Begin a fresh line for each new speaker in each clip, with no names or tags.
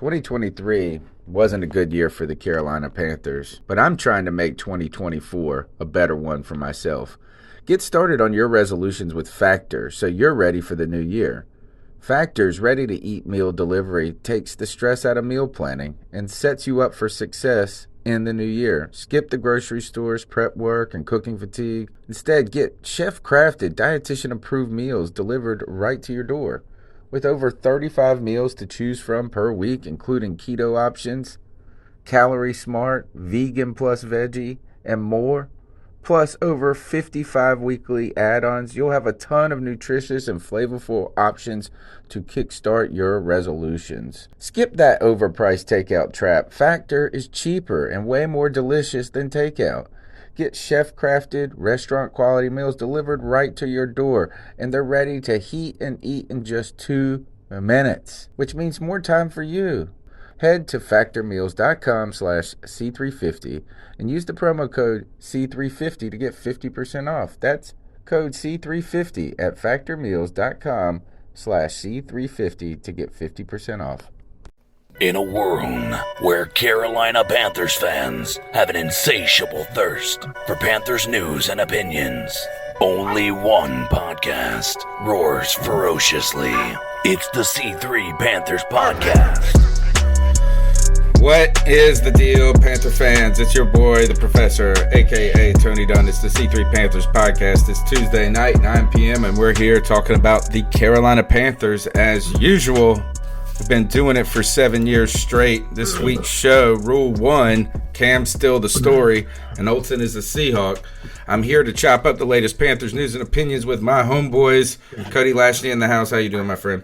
2023 wasn't a good year for the Carolina Panthers, but I'm trying to make 2024 a better one for myself. Get started on your resolutions with Factor so you're ready for the new year. Factor's ready-to-eat meal delivery takes the stress out of meal planning and sets you up for success in the new year. Skip the grocery stores, prep work, and cooking fatigue. Instead, get chef-crafted, dietitian-approved meals delivered right to your door. With over 35 meals to choose from per week, including keto options, calorie smart, vegan plus veggie, and more, plus over 55 weekly add-ons, you'll have a ton of nutritious and flavorful options to kickstart your resolutions. Skip that overpriced takeout trap. Factor is cheaper and way more delicious than takeout. Get chef-crafted, restaurant-quality meals delivered right to your door, and they're ready to heat and eat in just 2 minutes, which means more time for you. Head to factormeals.com/C350 and use the promo code C350 to get 50% off. That's code C350 at factormeals.com/C350 to get 50% off.
In a world where Carolina Panthers fans have an insatiable thirst for Panthers news and opinions, only one podcast roars ferociously. It's the C3 Panthers Podcast.
What is the deal, Panther fans? It's your boy, the Professor, a.k.a. Tony Dunn. It's the C3 Panthers Podcast. It's Tuesday night, 9 p.m., and we're here talking about the Carolina Panthers as usual. We've been doing it for 7 years straight. This week's show, Rule 1, Cam's still the story, and Olsen is the Seahawk. I'm here to chop up the latest Panthers news and opinions with my homeboys. Cody Lashley in the house. How you doing, my friend?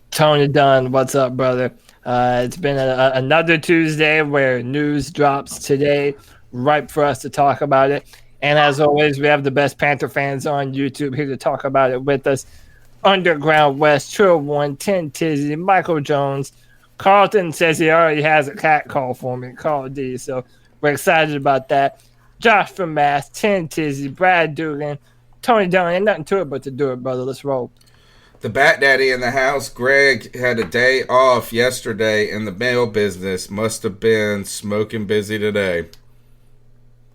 Tony Dunn, what's up, brother? It's been another Tuesday where news drops today, ripe for us to talk about it. And as always, we have the best Panther fans on YouTube here to talk about it with us. Underground West, Trill 1, 10 Tizzy, Michael Jones. Carlton says he already has a cat call for me, Carl D. So we're excited about that. Josh from Mass, 10 Tizzy, Brad Dugan, Tony Dunn. Ain't nothing to it but to do it, brother. Let's roll.
The Bat Daddy in the house. Greg had a day off yesterday in the mail business. Must have been smoking busy today.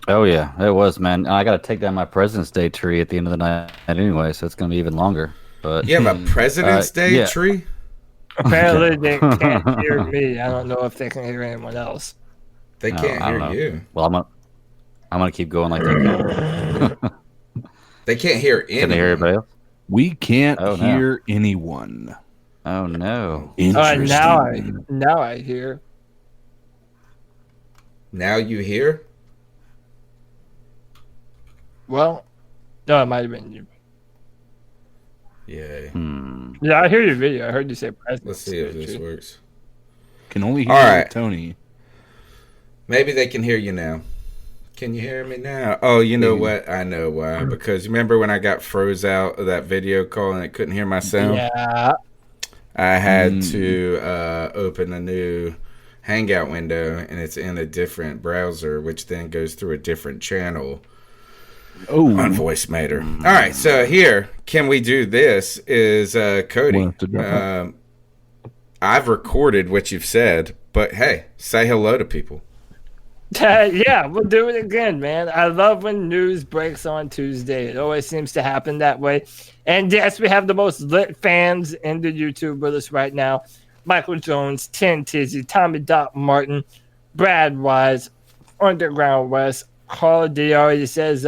Oh, yeah, it was, man. I got to take down my President's Day tree at the end of the night anyway, so it's going to be even longer. But
you have a President's Day tree?
Apparently they can't hear me. I don't know if they can hear anyone else.
They can't hear you.
Well, I'm gonna keep going like that.
They can't hear anyone.
Can they hear everybody else?
We can't hear anyone.
Oh no!
Interesting.
Now I hear.
Now you hear?
Well, no, it might have been you.
Yay.
Yeah, I hear your video. I heard you say president.
Let's see if this works.
Can only hear Tony.
Maybe they can hear you now. Can you hear me now? Oh, you know what? I know why. Because remember when I got froze out of that video call and I couldn't hear my sound?
Yeah.
I had to open a new Hangout window, and it's in a different browser, which then goes through a different channel. On Voice Mater. All right, so here, can we do this? Is Cody. I've recorded what you've said, but hey, say hello to people.
Yeah, we'll do it again, man. I love when news breaks on Tuesday. It always seems to happen that way. And yes, we have the most lit fans in the YouTube with us right now. Michael Jones, 10 Tizzy, Tommy Doc Martin, Brad Wise, Underground West. Carl D already says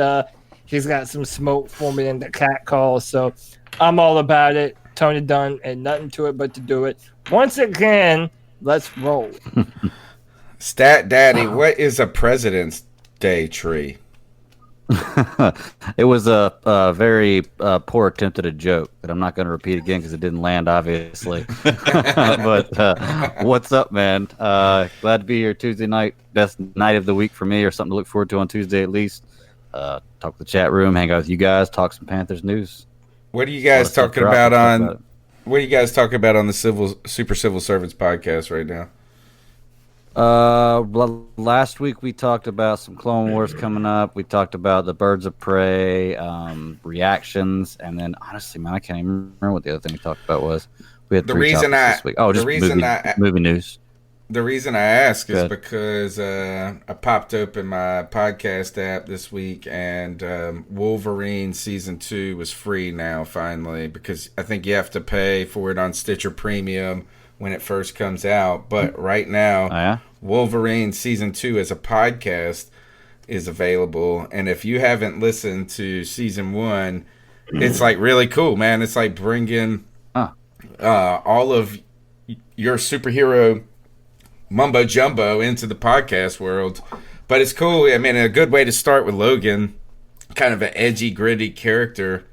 he's got some smoke for me in the cat call. So I'm all about it. Tony Dunn, and nothing to it but to do it. Once again, let's roll.
Stat Daddy, what is a President's Day tree?
It was a very poor attempt at a joke that I'm not going to repeat again because it didn't land, obviously. But what's up, man? Glad to be here Tuesday night. Best night of the week for me, or something to look forward to on Tuesday at least. Talk to the chat room, hang out with you guys, talk some Panthers news.
What are you guys talking about on? What are you guys talking about on the Super Civil Servants podcast right now?
Last week we talked about some Clone Wars coming up. We talked about the Birds of Prey reactions, and then honestly, man, I can't even remember what the other thing we talked about was. We had three topics this week. Oh, just movie news.
The reason I ask is because I popped open my podcast app this week, and Wolverine Season 2 was free now, finally, because I think you have to pay for it on Stitcher Premium when it first comes out. But right now, Wolverine Season 2 as a podcast is available. And if you haven't listened to Season 1, it's like really cool, man. It's like bringing all of your superhero mumbo jumbo into the podcast world. But it's cool. I mean, a good way to start with Logan, kind of an edgy, gritty character.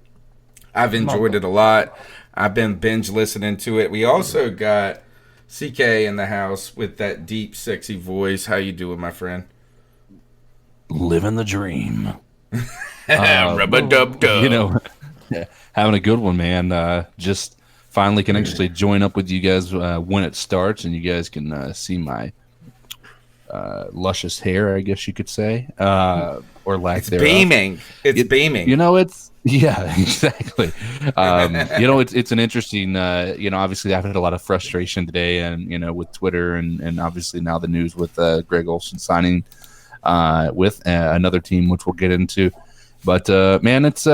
I've enjoyed it a lot. I've been binge listening to it. We also got CK in the house with that deep, sexy voice. How you doing, my friend?
Living the dream.
Rub-a-dub-dub.
You know, having a good one, man. Just finally can actually join up with you guys when it starts, and you guys can see my luscious hair, I guess you could say, or lack thereof.
Beaming. It's beaming.
You know, exactly. You know, it's an interesting. You know, obviously I've had a lot of frustration today, and you know, with Twitter, and obviously now the news with Greg Olsen signing with another team, which we'll get into. But man, it's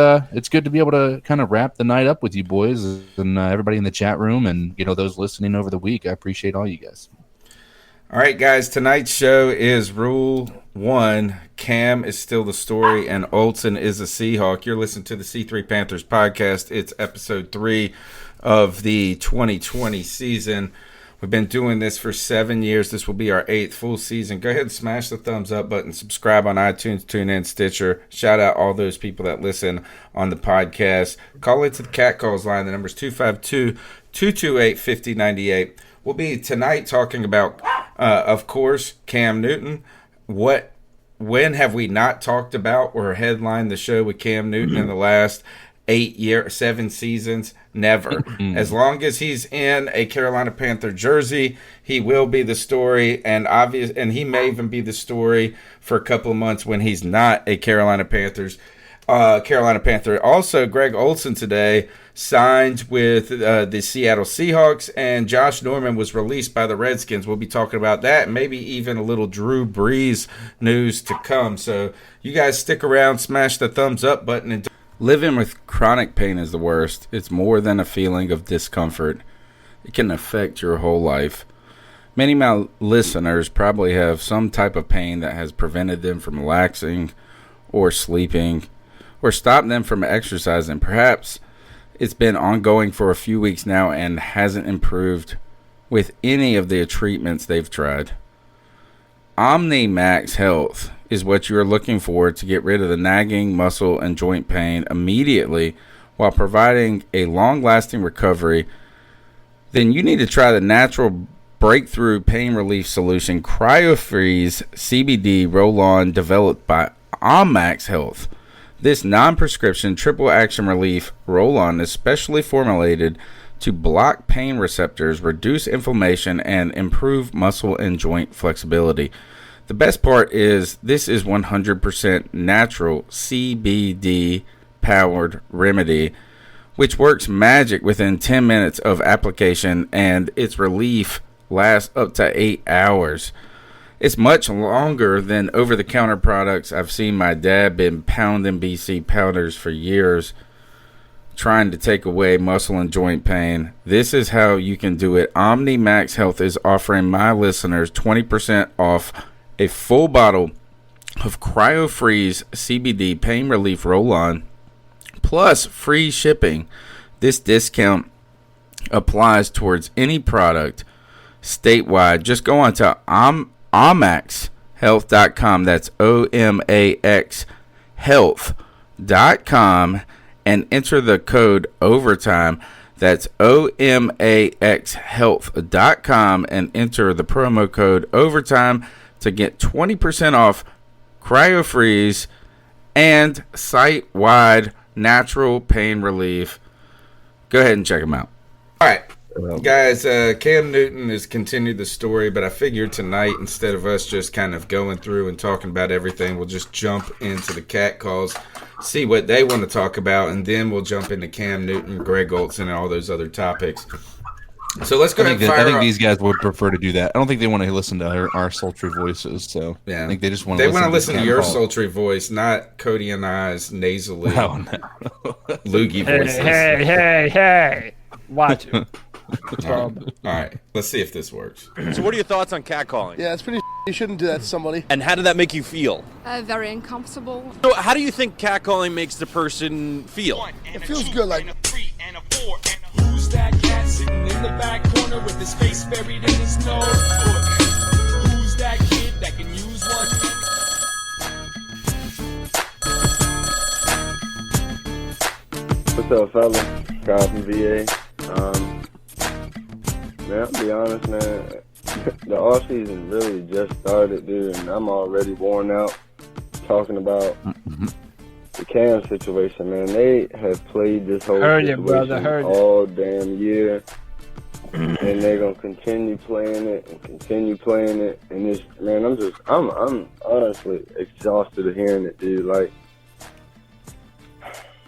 good to be able to kind of wrap the night up with you boys and everybody in the chat room, and you know, those listening over the week. I appreciate all you guys.
All right, guys. Tonight's show is Rule 1. Cam is still the story, and Olsen is a Seahawk. You're listening to the C3 Panthers podcast. It's episode 3 of the 2020 season. We've been doing this for 7 years. This will be our 8th full season. Go ahead and smash the thumbs up button. Subscribe on iTunes, TuneIn, Stitcher. Shout out all those people that listen on the podcast. Call into the Cat Calls line. The number is 252-228-5098. We'll be tonight talking about, of course, Cam Newton. When have we not talked about or headlined the show with Cam Newton in the last 7 seasons? Never. As long as he's in a Carolina Panther jersey, he will be the story, and he may even be the story for a couple of months when he's not a Carolina Panther. Also, Greg Olsen today signed with the Seattle Seahawks, and Josh Norman was released by the Redskins. We'll be talking about that, and maybe even a little Drew Brees news to come. So you guys stick around, smash the thumbs up button, and living with chronic pain is the worst. It's more than a feeling of discomfort. It can affect your whole life. Many of my listeners probably have some type of pain that has prevented them from relaxing or sleeping or stopped them from exercising. Perhaps it's been ongoing for a few weeks now and hasn't improved with any of the treatments they've tried. OmniMax Health is what you are looking for to get rid of the nagging muscle and joint pain immediately while providing a long-lasting recovery. Then you need to try the natural breakthrough pain relief solution, CryoFreeze CBD Roll-On, developed by OmniMax Health. This non-prescription triple-action relief roll-on is specially formulated to block pain receptors, reduce inflammation, and improve muscle and joint flexibility. The best part is this is 100% natural CBD-powered remedy, which works magic within 10 minutes of application, and its relief lasts up to 8 hours. It's much longer than over-the-counter products. I've seen my dad been pounding BC powders for years, trying to take away muscle and joint pain. This is how you can do it. OmniMax Health is offering my listeners 20% off a full bottle of CryoFreeze CBD Pain Relief Roll-On, plus free shipping. This discount applies towards any product statewide. Just go on to omaxhealth.com. That's OMAX health.com and enter the code OVERTIME. That's OMAXhealth.com and enter the promo code OVERTIME to get 20% off CryoFreeze and site-wide natural pain relief. Go ahead and check them out. All right. Guys, Cam Newton has continued the story, but I figured tonight, instead of us just kind of going through and talking about everything, we'll just jump into the cat calls, see what they want to talk about, and then we'll jump into Cam Newton, Greg Olsen, and all those other topics. So let's go ahead and fire
I think
up.
these guys would prefer to do that. I don't think they want to listen to our sultry voices. So
Yeah.
I think they just want
to
to
listen to your
Call.
sultry voice, not Cody and I's nasally,
Oh, no.
loogie voices.
Hey. Watch it.
All right. Let's see if this works.
So what are your thoughts on catcalling?
Yeah, it's pretty. You shouldn't do that to somebody.
And how did that make you feel?
Very uncomfortable.
So how do you think catcalling makes the person feel?
It feels good, like.
Who's that cat sitting in the back corner with his face buried in his nose? Who's that kid that can use one?
What's up, fella? Kyle from VA. Man, I'll be honest, man. The off season really just started, dude, and I'm already worn out talking about the Cam situation, man. They have played this whole situation all damn year, and they're gonna continue playing it, and it's, man, I'm honestly exhausted of hearing it, dude. Like,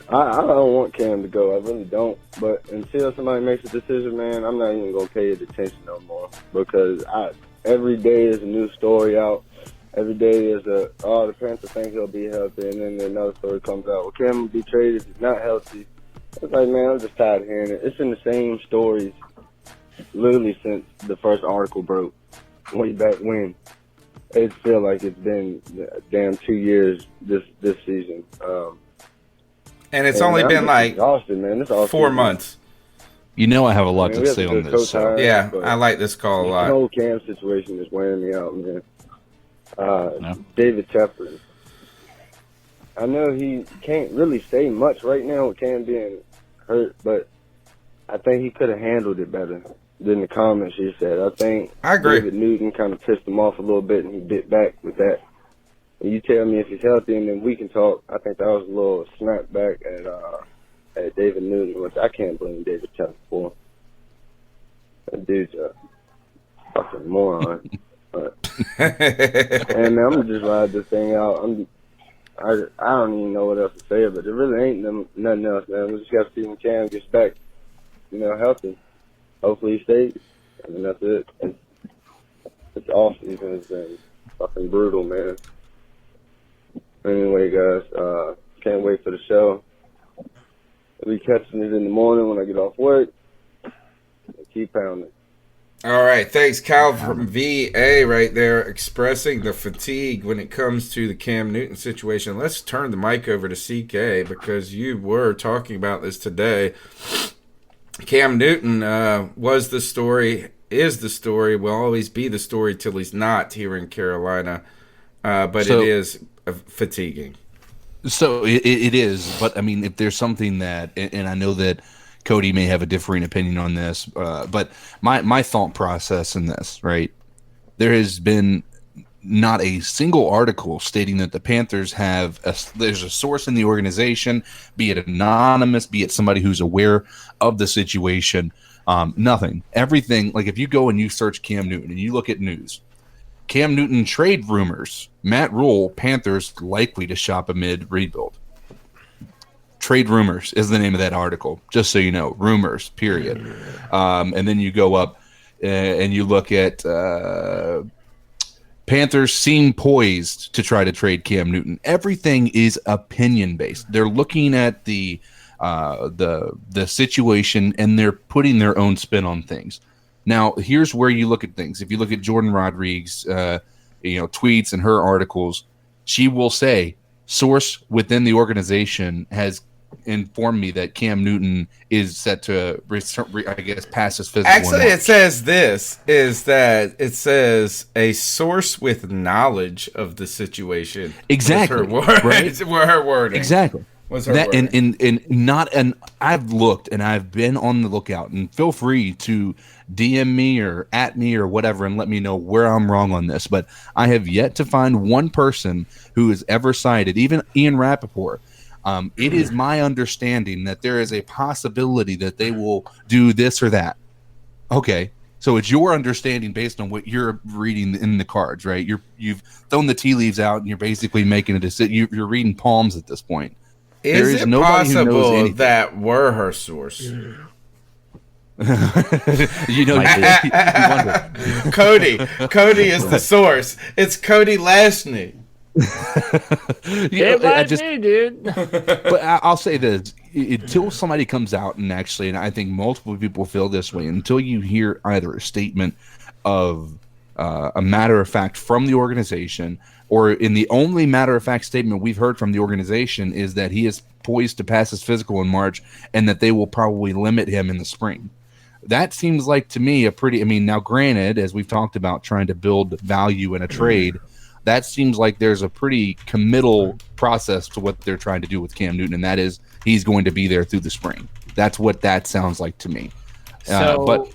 I don't want Cam to go. I really don't. But until somebody makes a decision, man, I'm not even going to pay it attention no more. Because every day is a new story out. Every day is the Panthers think he'll be healthy. And then another story comes out. Well, Cam will be traded if he's not healthy. It's like, man, I'm just tired of hearing it. It's in the same stories literally since the first article broke way back when. It feels like it's been damn 2 years this season.
And it's only been like
exhausted, man.
4 months.
You know I have a lot to say on this. So.
Yeah, I like this call a lot.
The whole Cam situation is wearing me out, man. David Tepper. I know he can't really say much right now with Cam being hurt, but I think he could have handled it better than the comments he said. I agree. David Newton kind of pissed him off a little bit, and he bit back with that. You tell me if he's healthy, and then we can talk. I think that was a little snap back at David Newton, which I can't blame David Tepper for. That dude's a fucking moron. And man, I'm just ride this thing out. I don't even know what else to say, but there really ain't nothing else, man. We just got to see when Cam gets back, healthy. Hopefully he stays. I mean, that's it. This off season has been fucking brutal, man. Anyway, guys, can't wait for the show. I'll be catching it in the morning when I get off work. Keep pounding.
All right, thanks, Kyle from VA right there, expressing the fatigue when it comes to the Cam Newton situation. Let's turn the mic over to CK because you were talking about this today. Cam Newton was the story, is the story, will always be the story till he's not here in Carolina. But it is fatiguing.
So it is, but I mean, if there's something that, and I know that Cody may have a differing opinion on this, but my thought process in this, right? There has been not a single article stating that the Panthers there's a source in the organization, be it anonymous, be it somebody who's aware of the situation. Nothing. Everything, like if you go and you search Cam Newton and you look at news, Cam Newton trade rumors, Matt Rhule, Panthers likely to shop amid rebuild. Trade rumors is the name of that article, just so you know. Rumors, period. And then you go up and you look at Panthers seem poised to try to trade Cam Newton. Everything is opinion based. They're looking at the situation and they're putting their own spin on things. Now, here's where you look at things. If you look at Jordan Rodriguez, tweets and her articles, she will say, source within the organization has informed me that Cam Newton is set to, pass his physical.
Actually, it says it says a source with knowledge of the situation.
Exactly.
Right? Her wording.
Exactly.
Was her wording.
And I've looked and I've been on the lookout, and feel free to DM me or at me or whatever and let me know where I'm wrong on this. But I have yet to find one person who has ever cited, even Ian Rappaport. It is my understanding that there is a possibility that they will do this or that. Okay, so it's your understanding based on what you're reading in the cards, right? You've thrown the tea leaves out and you're basically making a decision. You're reading palms at this point.
Is it possible that were her source?
you know, you wonder.
Cody is the source. It's Cody Lashney.
It might be, dude.
But I'll say this: until somebody comes out and actually, and I think multiple people feel this way, until you hear either a statement of a matter of fact from the organization, or in the only matter of fact statement we've heard from the organization is that he is poised to pass his physical in March, and that they will probably limit him in the spring. That seems like to me a pretty. I mean, now granted, as we've talked about, trying to build value in a trade. That seems like there's a pretty committal process to what they're trying to do with Cam Newton, and that is he's going to be there through the spring. That's what that sounds like to me. But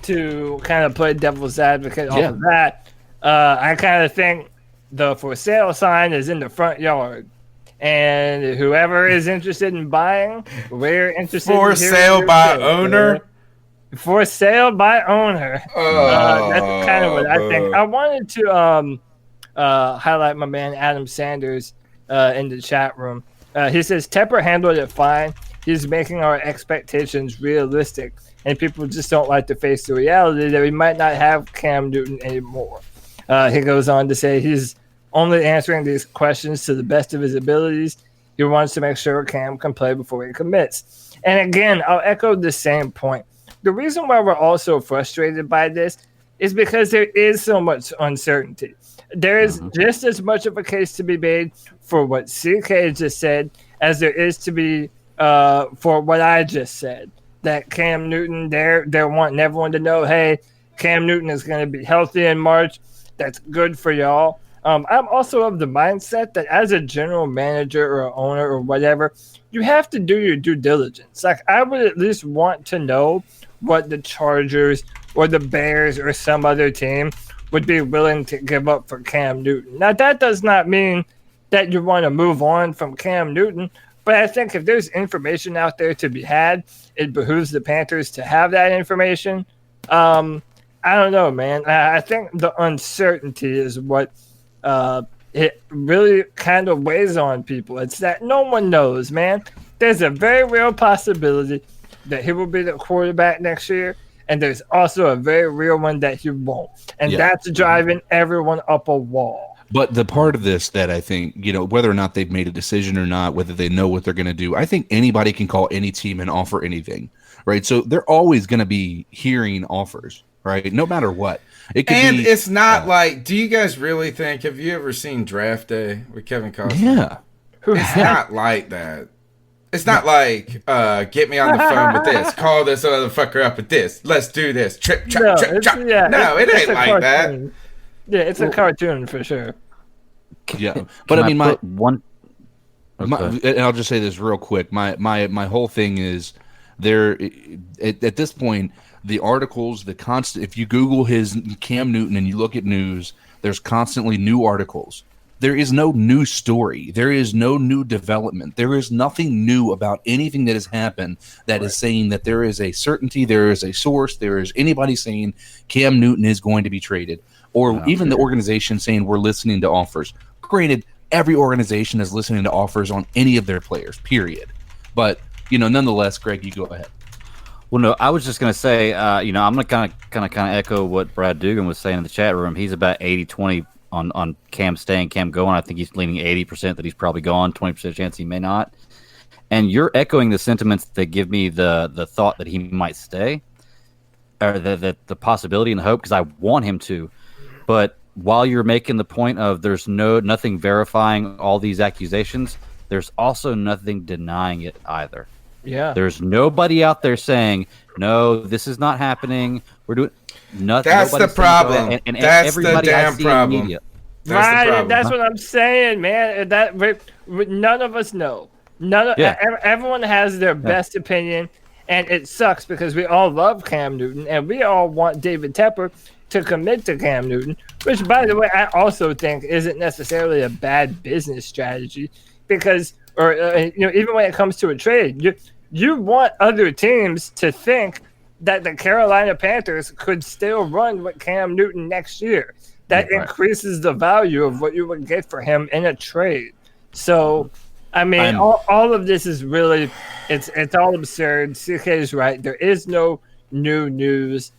to kind of play devil's advocate off of that, I kind of think the for sale sign is in the front yard, and whoever is interested in buying, we're interested
for
in
sale by owner.
For sale by owner. That's kind of what I think. I wanted to highlight my man Adam Sanders in the chat room. He says Tepper handled it fine. He's making our expectations realistic, and people just don't like to face the reality that we might not have Cam Newton anymore. He goes on to say he's only answering these questions to the best of his abilities. He wants to make sure Cam can play before he commits. And again, I'll echo the same point. The reason why we're all so frustrated by this is because there is so much uncertainty. There is just as much of a case to be made for what CK just said as there is to be for what I just said. That Cam Newton, they're wanting everyone to know, hey, Cam Newton is going to be healthy in March. That's good for y'all. I'm also of the mindset that as a general manager or owner or whatever, you have to do your due diligence. Like, I would at least want to know what the Chargers or the Bears or some other team would be willing to give up for Cam Newton. Now, that does not mean that you want to move on from Cam Newton, but I think if there's information out there to be had, it behooves the Panthers to have that information. I don't know, man. I think the uncertainty is what it really kind of weighs on people. It's that no one knows, man. There's a very real possibility that he will be the quarterback next year, and there's also a very real one that he won't. And that's driving everyone up a wall.
But the part of this that I think, you know, whether or not they've made a decision or not, whether they know what they're going to do, I think anybody can call any team and offer anything, right? So they're always going to be hearing offers, right? No matter what. It could be,
it's not like, do you guys really think, have you ever seen Draft Day with Kevin Costner?
Yeah.
It's not like that. It's not like, get me on the phone with this, call this other fucker up with this, let's do this, trip. No, it ain't like
cartoon.
that.
Yeah, it's a cartoon for sure.
Yeah, but I mean,
and
I'll just say this real quick. My whole thing is there at this point. The articles, the constant. If you Google his Cam Newton and you look at news, there's constantly new articles. There is no new story. There is no new development. There is nothing new about anything that has happened that is saying that there is a certainty, there is a source, there is anybody saying Cam Newton is going to be traded, or even the organization saying we're listening to offers. Granted, every organization is listening to offers on any of their players, period. But, you know, nonetheless, Greg, you go ahead.
Well, no, I was just going to say, I'm going to kind of echo what Brad Dugan was saying in the chat room. He's about 80-20 on Cam staying, Cam going. I think he's leaning 80% that he's probably gone, 20% chance he may not. And you're echoing the sentiments that give me the thought that he might stay, or the possibility and the hope, because I want him to. But while you're making the point of there's nothing verifying all these accusations, there's also nothing denying it either.
Yeah.
There's nobody out there saying, no, this is not happening. We're doing nothing.
That's the problem.
And
that's
everybody
the damn
I see
problem.
in the media.
That's what I'm saying, man. That none of us know. Everyone has their best opinion, and it sucks because we all love Cam Newton, and we all want David Tepper to commit to Cam Newton, which, by the way, I also think isn't necessarily a bad business strategy because, even when it comes to a trade, you want other teams to think that the Carolina Panthers could still run with Cam Newton next year. That increases the value of what you would get for him in a trade. So, I mean, all of this is really, it's all absurd. CK is right. There is no new news.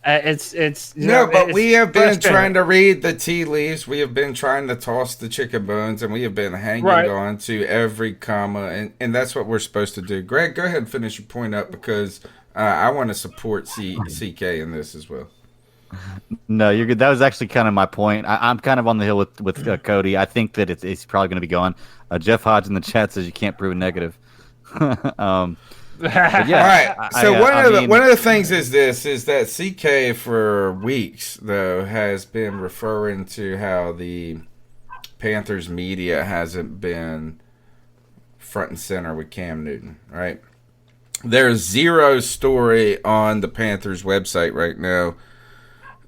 It's
No, but we have been
frustrating.
trying to read the tea leaves. We have been trying to toss the chicken bones, and we have been hanging on to every comma, and that's what we're supposed to do. Greg, go ahead and finish your point up because I want to support CK in this as well.
No, you're good. That was actually kind of my point. I'm kind of on the hill with Cody. I think that it's probably going to be gone. Jeff Hodge in the chat says you can't prove a negative. But yeah,
all right. So one of the things is that CK for weeks though has been referring to how the Panthers media hasn't been front and center with Cam Newton, right? There's zero story on the Panthers website right now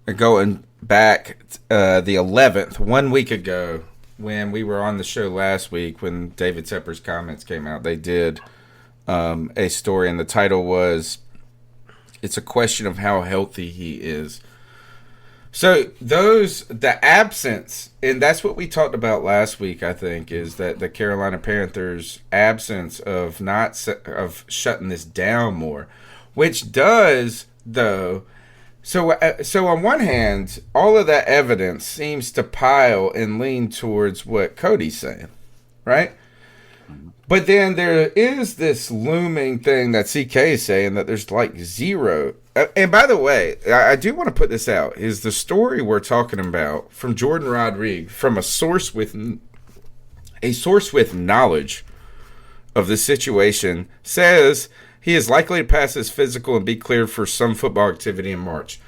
going back the 11th, 1 week ago when we were on the show last week when David Tepper's comments came out. They did a story, and the title was, "It's a question of how healthy he is." So the absence, and that's what we talked about last week, I think, is that the Carolina Panthers' absence of of shutting this down more, which does, though. So on one hand, all of that evidence seems to pile and lean towards what Cody's saying, right? But then there is this looming thing that CK is saying that there's like zero. And by the way, I do want to put this out, is the story we're talking about from Jordan Rodriguez, from a source with knowledge of the situation, says he is likely to pass his physical and be cleared for some football activity in March.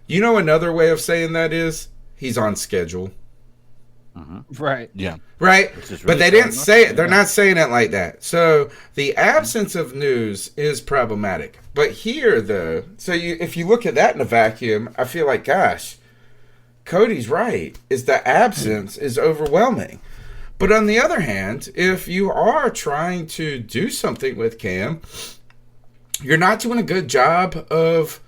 You know, another way of saying that is he's on schedule.
Right.
Yeah.
Right.
Really,
but they didn't say it. They're not saying it like that. So the absence of news is problematic. But here, though, if you look at that in a vacuum, I feel like, gosh, Cody's right, is the absence is overwhelming. But on the other hand, if you are trying to do something with Cam, you're not doing a good job of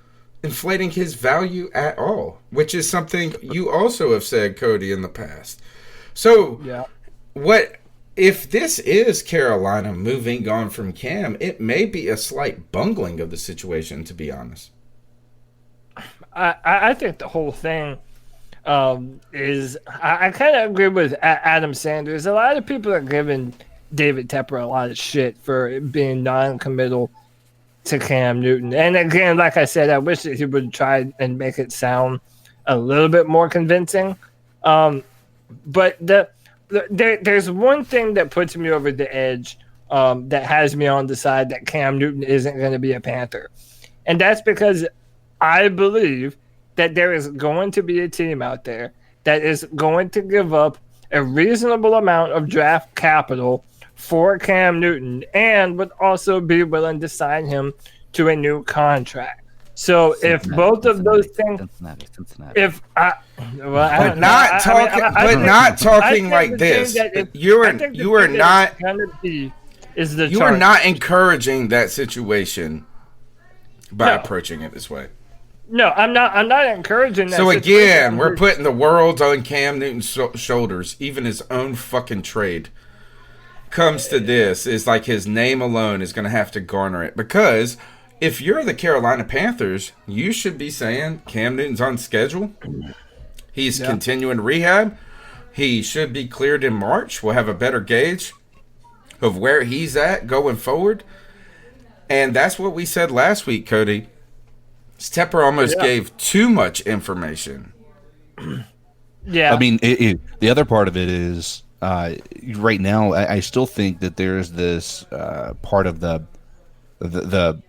inflating his value at all, which is something you also have said, Cody, in the past. So, what if this is Carolina moving on from Cam? It may be a slight bungling of the situation, to be honest.
I think the whole thing is I kind of agree with Adam Sanders. A lot of people are giving David Tepper a lot of shit for being non-committal to Cam Newton. And again, like I said, I wish that he would try and make it sound a little bit more convincing. But there's one thing that puts me over the edge that has me on the side that Cam Newton isn't going to be a Panther. And that's because I believe that there is going to be a team out there that is going to give up a reasonable amount of draft capital for Cam Newton and would also be willing to sign him to a new contract. So if both of those things,
Cincinnati.
if I, well,
but not talking like this. You are not encouraging that situation by approaching it this way.
No, I'm not encouraging that.
So again, we're putting the world on Cam Newton's shoulders. Even his own fucking trade comes to this is like his name alone is going to have to garner it, because if you're the Carolina Panthers, you should be saying Cam Newton's on schedule. He's continuing rehab. He should be cleared in March. We'll have a better gauge of where he's at going forward. And that's what we said last week, Cody. Tepper almost gave too much information.
I mean, the other part of it is right now, I still think that there's this part of the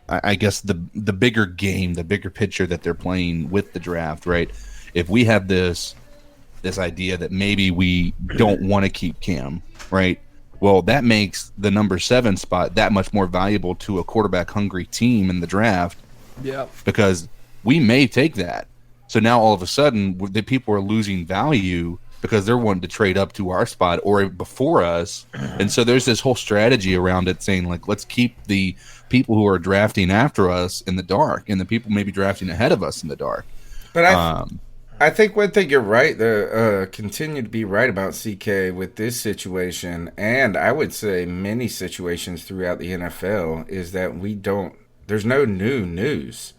I guess the bigger game, the bigger picture that they're playing with the draft, right? If we have this idea that maybe we don't want to keep Cam, right? Well, that makes the number 7 spot that much more valuable to a quarterback hungry team in the draft.
Yeah.
Because we may take that. So now all of a sudden the people are losing value because they're wanting to trade up to our spot or before us. And so there's this whole strategy around it saying, like, let's keep the people who are drafting after us in the dark and the people maybe drafting ahead of us in the dark.
But I think one thing you're right, continue to be right about CK with this situation, and I would say many situations throughout the NFL, is that There's no new news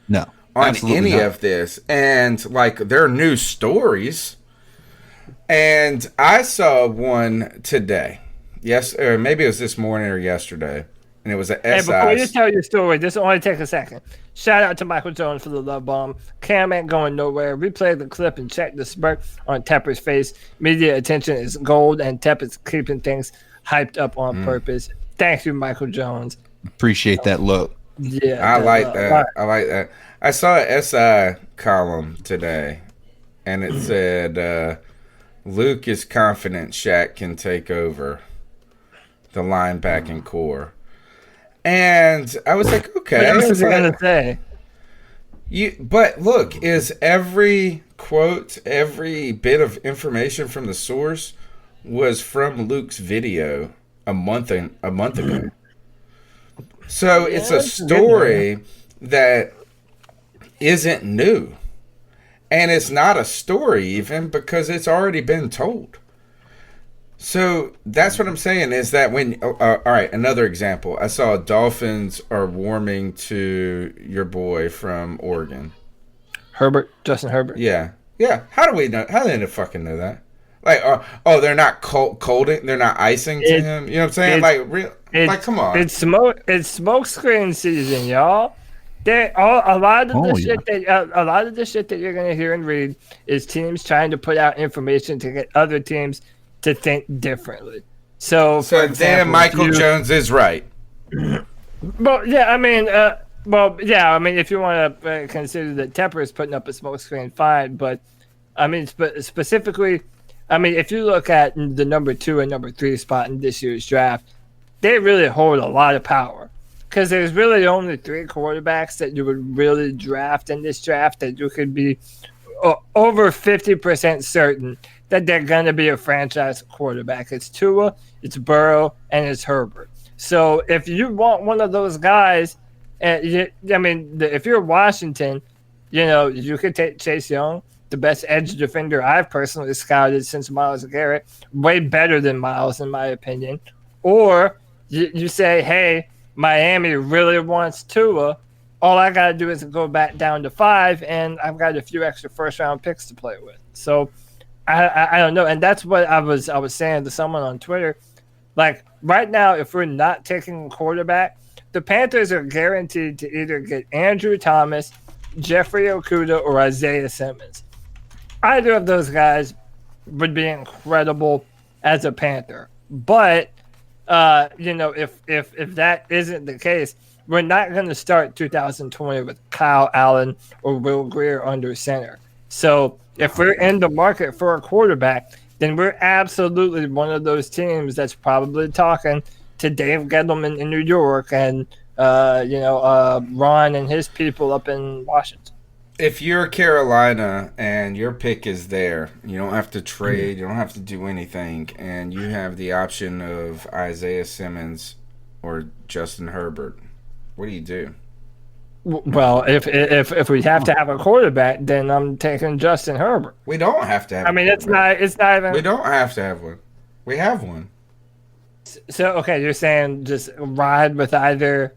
No,
on
absolutely
any
not.
of this. And, like, there are news stories. And I saw one today. Yes, or maybe it was this morning or yesterday. And it was an
Hey,
SI.
before you tell your story, this will only take a second. Shout out to Michael Jones for the love bomb. Cam ain't going nowhere. Replay the clip and check the smirk on Tepper's face. Media attention is gold, and Tepper's keeping things hyped up on purpose. Thank you, Michael Jones.
Appreciate that look.
Yeah,
I like that. I like that. I saw an SI column today, and it said, Luke is confident Shaq can take over the linebacking core. And I was like, okay.
What was I going to say?
But look, is every quote, every bit of information from the source was from Luke's video a month ago. So it's a story that isn't new. And it's not a story even because it's already been told. So that's what I'm saying is that when, all right, another example. I saw Dolphins are warming to your boy from Oregon.
Justin Herbert.
Yeah. Yeah. How do we know? How do they fucking know that? Like, they're not colding, they're not icing to him. You know what I'm saying? Come on.
It's smoke screen season, y'all. A lot of the shit that you're gonna hear and read is teams trying to put out information to get other teams to think differently. So for example,
Michael Jones is right.
Well, yeah, I mean, if you want to consider that Tepper is putting up a smokescreen, fine. But I mean, specifically, I mean, if you look at the number 2 and number 3 spot in this year's draft, they really hold a lot of power because there's really only 3 quarterbacks that you would really draft in this draft that you could be over 50% certain that they're going to be a franchise quarterback. It's Tua, it's Burrow, and it's Herbert. So if you want one of those guys, if you're Washington, you could take Chase Young, the best edge defender I've personally scouted since Myles Garrett, way better than Myles in my opinion. Or you say, hey, Miami really wants Tua. All I got to do is go back down to 5, and I've got a few extra first-round picks to play with. So I don't know, and that's what I was saying to someone on Twitter. Like right now, if we're not taking a quarterback, the Panthers are guaranteed to either get Andrew Thomas, Jeffrey Okudah, or Isaiah Simmons. Either of those guys would be incredible as a Panther. But if that isn't the case, we're not going to start 2020 with Kyle Allen or Will Grier under center. So if we're in the market for a quarterback, then we're absolutely one of those teams that's probably talking to Dave Gettleman in New York and Ron and his people up in Washington.
If you're Carolina and your pick is there, you don't have to trade, you don't have to do anything, and you have the option of Isaiah Simmons or Justin Herbert, what do you do?
Well, if we have to have a quarterback, then I'm taking Justin Herbert.
We don't have to have.
It's not even.
We don't have to have one. We have one.
So okay, you're saying just ride with either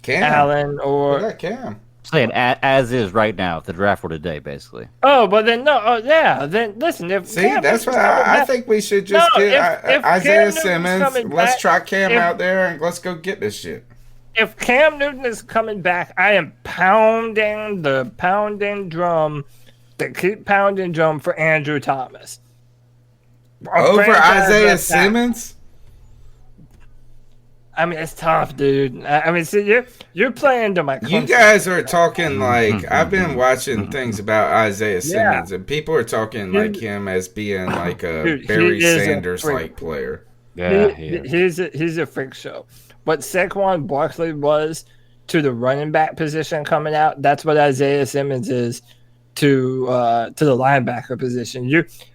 Allen or
Cam.
Saying as is right now, if the draft were today, basically.
Oh, but then no. Oh, yeah. Then listen.
That's what I think we should just get Isaiah Simmons. Let's try Cam out there and let's go get this shit.
If Cam Newton is coming back, I am pounding the drum for Andrew Thomas.
Over Isaiah Simmons?
I mean, it's tough, dude. I mean, see, you're playing to my Clemson.
You guys are talking like I've been watching things about Isaiah Simmons, and people are talking like him as being like a Barry Sanders like player.
Yeah, he's a freak show. What Saquon Barkley was to the running back position coming out, that's what Isaiah Simmons is to the linebacker position.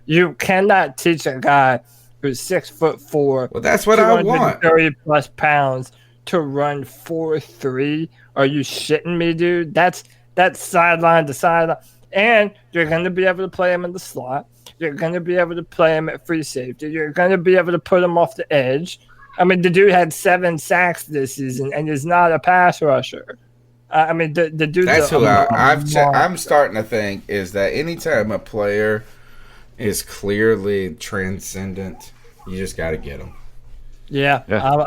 You cannot teach a guy who's 6'4".
Well, that's what I want.
30+ pounds to run 4.3. Are you shitting me, dude? That's sideline to sideline, and you're going to be able to play him in the slot. You're going to be able to play him at free safety. You're going to be able to put him off the edge. I mean, the dude had 7 sacks this season and is not a pass rusher. I mean, the dude's
That's who I'm
monster.
starting to think is that anytime a player is clearly transcendent, you just got to get them.
Yeah.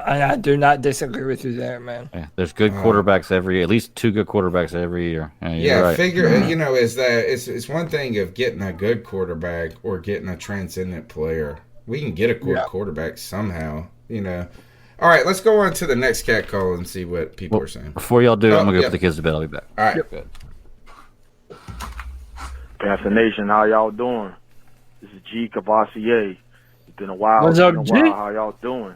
I do not disagree with you there, man.
Yeah, there's good quarterbacks every, at least 2 good quarterbacks every year. You're right.
Figure is that it's one thing of getting a good quarterback or getting a transcendent player. We can get a good quarterback somehow, All right, let's go on to the next cat call and see what people are saying.
Before y'all do, I'm gonna go put the kids to bed. I'll be back.
All right,
good.
Panther Nation, how y'all doing? This is G Cavassier. It's been a while.
What's up, G?
How y'all doing?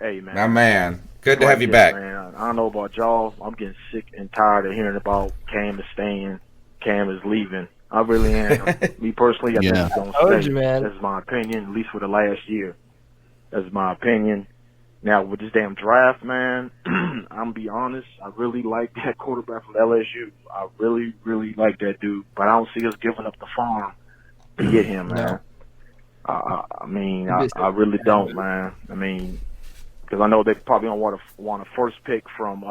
Hey, man.
My man. Good to have you back.
Man. I don't know about y'all. I'm getting sick and tired of hearing about Cam is staying, Cam is leaving. I really am. Me personally, I think he's going to stay. That's my opinion, at least for the last year. That's my opinion. Now, with this damn draft, man, I'm going to be honest, I really like that quarterback from LSU. I really, really like that dude. But I don't see us giving up the farm to get him, man. I mean, I really don't, man. I mean, because I know they probably don't want a first pick from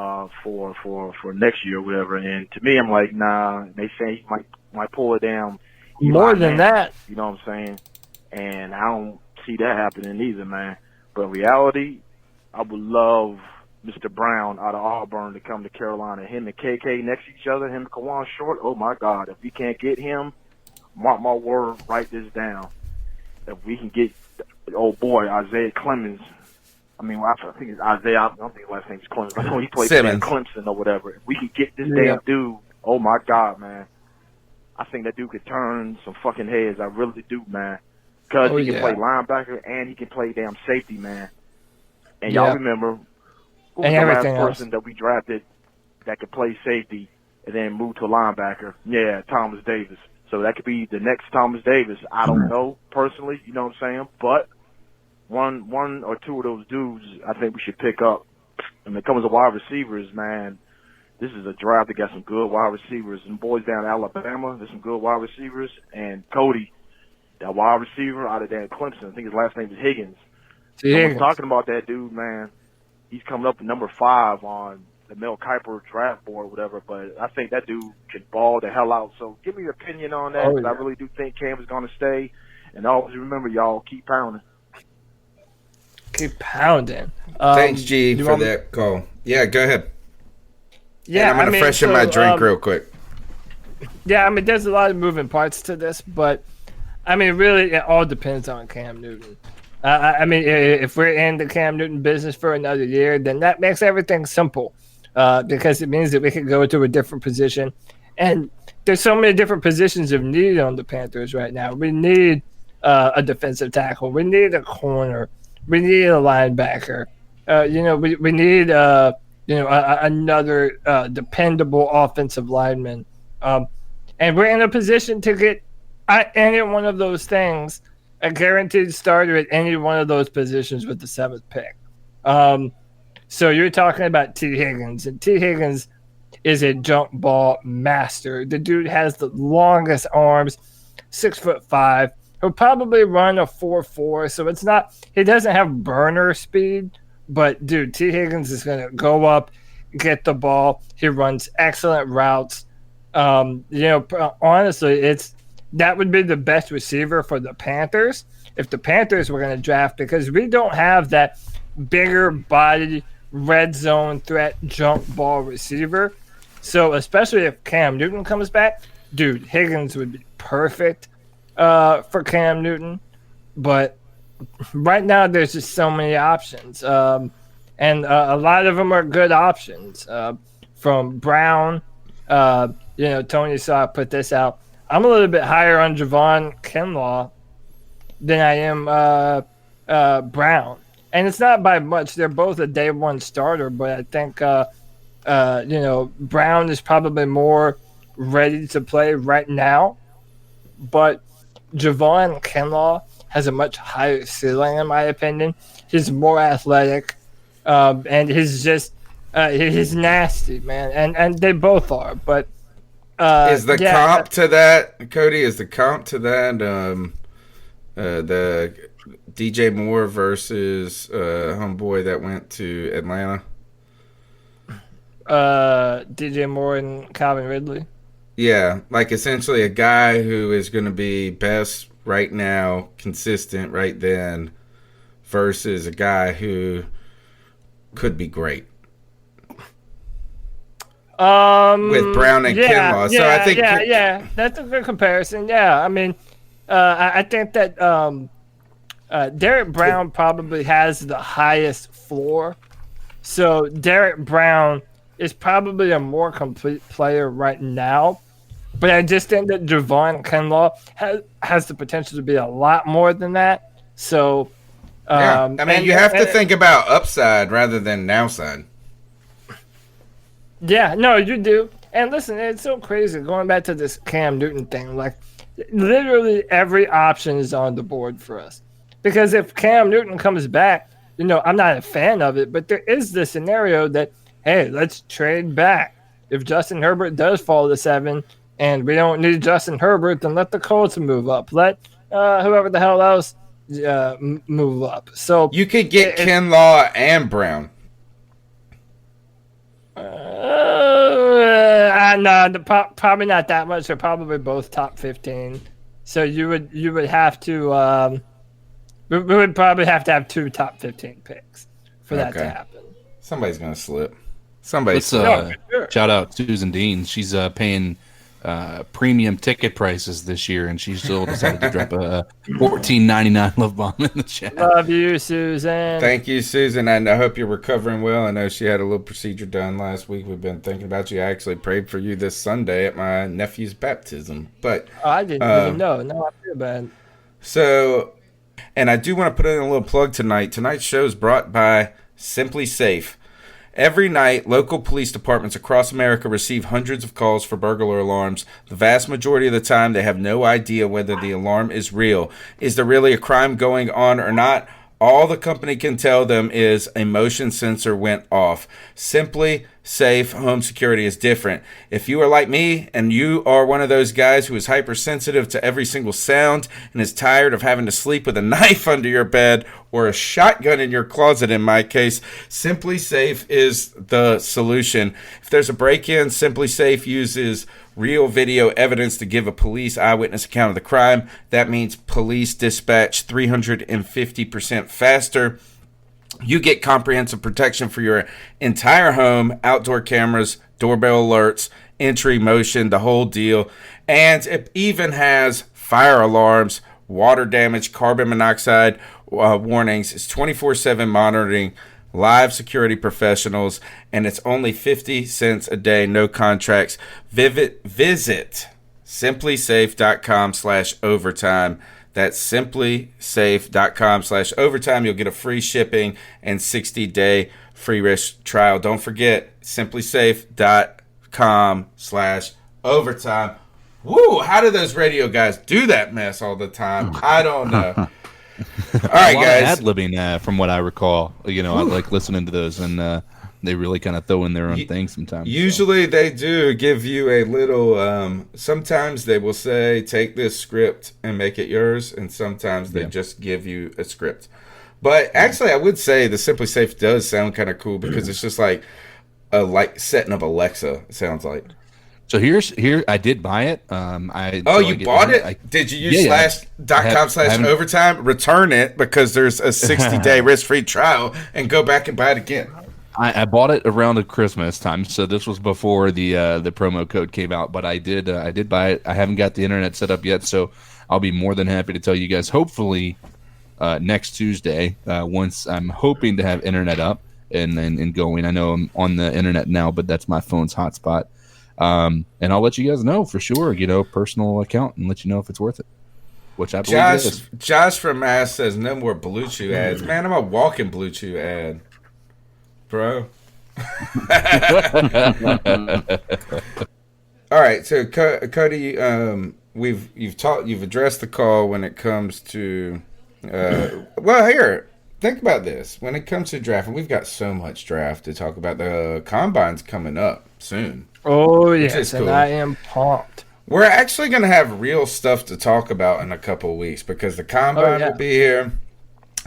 for next year or whatever. And to me, I'm like, nah. They say he might pull it down.
More than that,
you know what I'm saying? And I don't see that happening either, man. But in reality, I would love Mr. Brown out of Auburn to come to Carolina. Him and KK next to each other. Him and Kawan Short. Oh my God! If we can't get him, mark my word. Write this down. If we can get, oh boy, Isaiah Clemens. I mean, I think it's Isaiah. I don't think his last name is Clemens. I know he played for Clemson or whatever. If we can get this damn dude, oh my God, man. I think that dude could turn some fucking heads. I really do, man. Because he can play linebacker and he can play damn safety, man. And y'all remember who was the last person that we drafted that could play safety and then move to a linebacker? Yeah, Thomas Davis. So that could be the next Thomas Davis. I don't know personally, you know what I'm saying? But one or two of those dudes I think we should pick up. And when it comes to wide receivers, man, this is a draft that got some good wide receivers. And boys down in Alabama, there's some good wide receivers. And Cody, that wide receiver out of that Clemson, I think his last name is Higgins. Someone's talking about that dude, man. He's coming up at number 5 on the Mel Kiper draft board or whatever, but I think that dude can ball the hell out. So give me your opinion on that, because I really do think Cam is going to stay. And always remember, y'all, keep pounding.
Keep pounding.
Thanks, G, for that call. Yeah, go ahead.
Yeah,
and I'm going to freshen my drink real quick.
Yeah, I mean, there's a lot of moving parts to this, but, I mean, really, it all depends on Cam Newton. I mean, if we're in the Cam Newton business for another year, then that makes everything simple, because it means that we can go to a different position. And there's so many different positions of need on the Panthers right now. We need a defensive tackle. We need a corner. We need a linebacker. We need another dependable offensive lineman. And we're in a position to get any one of those things, a guaranteed starter at any one of those positions with the 7th pick. So you're talking about T. Higgins, and T. Higgins is a jump ball master. The dude has the longest arms, 6'5". He'll probably run a 4.4, so it's not. He doesn't have burner speed, but dude, T. Higgins is going to go up, get the ball. He runs excellent routes. Honestly, that would be the best receiver for the Panthers if the Panthers were going to draft, because we don't have that bigger body red zone threat jump ball receiver. So especially if Cam Newton comes back, dude, Higgins would be perfect for Cam Newton. But right now there's just so many options. And a lot of them are good options. From Brown, Tony saw I put this out. I'm a little bit higher on Javon Kinlaw than I am Brown. And it's not by much. They're both a day one starter, but I think, Brown is probably more ready to play right now. But Javon Kinlaw has a much higher ceiling, in my opinion. He's more athletic, and he's nasty, man. And they both are, but
is the comp to that, Cody? Is the comp to that the DJ Moore versus homeboy that went to Atlanta?
DJ Moore and Calvin Ridley.
Yeah, like essentially a guy who is going to be best right now, consistent right then, versus a guy who could be great. With Brown and Kinlaw. So I think
that's a good comparison. Yeah, I mean, I think that Derek Brown probably has the highest floor. So Derek Brown is probably a more complete player right now. But I just think that Javon Kinlaw has the potential to be a lot more than that. So,
I mean, you have to think about upside rather than downside.
Yeah, no, you do. And listen, it's so crazy going back to this Cam Newton thing. Like, literally every option is on the board for us. Because if Cam Newton comes back, I'm not a fan of it, but there is this scenario that, hey, let's trade back. If Justin Herbert does fall to 7 and we don't need Justin Herbert, then let the Colts move up. Let whoever the hell else move up. So
you could get Kinlaw and Brown.
No, probably not that much. They're probably both top 15. So you would have to we would probably have to have 2 top 15 picks for that to happen.
Somebody's gonna slip.
Shout out Susan Dean. She's paying premium ticket prices this year, and she still decided to drop a $14.99 love bomb in the chat.
Love you, Susan.
Thank you, Susan, and I hope you're recovering well. I know she had a little procedure done last week. We've been thinking about you. I actually prayed for you this Sunday at my nephew's baptism. But
I didn't even know. No, I feel bad.
So, and I do want to put in a little plug tonight. Tonight's show is brought by Simply Safe. Every night, local police departments across America receive hundreds of calls for burglar alarms. The vast majority of the time, they have no idea whether the alarm is real. Is there really a crime going on or not? All the company can tell them is a motion sensor went off. Simply Safe home security is different. If you are like me and you are one of those guys who is hypersensitive to every single sound and is tired of having to sleep with a knife under your bed or a shotgun in your closet, in my case, Simply Safe is the solution. If there's a break-in, Simply Safe uses real video evidence to give a police eyewitness account of the crime. That means police dispatch 350% faster. You get comprehensive protection for your entire home, outdoor cameras, doorbell alerts, entry, motion, the whole deal. And it even has fire alarms, water damage, carbon monoxide warnings. It's 24/7 monitoring, live security professionals, and it's only 50 cents a day, no contracts. Visit simplysafe.com/overtime. That's simplysafe.com/overtime. You'll get a free shipping and 60-day free risk trial. Don't forget, simplysafe.com/overtime. Woo! How do those radio guys do that mess all the time? I don't know. All right, guys.
Ad-libbing, from what I recall. I like listening to those, and they really kind of throw in their own thing sometimes.
Usually they do give you a little, sometimes they will say, take this script and make it yours, and sometimes they just give you a script. But actually, I would say the Simply Safe does sound kind of cool because it's just like setting up Alexa, it sounds like.
So here I did buy it.
You bought it? Did you use /.com/overtime? Return it because there's a 60-day risk-free trial and go back and buy it again.
I bought it around the Christmas time, so this was before the promo code came out. But I did buy it. I haven't got the internet set up yet, so I'll be more than happy to tell you guys. Hopefully next Tuesday, once I'm hoping to have internet up and going. I know I'm on the internet now, but that's my phone's hotspot. And I'll let you guys know for sure. Personal account and let you know if it's worth it. Which I believe it is.
Josh from Mass says no more Blue Chew ads. Man, I'm a walking Blue Chew ad. Bro. All right, so Cody, you've addressed the call when it comes to here, think about this. When it comes to drafting, we've got so much draft to talk about. The combine's coming up soon.
Oh yes, cool. And I am pumped.
We're actually going to have real stuff to talk about in a couple of weeks because the combine will be here.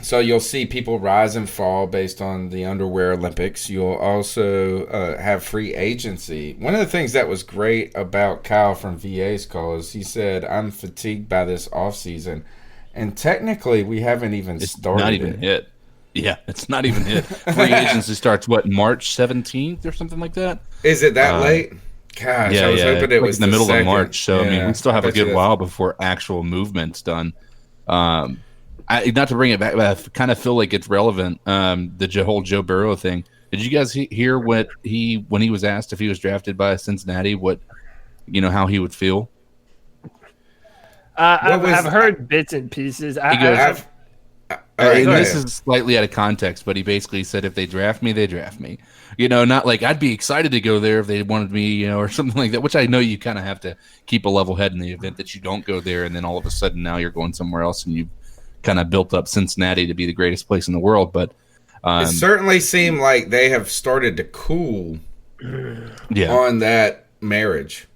So you'll see people rise and fall based on the underwear Olympics. You'll also have free agency. One of the things that was great about Kyle from VA's call is he said, I'm fatigued by this offseason. And technically, we haven't even started.
Not even hit. Yeah, it's not even hit. Free agency starts, March 17th or something like that?
Is it that late? Gosh, I was hoping it was
in the middle
second.
of March. So, I mean, we still have a good while before actual movement's done. Not to bring it back, but I kind of feel like it's relevant. The whole Joe Burrow thing. Did you guys hear when he was asked if he was drafted by Cincinnati, how he would feel?
I've heard bits and pieces.
This is slightly out of context, but he basically said, if they draft me, they draft me. Not like I'd be excited to go there if they wanted me, or something like that, which I know you kind of have to keep a level head in the event that you don't go there. And then all of a sudden now you're going somewhere else and you've kind of built up Cincinnati to be the greatest place in the world. But
it certainly seemed like they have started to cool on that marriage.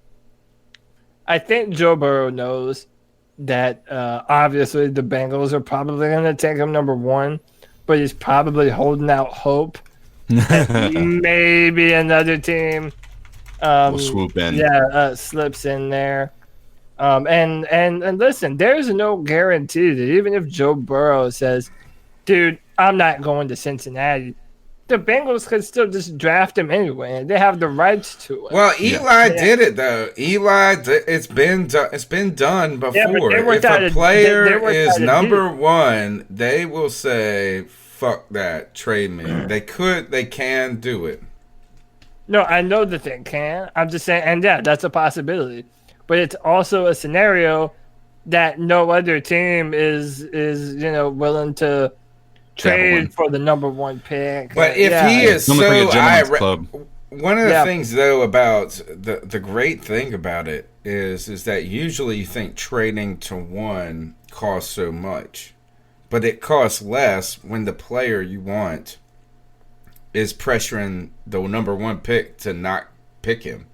I think Joe Burrow knows that obviously the Bengals are probably going to take him number one, but he's probably holding out hope that maybe another team
will swoop in.
Slips in there. And listen, there's no guarantee that even if Joe Burrow says, dude, I'm not going to Cincinnati, the Bengals could still just draft him anyway. They have the rights to it.
Well, Eli did it though. It's been done before. If a player is number one, they will say, "Fuck that, trade me." They can do it.
No, I know that they can. I'm just saying, and that's a possibility. But it's also a scenario that no other team is willing to trade for the number one pick.
But if he is one of the things though about the great thing about it is that usually you think trading to one costs so much, but it costs less when the player you want is pressuring the number one pick to not pick him.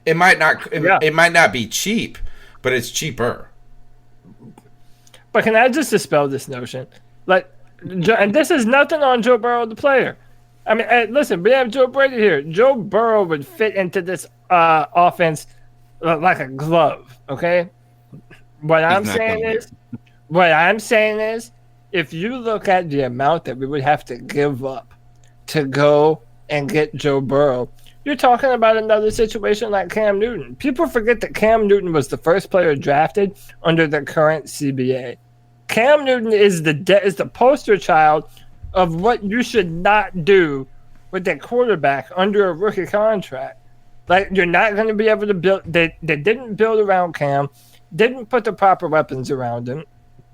It might not be cheap, but it's cheaper.
But can I just dispel this notion? And this is nothing on Joe Burrow, the player. I mean, listen, we have Joe Brady here. Joe Burrow would fit into this offense like a glove, okay? What I'm saying is, if you look at the amount that we would have to give up to go and get Joe Burrow, you're talking about another situation like Cam Newton. People forget that Cam Newton was the first player drafted under the current CBA. Cam Newton is the poster child of what you should not do with that quarterback under a rookie contract. Like, you're not going to be able to build. They didn't build around Cam, didn't put the proper weapons around him.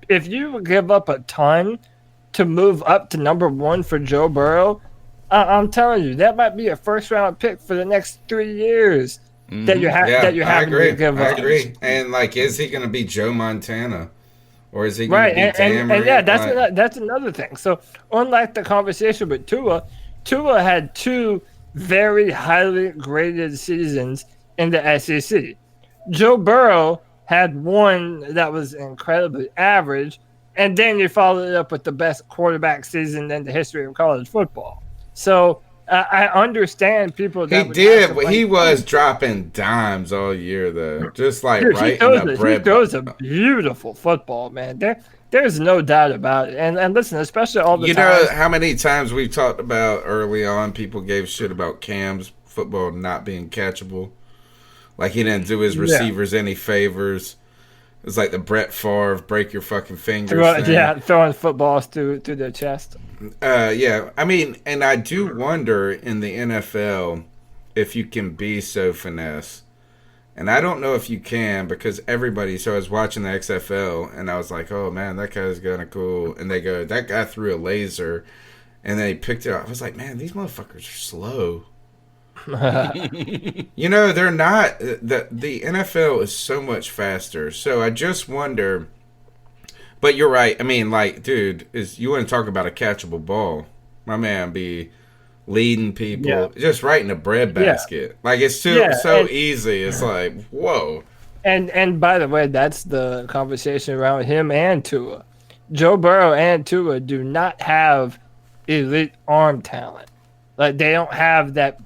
If you give up a ton to move up to number one for Joe Burrow, I'm telling you, that might be a first-round pick for the next 3 years that you have to give up.
I agree. And, is he going to be Joe Montana? Or is he
going to be that's another thing. So, unlike the conversation with Tua had two very highly graded seasons in the SEC. Joe Burrow had one that was incredibly average, and then you followed it up with the best quarterback season in the history of college football. So I understand people that
he was dropping dimes all year though, just like
he throws a beautiful football, man. There's no doubt about it. And listen, especially all the time.
You know how many times we've talked about early on people gave shit about Cam's football not being catchable. Like he didn't do his receivers any favors. It was like the Brett Favre break your fucking fingers.
Throwing footballs through their chest.
I mean, and I do wonder in the NFL if you can be so finesse. And I don't know if you can because so I was watching the XFL and I was like, oh man, that guy's kind of cool. And they go, that guy threw a laser and they picked it up. I was like, man, these motherfuckers are slow. They're not. The NFL is so much faster. So I just wonder. But you're right. I mean, dude, you want to talk about a catchable ball? My man be leading people just right in the bread basket. It's so easy. It's like, whoa.
And by the way, that's the conversation around him and Tua. Joe Burrow and Tua do not have elite arm talent. Like, they don't have that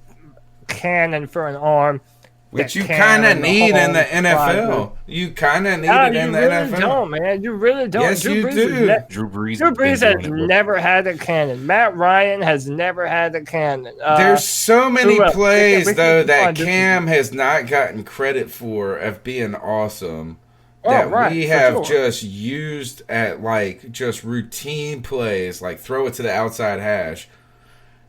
cannon for an arm.
Which you kind of need in the NFL. You kind of need it in the NFL.
You really don't, man. You really don't.
Yes, you do.
Drew Brees
has never had a cannon. Matt Ryan has never had a cannon.
There's so many plays, though, that Cam has not gotten credit for of being awesome. That we have just used at, like, just routine plays, like throw it to the outside hash.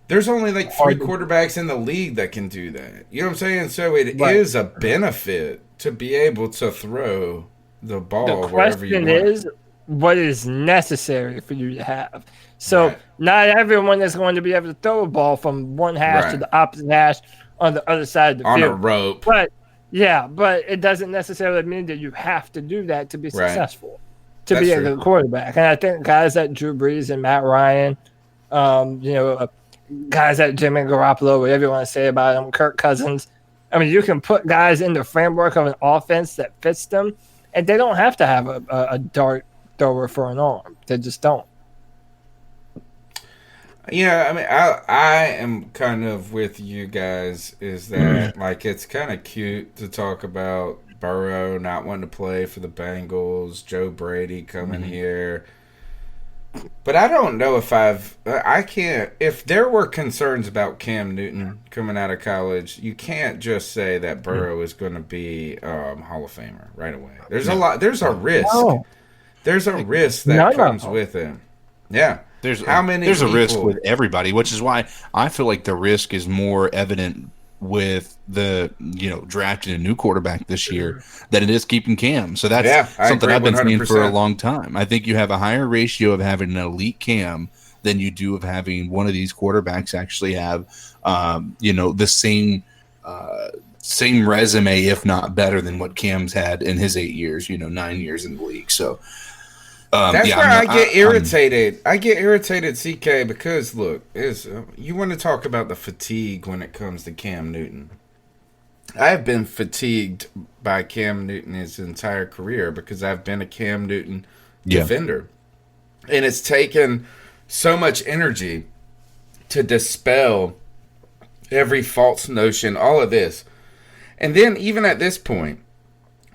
There's only like 3 quarterbacks in the league that can do that. You know what I'm saying? So it is a benefit to be able to throw the ball wherever you want.
The question is, what is necessary for you to have? So not everyone is going to be able to throw a ball from one hash to the opposite hash on the other side of the field.
On a rope.
But it doesn't necessarily mean that you have to do that to be successful, to be a good quarterback. And I think guys like Drew Brees and Matt Ryan, guys like Jimmy Garoppolo, whatever you want to say about them, Kirk Cousins. I mean, you can put guys in the framework of an offense that fits them, and they don't have to have a dart thrower for an arm. They just don't.
Yeah, I mean, I am kind of with you guys, is that, like, it's kind of cute to talk about Burrow not wanting to play for the Bengals, Joe Brady coming here. But I don't know if if there were concerns about Cam Newton coming out of college, you can't just say that Burrow is going to be Hall of Famer right away. There's a risk. No. There's a risk that comes with it. Yeah.
There's a risk with everybody, which is why I feel like the risk is more evident with the drafting a new quarterback this year than it is keeping Cam. So that's something I've been saying for a long time. I think you have a higher ratio of having an elite Cam than you do of having one of these quarterbacks actually have the same resume, if not better than what Cam's had in his 8 years, 9 years in the league. So
that's where I get irritated. I get irritated, CK, because look, you want to talk about the fatigue when it comes to Cam Newton. I have been fatigued by Cam Newton his entire career because I've been a Cam Newton defender. And it's taken so much energy to dispel every false notion, all of this. And then even at this point,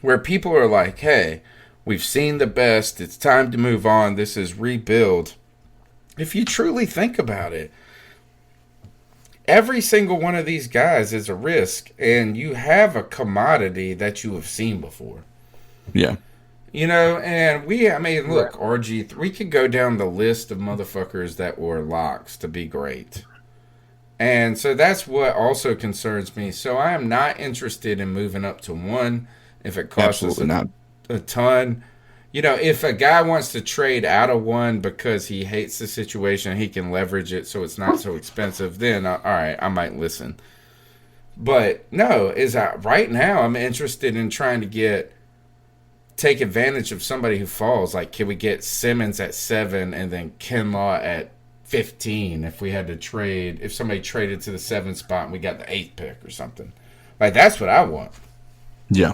where people are like, hey, we've seen the best. It's time to move on. This is rebuild. If you truly think about it, every single one of these guys is a risk, and you have a commodity that you have seen before.
Yeah.
And look, RG, we could go down the list of motherfuckers that were locks to be great. And so that's what also concerns me. So I am not interested in moving up to 1 if it costs us a ton. If a guy wants to trade out of 1 because he hates the situation, he can leverage it so it's not so expensive, then all right, I might listen. But no, right now I'm interested in trying to take advantage of somebody who falls. Like, can we get Simmons at 7 and then Kinlaw at 15 if we had to trade, if somebody traded to the 7th spot and we got the 8th pick or something. Like, that's what I want.
Yeah.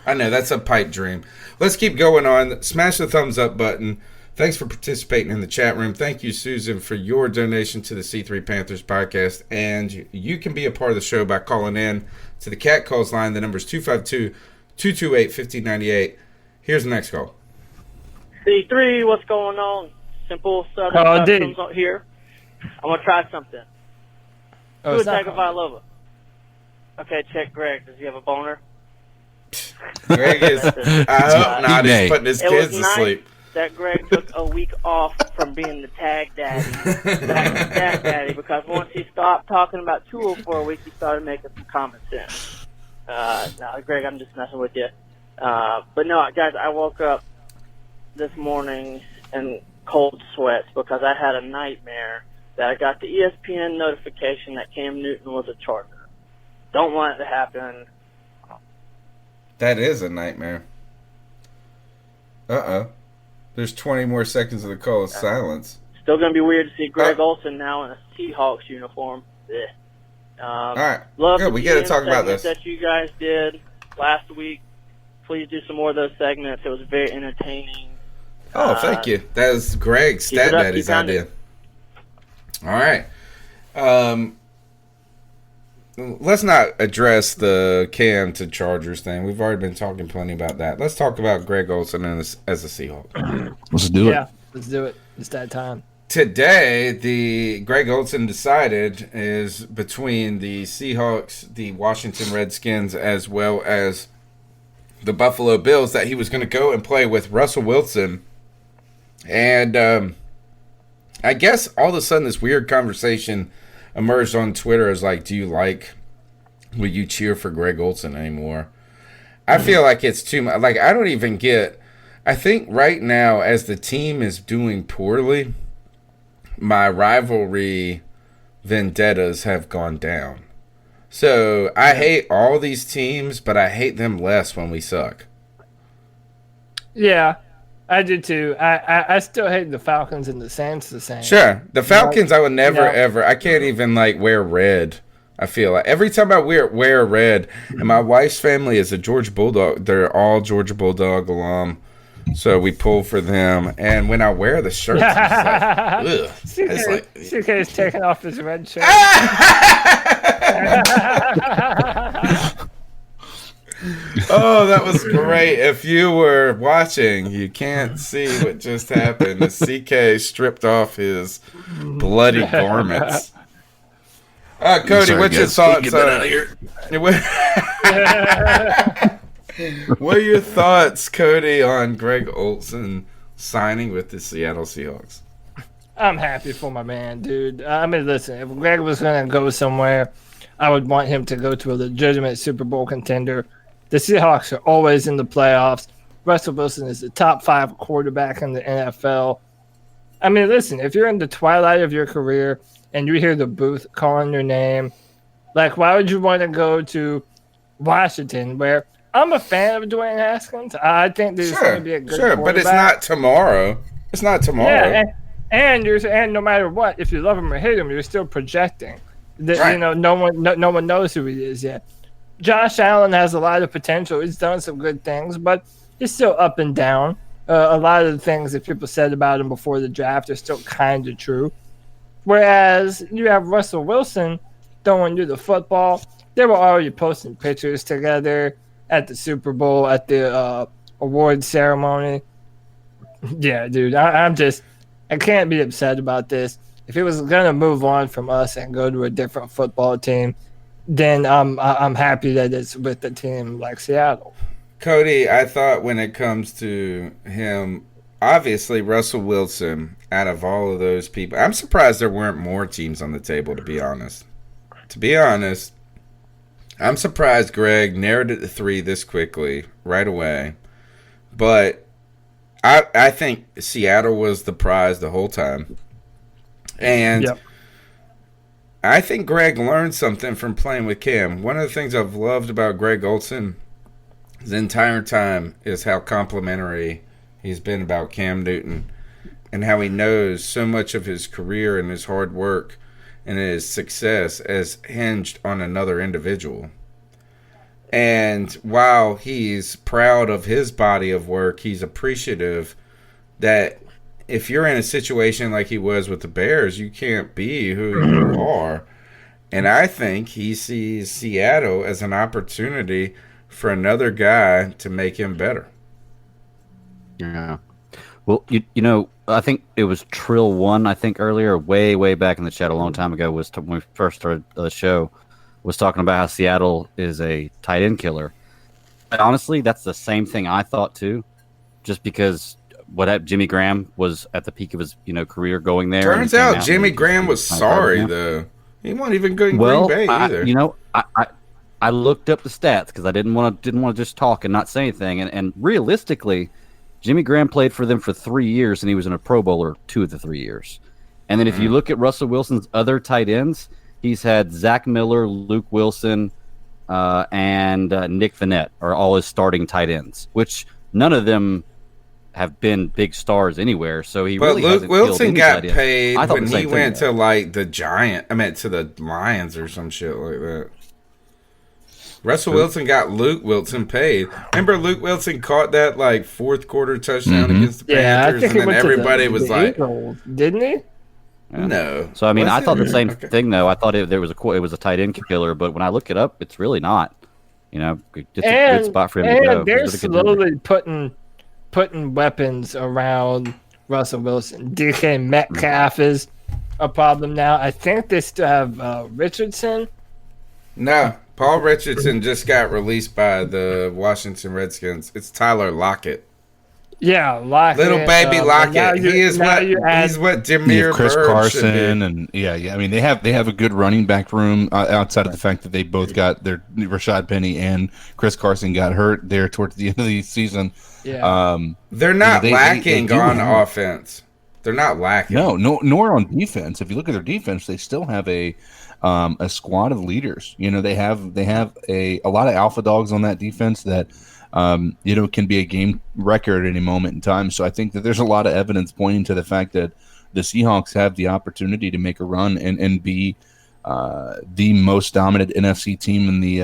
I know, that's a pipe dream. Let's keep going on. Smash the thumbs up button. Thanks for participating in the chat room. Thank you, Susan, for your donation to the C3 Panthers podcast. And you can be a part of the show by calling in to the Cat Calls line. The number is 252-228-5098. Here's the next call.
C3, what's going on? Simple Southern Customs out here. I'm going to try something. Do a Tagovailoa. Okay, check Greg. Does he have a boner?
Greg is, I hope not, he's putting his kids to sleep.
That Greg took a week off from being the tag daddy, because once he stopped talking about Tua for a week, he started making some common sense. No, Greg, I'm just messing with you. But no, guys, I woke up this morning in cold sweats because I had a nightmare that I got the ESPN notification that Cam Newton was a Charger. Don't want it to happen.
That is a nightmare. There's 20 more seconds of the call of silence.
Still going to be weird to see Greg Olsen now in a Seahawks uniform.
All right.
Love
good. We got to talk about this.
That you guys did last week. Please do some more of those segments. It was very entertaining.
Oh, thank you. That was Greg's Stat Daddy's
keep on
idea. All right. Let's not address the Cam to Chargers thing. We've already been talking plenty about that. Let's talk about Greg Olsen as a Seahawk.
Let's do it.
Yeah, let's do it. It's that time.
Today, the Greg Olsen decided is between the Seahawks, the Washington Redskins, as well as the Buffalo Bills, that he was going to go and play with Russell Wilson. And I guess all of a sudden this weird conversation emerged on Twitter as like, will you cheer for Greg Olsen anymore? I feel like it's too much. Like, I don't even get, I think right now as the team is doing poorly, my rivalry vendettas have gone down. So I hate all these teams, but I hate them less when we suck.
Yeah, I do too. I still hate the Falcons and the Saints the same.
Sure. The Falcons, I would never, ever, I can't even, like, wear red. I feel like every time I wear red, and my wife's family is a Georgia Bulldog. They're all Georgia Bulldog alum. So we pull for them. And when I wear the shirt, it's like, ugh.
CK is taking off his red shirt.
Oh, that was great. If you were watching, you can't see what just happened. CK stripped off his bloody garments. Cody,
Sorry,
what's
guys.
your thoughts?
Get that out of here.
What are your thoughts, Cody, on Greg Olsen signing with the Seattle Seahawks?
I'm happy for my man, dude. I mean, listen, if Greg was going to go somewhere, I would want him to go to a legitimate Super Bowl contender. The Seahawks are always in the playoffs. Russell Wilson is the top 5 quarterback in the NFL. I mean, listen, if you're in the twilight of your career and you hear the booth calling your name, like, why would you want to go to Washington, where I'm a fan of Dwayne Haskins? I think there's going to be a good quarterback.
But it's not tomorrow. It's not tomorrow.
Yeah, and no matter what, if you love him or hate him, you're still projecting.
Right.
You know, no one knows who he is yet. Josh Allen has a lot of potential. He's done some good things, but he's still up and down. A lot of the things that people said about him before the draft are still kind of true. Whereas you have Russell Wilson throwing you the football. They were already posting pictures together at the Super Bowl, at the award ceremony. Yeah, dude, I can't be upset about this. If he was going to move on from us and go to a different football team, then I'm happy that it's with a team like Seattle.
Cody, I thought when it comes to him, obviously Russell Wilson, out of all of those people, I'm surprised there weren't more teams on the table, to be honest. I'm surprised Greg narrowed it to 3 this quickly, right away. But I think Seattle was the prize the whole time. And
yep.
I think Greg learned something from playing with Cam. One of the things I've loved about Greg Olsen his entire time is how complimentary he's been about Cam Newton and how he knows so much of his career and his hard work and his success as hinged on another individual. And while he's proud of his body of work, he's appreciative that if you're in a situation like he was with the Bears, you can't be who you are. And I think he sees Seattle as an opportunity for another guy to make him better.
Yeah. Well, you know, I think it was Trill 1, I think earlier, way back in the chat a long time ago, was when we first started the show, was talking about how Seattle is a tight end killer. And honestly, that's the same thing I thought too, just because Jimmy Graham was at the peak of his career going there.
Turns out Jimmy Graham was sorry, though. He wasn't even good in Green Bay either.
I looked up the stats because I didn't want to just talk and not say anything. And realistically, Jimmy Graham played for them for 3 years, and he was in a Pro Bowler 2 of the 3 years. And then if you look at Russell Wilson's other tight ends, he's had Zach Miller, Luke Wilson, and Nick Vannett are all his starting tight ends, which none of them have been big stars anywhere. So
But Luke Wilson got paid when he went to like the Lions or some shit like that. Russell Wilson got Luke Wilson paid. Remember Luke Wilson caught that like fourth quarter touchdown against the Panthers,
and then
everybody was like,
Eagles, didn't he?
Yeah.
No.
So I mean, I thought the same
Okay.
thing though. I thought it was a tight end killer, but when I look it up, it's really not. You know, just a good spot for him to go.
And they're
He's a good number.
slowly putting weapons around Russell Wilson. DK Metcalf is a problem now. I think they still have Richardson.
No. Paul Richardson just got released by the Washington Redskins. It's Tyler Lockett.
Yeah, Lockett.
Little baby Lockett. He's what Jameer
Chris
Byrd
Carson and I mean they have a good running back room outside of the fact that they both got their Rashad Penny and Chris Carson got hurt there towards the end of the season.
Yeah.
They're not lacking
they
on offense. They're not lacking.
No, nor on defense. If you look at their defense, they still have a squad of leaders. You know, they have a lot of alpha dogs on that defense that can be a game record at any moment in time. So I think that there's a lot of evidence pointing to the fact that the Seahawks have the opportunity to make a run and be the most dominant NFC team in the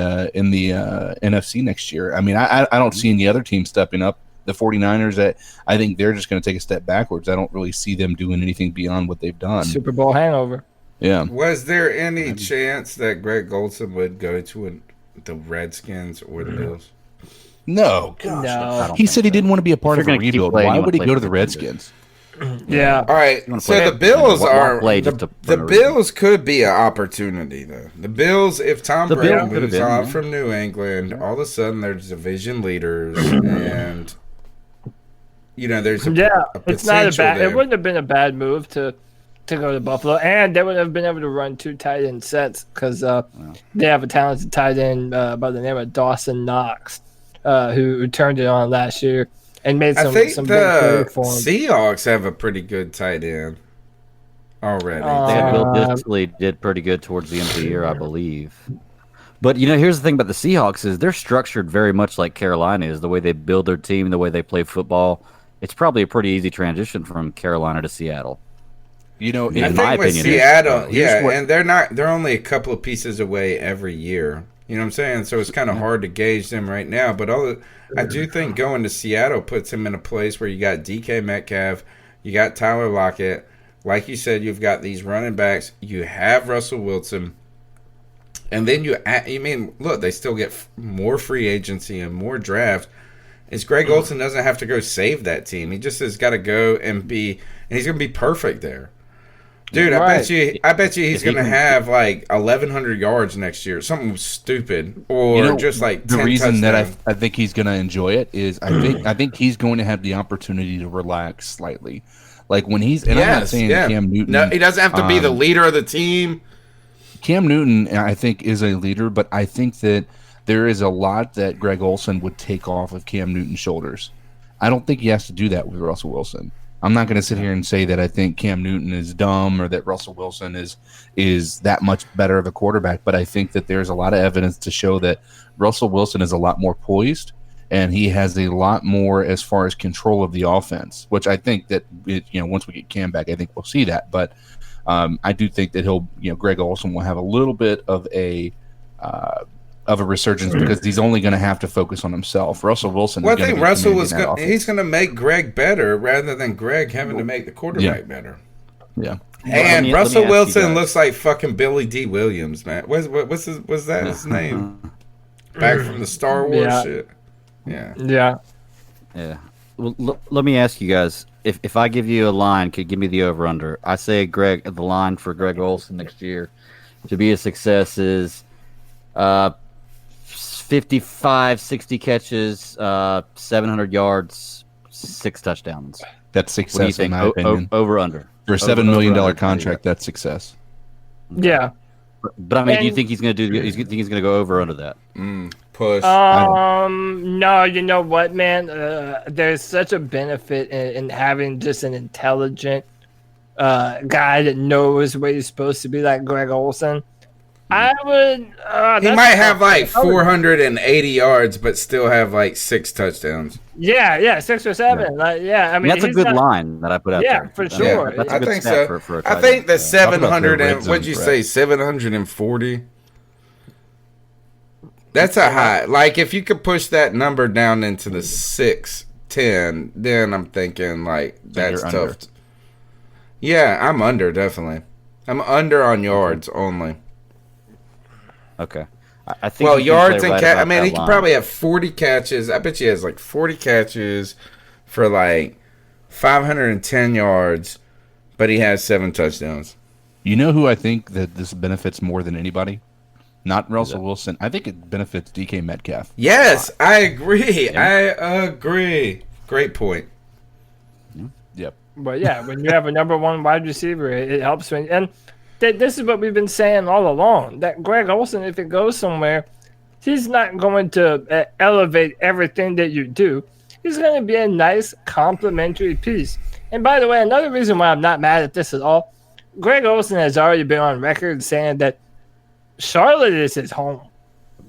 NFC next year. I mean, I don't see any other team stepping up. The 49ers, I think they're just going to take a step backwards. I don't really see them doing anything beyond what they've done.
Super Bowl hangover.
Yeah.
Was there any chance that Greg Olsen would go to the Redskins or the Bills?
No, gosh.
No.
He said he didn't want to be a part
If
of a
you're gonna keep
rebuild.
playing,
Why
you
would he
wanna
go to
play
the
for
Redskins?
Yeah.
All right. So
play
the Bills
the
the Bills could be an opportunity though. The Bills, if Tom
The
Brady
Bills could have
moves
been,
on
yeah.
from New England, all of a sudden there's division leaders and there's a
It's not a
potential
bad.
there.
It wouldn't have been a bad move to go to Buffalo, and they would have been able to run 2 tight end sets because they have a talented tight end by the name of Dawson Knox, who turned it on last year and made
I
some
think
big
the
play for him.
Seahawks have a pretty good tight end already.
They had Bill Dissly did pretty good towards the end of the year, I believe. But here's the thing about the Seahawks is they're structured very much like Carolina is. The way they build their team, the way they play football, it's probably a pretty easy transition from Carolina to Seattle.
You know,
I
in
think
my
with
opinion,
Seattle,
here's what-
and they're only a couple of pieces away every year. You know what I'm saying? So it's kind of hard to gauge them right now. But I do think going to Seattle puts him in a place where you got DK Metcalf, you got Tyler Lockett. Like you said, you've got these running backs. You have Russell Wilson. And then look, they still get more free agency and more draft. Is Greg Olsen doesn't have to go save that team. He just has got to go and he's going to be perfect there. Dude,
Right.
I bet you he's going to have like 1,100 yards next year. Something stupid. Or just like 10
the reason
touchdowns.
that I think he's going to enjoy it is I think he's going to have the opportunity to relax slightly. Like when he's I'm not saying Cam Newton.
No, he doesn't have to be the leader of the team.
Cam Newton, I think, is a leader, but I think that there is a lot that Greg Olsen would take off of Cam Newton's shoulders. I don't think he has to do that with Russell Wilson. I'm not going to sit here and say that I think Cam Newton is dumb or that Russell Wilson is that much better of a quarterback, but I think that there's a lot of evidence to show that Russell Wilson is a lot more poised and he has a lot more as far as control of the offense, which I think that once we get Cam back, I think we'll see that. But I do think that Greg Olsen will have a little bit of a resurgence because he's only going to have to focus on himself. Russell Wilson.
Well, I think Russell he's going to make Greg better rather than Greg having to make the quarterback better.
Yeah.
And Russell Wilson looks like fucking Billy D. Williams, man. Was that his name? Back from the Star Wars shit. Yeah.
Well, let me ask you guys: if I give you a line, could give me the over under? I say the line for Greg Olsen next year to be a success is 55, 60 catches, 700 yards, 6 touchdowns.
That's success.
What do you think?
In my opinion.
Over under
For a $7 million contract, that's success.
Yeah.
But I mean, do you think he's going to do? You think he's going to go over or under that?
Push.
No, you know what, man? There's such a benefit in having just an intelligent guy that knows what he's supposed to be, like Greg Olsen. I would.
He might have like 480 yards, but still have like 6 touchdowns.
Yeah, 6 or 7. I mean,
that's a good line that I put out there.
Yeah, for sure.
That's a
I
good
think
stat
so.
for a
I
tight
think
end.
the 700 and
zone
what'd you say, 740? That's a high. Like, if you could push that number down into the 6, 10, then I'm thinking, like, that's tough.
Under.
Yeah, I'm under, definitely. I'm under on yards only.
Okay. I think.
Well,
he can
yards
play
and
right about
he
that
could
line.
probably have 40 catches. I bet he has, like, 40 catches for, like, 510 yards, but he has 7 touchdowns.
You know who I think that this benefits more than anybody? Not Russell Wilson. I think it benefits DK Metcalf.
Yes, I agree. I agree. Great point.
Yep.
But yeah, when you have a number one wide receiver, it helps. And this is what we've been saying all along. That Greg Olsen, if it goes somewhere, he's not going to elevate everything that you do. He's going to be a nice complementary piece. And by the way, another reason why I'm not mad at this at all, Greg Olsen has already been on record saying that Charlotte is his home.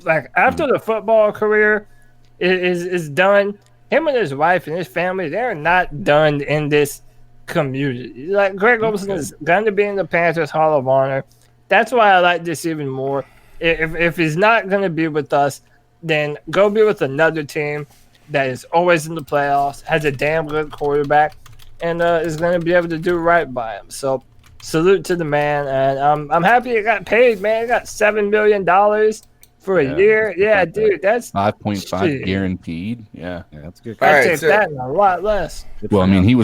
Like, after the football career is done, him and his wife and his family, they're not done in this community. Like, Greg Olsen is going to be in the Panthers Hall of Honor. That's why I like this even more. If he's not going to be with us, then go be with another team that is always in the playoffs, has a damn good quarterback, and is going to be able to do right by him. So, salute to the man, and I'm happy he got paid, man. He got $7 million for a year. Yeah, dude, that's
5.5 guaranteed. Yeah,
that's good.
I take that and a lot less.
Well, I mean, he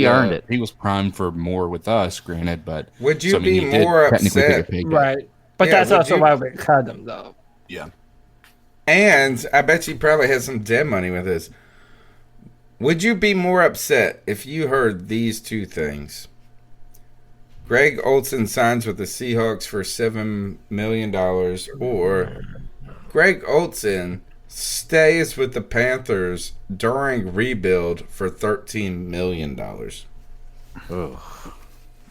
earned it.
He was primed for more with us, granted, but
would you
so, I mean,
be
he did
more
technically take a
upset?
pay cut.
Right, but
Yeah,
that's
would
also
you-
why we cut him, though.
Yeah.
And I bet you probably has some dead money with this. Would you be more upset if you heard these two things? Greg Olsen signs with the Seahawks for $7 million, or Greg Olsen stays with the Panthers during rebuild for $13 million.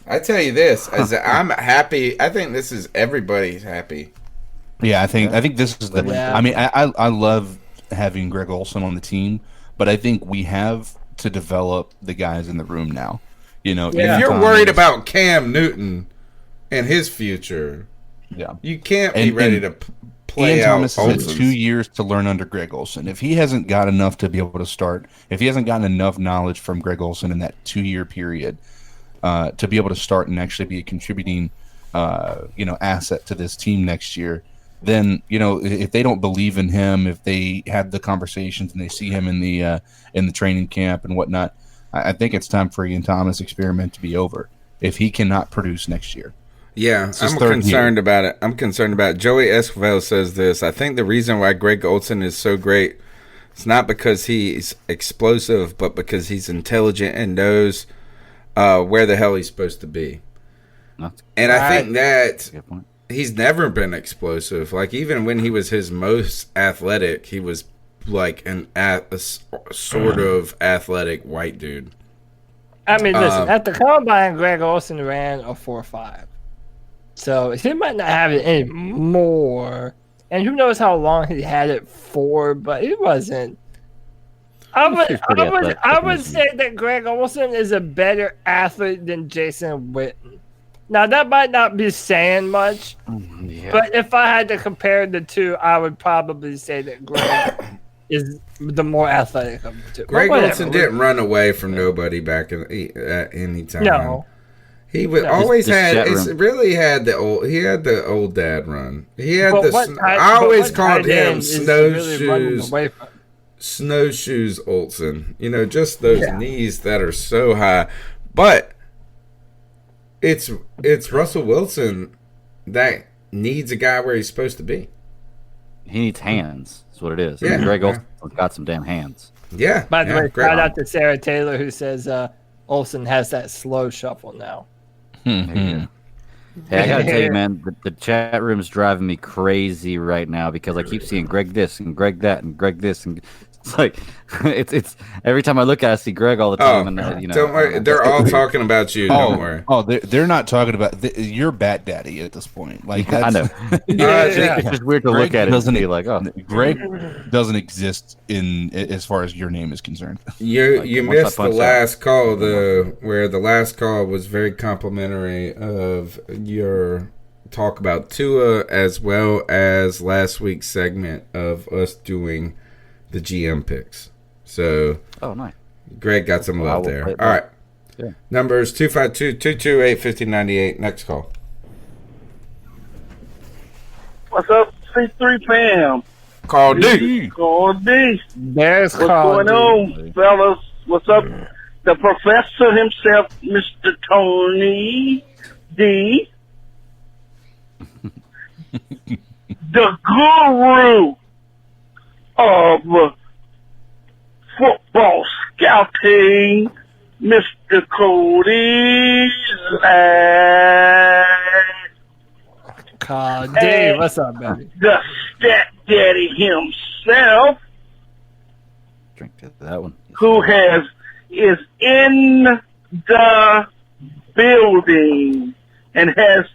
I tell you this, as I'm happy. I think this is everybody's happy.
Yeah, I think this is the.
Yeah.
I mean, I love having Greg Olsen on the team, but I think we have to develop the guys in the room now. You know,
Yeah.
If you're
Tom
worried
is-
about Cam Newton and his future,
yeah,
you can't be ready to play
Ian
out
Thomas has had
Olsen's.
2 years to learn under Greg Olsen. If he hasn't got enough to be able to start, if he hasn't gotten enough knowledge from Greg Olsen in that 2-year period to be able to start and actually be a contributing, asset to this team next year, then if they don't believe in him, if they have the conversations and they see him in the training camp and whatnot, I think it's time for Ian Thomas' experiment to be over. If he cannot produce next year.
Yeah,
It's his
I'm
third
concerned about it. I'm concerned about it. Joey Esquivel says this. I think the reason why Greg Olsen is so great, it's not because he's explosive, but because he's intelligent and knows where the hell he's supposed to be. And I think that he's never been explosive. Like, even when he was his most athletic, he was like a sort of athletic white dude.
I mean, listen, at the combine, Greg Olsen ran a 4.5. So he might not have it anymore. And who knows how long he had it for, but he wasn't. I would say that Greg Olsen is a better athlete than Jason Witten. Now, that might not be saying much, but if I had to compare the two, I would probably say that Greg is the more athletic of the two.
Greg
But
Olsen didn't run away from nobody back at any time.
No.
He would
No.
always
Just
had.
chat
It's
room.
really had the old. He had the old dad run. He had
But
the.
what tight-
I always
but what
called
tight
him
end is really running
snowshoes.
away from?
Snowshoes Olsen. Just those
Yeah.
knees that are so high. But it's Russell Wilson that needs a guy where he's supposed to be.
He needs hands. That's what it is.
Yeah.
And Greg Olsen's got some damn hands.
Yeah.
By the
yeah,
way,
great.
shout out to Sarah Taylor who says Olsen has that slow shuffle now.
Hey, I gotta tell you, man, the chat room's driving me crazy right now because I keep seeing Greg this and Greg that and Greg this, and it's like it's every time I look at it, I see Greg all the time. And
Don't worry. They're all talking about you. Don't worry.
They're not talking about you're Bat Daddy at this point. Like,
I
that's,
know. It's just weird to
Greg
look at it and
doesn't-
be like, oh,
Greg doesn't exist in as far as your name is concerned.
You
Like,
you
once I
missed the
punch out.
last call where the last call was very complimentary of your talk about Tua as well as last week's segment of us doing the GM picks. So,
nice.
Greg got some love there. All right.
Yeah.
Numbers 252-228-5098. Next call.
What's up, C3 fam?
Call D.
Call D.
There's
What's
Call
going
D.
on, fellas? What's up? The professor himself, Mr. Tony D. The guru of football scouting, Mr. Cody Ladd.
Call D. What's up, baby?
The stat daddy himself,
Drink to that one.
who is in the building and has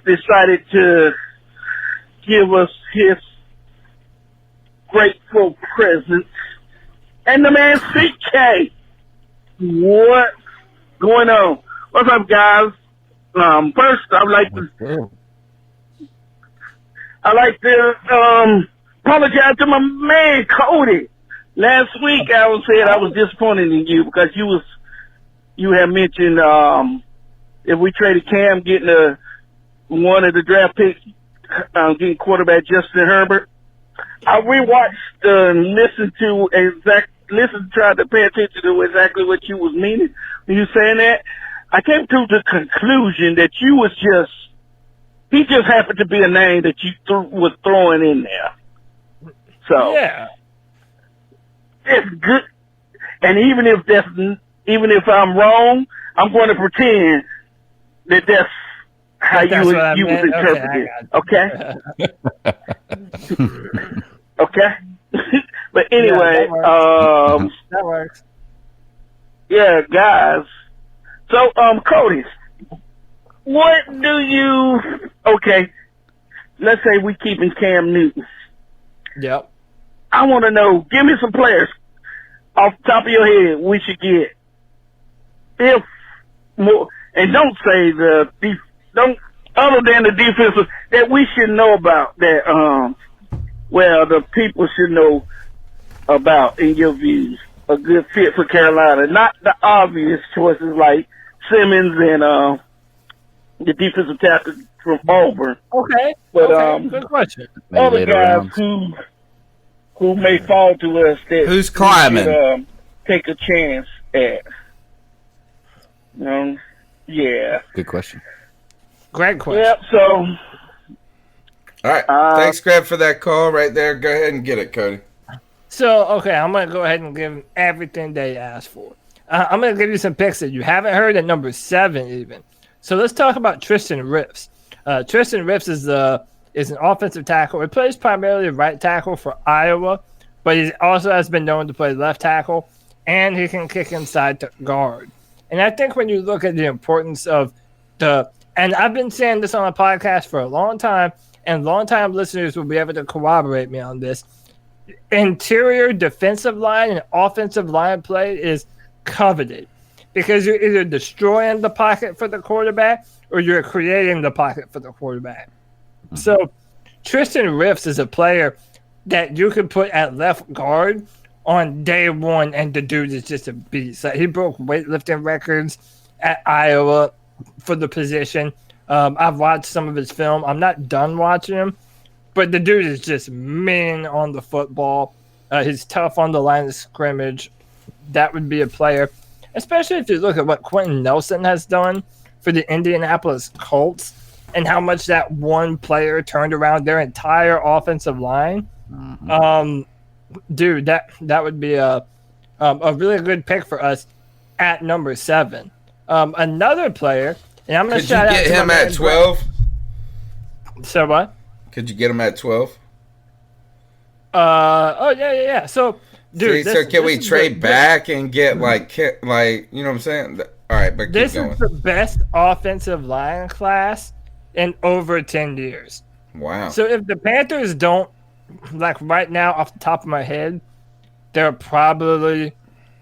decided to give us his grateful presence. And the man CK. What's going on? What's up, guys? First, I'd like to apologize to my man Cody. Last week I said I was disappointed in you because you had mentioned if we traded Cam getting one of the draft picks, getting quarterback Justin Herbert. I rewatched tried to pay attention to exactly what you was meaning when you saying that. I came to the conclusion that he just happened to be a name that you was throwing in there. So
yeah,
it's good. And even if I'm wrong, I'm going to pretend that that's how you was interpreting it. Okay. Okay. But anyway,
that works.
Yeah, guys. So, Cody, what do you? Okay, let's say we keeping Cam Newton.
Yep.
I want to know. Give me some players off the top of your head we should get. If more, and don't say other than the defensive that we should know about that. The people should know about in your views. A good fit for Carolina, not the obvious choices like Simmons and the defensive tackle from Auburn.
Okay,
but
good question.
Other guys who may fall to us that
who's climbing?
Should, take a chance at. Yeah.
Good question.
Great question.
Yep. So.
All right. Thanks, Greg, for that call right there. Go ahead and get it, Cody.
So, okay, I'm going to go ahead and give them everything they asked for. I'm going to give you some picks that you haven't heard at number 7 even. So let's talk about Tristan Wirfs. Tristan Wirfs is an offensive tackle. He plays primarily right tackle for Iowa, but he also has been known to play left tackle, and he can kick inside to guard. And I think when you look at the importance of and I've been saying this on a podcast for a long time, and long-time listeners will be able to corroborate me on this. Interior defensive line and offensive line play is coveted because you're either destroying the pocket for the quarterback or you're creating the pocket for the quarterback. Mm-hmm. So Tristan Wirfs is a player that you could put at left guard on day one, and the dude is just a beast. Like, he broke weightlifting records at Iowa for the position. I've watched some of his film. I'm not done watching him, but the dude is just mean on the football. He's tough on the line of scrimmage. That would be a player, especially if you look at what Quentin Nelson has done for the Indianapolis Colts and how much that one player turned around their entire offensive line. Mm-hmm. Dude, that would be a really good pick for us at number 7. Another player, and I'm going to shout out to
Could you get him at 12?
So what?
Could you get him at 12?
Yeah. So, dude,
can we trade back and get like you know what I'm saying? All right, but
this
keep going.
is the best offensive line class in over 10 years.
Wow.
So if the Panthers don't, like right now off the top of my head, they're probably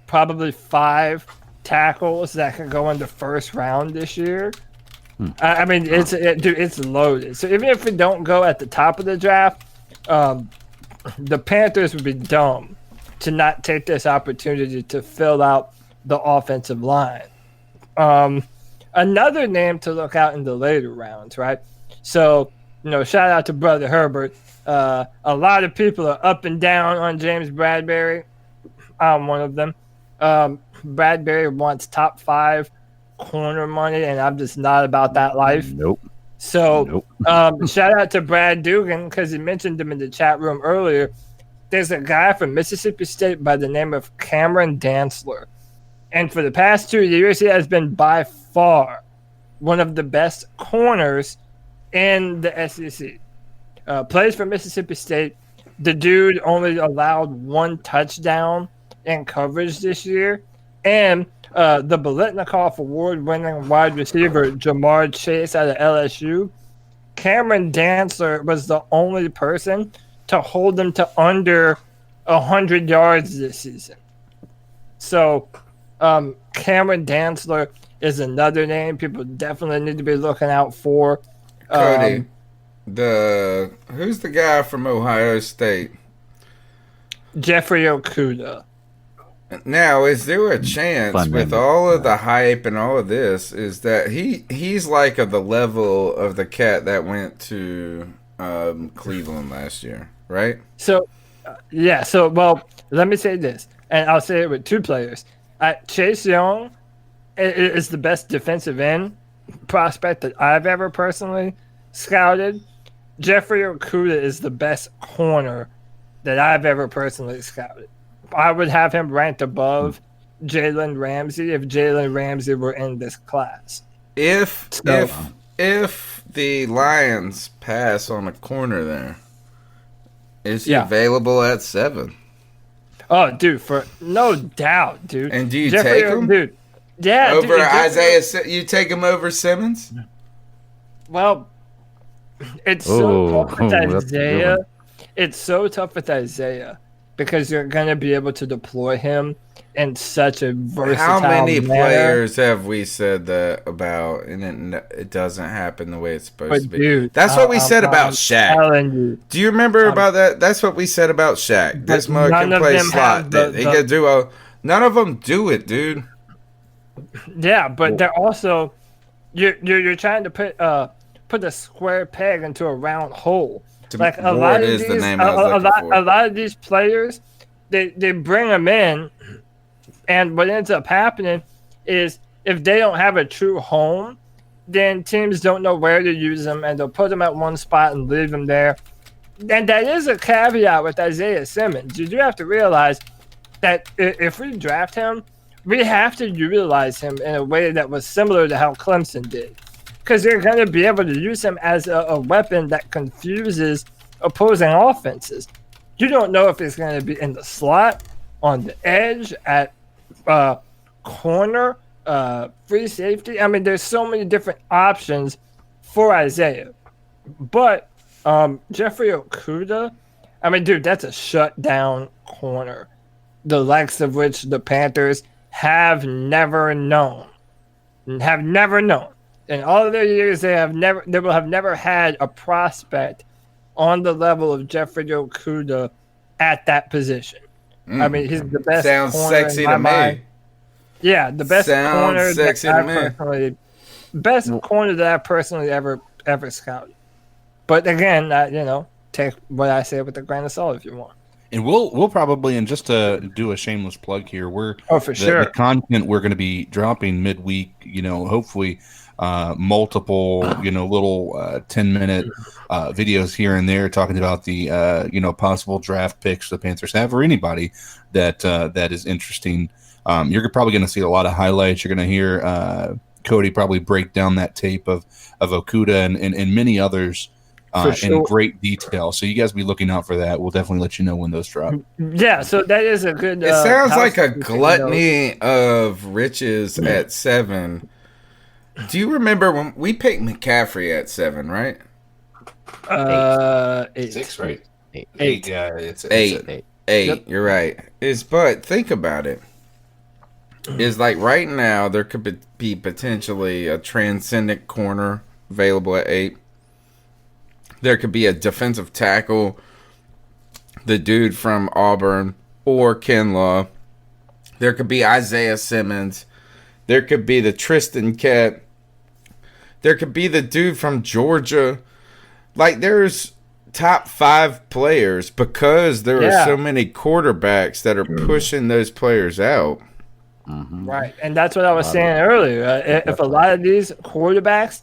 5 tackles that could go in the first round this year. I mean, it's loaded. So even if we don't go at the top of the draft, the Panthers would be dumb to not take this opportunity to fill out the offensive line. Another name to look out in the later rounds, right? So, shout out to Brother Herbert. A lot of people are up and down on James Bradberry. I'm one of them. Bradberry wants top 5 corner money, and I'm just not about that life.
Nope.
So, shout out to Brad Dugan because he mentioned him in the chat room earlier. There's a guy from Mississippi State by the name of Cameron Dantzler. And for the past 2 years, he has been by far one of the best corners in the SEC. Plays for Mississippi State. The dude only allowed 1 touchdown in coverage this year. And the Biletnikoff Award-winning wide receiver Jamar Chase out of LSU, Cameron Dantzler was the only person to hold them to under 100 yards this season. So Cameron Dantzler is another name people definitely need to be looking out for.
Cody, who's the guy from Ohio State?
Jeffrey Okudah.
Now, is there a chance with all of the hype and all of this, is that he's like of the level of the cat that went to Cleveland last year, right?
So, well, let me say this, and I'll say it with 2 players. Chase Young is the best defensive end prospect that I've ever personally scouted. Jeffrey Okudah is the best corner that I've ever personally scouted. I would have him ranked above Jalen Ramsey if Jalen Ramsey were in this class.
If the Lions pass on a corner there, is he available at 7?
Oh, dude, for no doubt, dude.
And do you take him?
Dude. Yeah,
over Isaiah? You take him over Simmons?
Well, it's so tough with Isaiah. It's so tough with Isaiah because you're going to be able to deploy him in such a versatile
How many
manner.
players have we said that about, and it doesn't happen the way it's supposed to be?
Dude,
that's what we said about Shaq. Do you remember about that? That's what we said about Shaq. This mug can play slot. He can do none of them do it, dude.
Yeah, but they're also you're trying to put a square peg into a round hole. Like a lot of these players, they bring them in, and what ends up happening is if they don't have a true home, then teams don't know where to use them, and they'll put them at one spot and leave them there. And that is a caveat with Isaiah Simmons. You do have to realize that if we draft him, we have to utilize him in a way that was similar to how Clemson did. Because they're going to be able to use him as a weapon that confuses opposing offenses. You don't know if it's going to be in the slot, on the edge, at corner, free safety. I mean, there's so many different options for Isaiah. But Jeffrey Okudah, I mean, dude, that's a shutdown corner, the likes of which the Panthers have never known. In all of their years, they will have never had a prospect on the level of Jeffrey Okudah at that position. I mean, he's the best.
Sounds
corner
sexy
in my
to me.
mind. Yeah, the best corner that I personally ever scouted. But again, take what I say with a grain of salt if you want.
And we'll probably, and just to do a shameless plug here,
sure.
The content we're going to be dropping midweek, hopefully multiple, little 10-minute videos here and there talking about the, possible draft picks the Panthers have, or anybody that is interesting. You're probably going to see a lot of highlights. You're going to hear Cody probably break down that tape of Okudah and many others in great detail. So you guys be looking out for that. We'll definitely let you know when those drop.
Yeah, so that is a good...
It sounds like a gluttony of riches at 7. Do you remember when we picked McCaffrey at 7, right?
8.
6, right?
8.
Yeah, it's
8. 8. Yep. You're right. But think about it. is like right now there could be potentially a transcendent corner available at 8. There could be a defensive tackle, the dude from Auburn or Kinlaw. There could be Isaiah Simmons. There could be the Tristan Cat. There could be the dude from Georgia. Like, there's top 5 players because there are so many quarterbacks that are pushing those players out.
Right, and that's what I was saying earlier. If a lot of these quarterbacks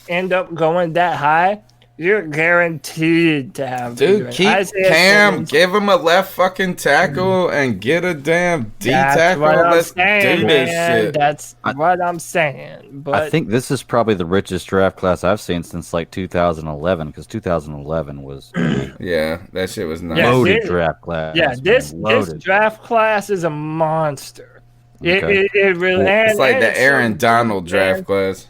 end up going that high, you're guaranteed to have.
Dude, keep Cam, Simmons. Give him a left fucking tackle and get a damn D tackle. Let's do this shit.
That's what I'm saying. But
I think this is probably the richest draft class I've seen since like 2011, because 2011 was
yeah, that shit was nice.
Loaded draft class.
Yeah, this draft class is a monster.
Okay.
It really
it's like the Aaron Donald draft class.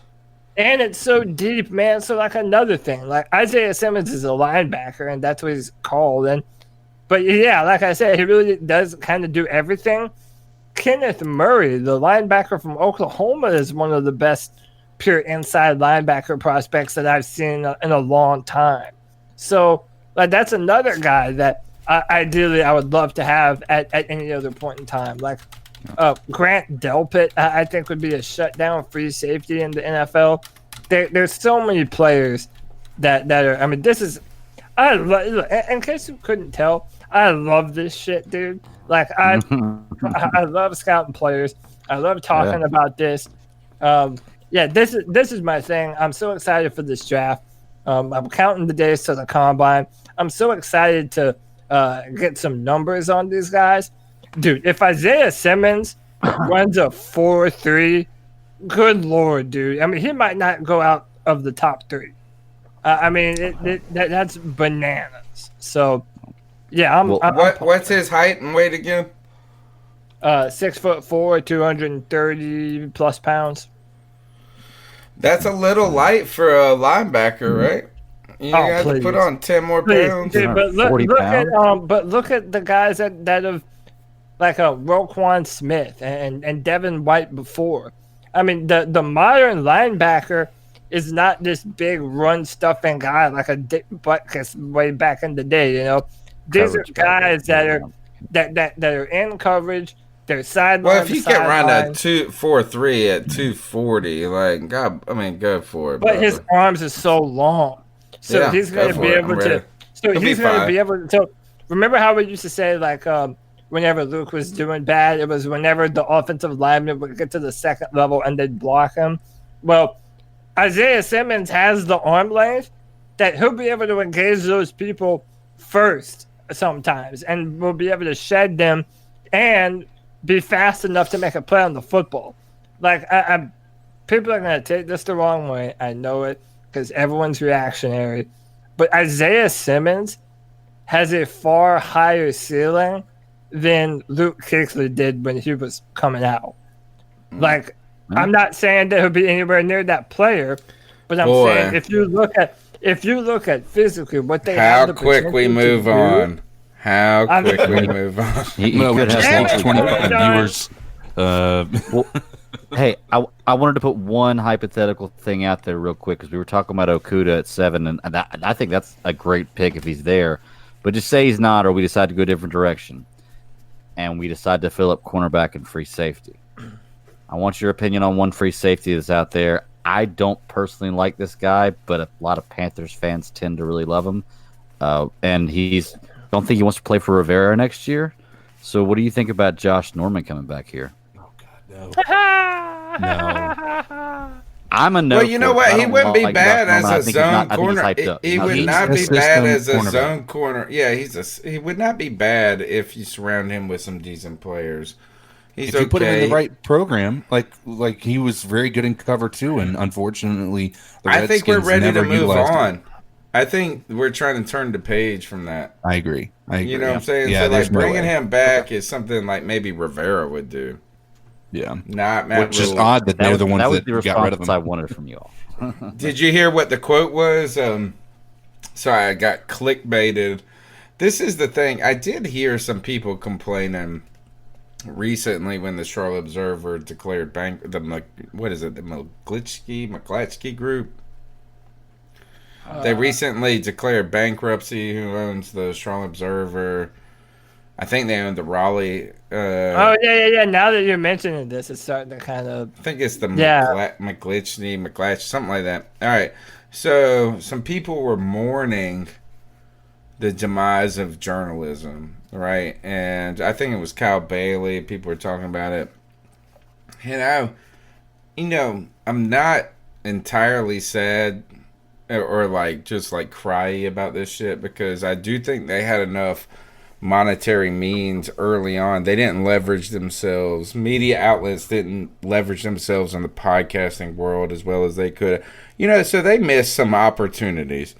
And it's so deep, man. So, like, another thing, like, Isaiah Simmons is a linebacker, and that's what he's called. But, yeah, like I said, he really does kind of do everything. Kenneth Murray, the linebacker from Oklahoma, is one of the best pure inside linebacker prospects that I've seen in a long time. So, like, that's another guy that ideally I would love to have at any other point in time. Like, Grant Delpit, I think, would be a shutdown free safety in the NFL. There's so many players that are. I mean, this is. In case you couldn't tell, I love this shit, dude. Like I love scouting players. I love talking about this. This is my thing. I'm so excited for this draft. I'm counting the days to the combine. I'm so excited to get some numbers on these guys. Dude, if Isaiah Simmons runs a 4.3, good Lord, dude. I mean, he might not go out of the top 3. I mean, that's bananas. So, yeah,
what's his height and weight again?
6'4", 230 plus pounds.
That's a little light for a linebacker, right? You got to put on 10 more pounds.
Dude, but look at the guys that have. Like a Roquan Smith and Devin White before. I mean, the modern linebacker is not this big run-stuffing guy like a Dick Butkus way back in the day, you know? These are guys that are in coverage, they're sideline.
Well, if you can run a 2.43 at 240, like, God, I mean, go for it.
But his arms are so long. So he's going to be able to. So he's going to be able to. So remember how we used to say, like, whenever Luke was doing bad, it was whenever the offensive lineman would get to the second level and they'd block him. Well, Isaiah Simmons has the arm length that he'll be able to engage those people first sometimes and will be able to shed them and be fast enough to make a play on the football. Like, people are going to take this the wrong way. I know it because everyone's reactionary. But Isaiah Simmons has a far higher ceiling than Luke Kuechly did when he was coming out. Like, I'm not saying that he'll be anywhere near that player, but I'm saying if you look at physically what they have
how quick we move on. How quick we move on.
You could have 25 viewers.
Well, hey, I wanted to put one hypothetical thing out there real quick because we were talking about Okuda at 7, and I think that's a great pick if he's there. But just say he's not, or we decide to go a different direction, and we decide to fill up cornerback and free safety. I want your opinion on one free safety that's out there. I don't personally like this guy, but a lot of Panthers fans tend to really love him. And don't think he wants to play for Rivera next year. So what do you think about Josh Norman coming back here?
Oh, God, no.
I'm a no.
Well, you know what? He wouldn't be bad as a zone corner. He would not be bad as a zone corner. Yeah, he would not be bad if you surround him with some decent players.
If you put him in the right program, like he was very good in cover too, and unfortunately,
I think we're ready to move on. I think we're trying to turn the page from that.
I agree.
You know what I'm saying?
Yeah,
so like bringing him back is something like maybe Rivera would do.
Yeah,
not Matt.
Which is odd that they're the ones that got rid of him.
I wanted from you all.
Did you hear what the quote was? Sorry, I got clickbaited. This is the thing. I did hear some people complaining recently when the Charlotte Observer declared the McClatchy group. They recently declared bankruptcy. Who owns the Charlotte Observer? I think they own the Raleigh.
Yeah. Now that you're mentioning this, it's starting to kind of.
I think it's the McClatchy, something like that. All right. So some people were mourning the demise of journalism, right? And I think it was Kyle Bailey. People were talking about it. And I'm not entirely sad or like just like cryy about this shit, because I do think they had enough monetary means early on. They didn't leverage themselves. Media outlets didn't leverage themselves in the podcasting world as well as they could. So they missed some opportunities.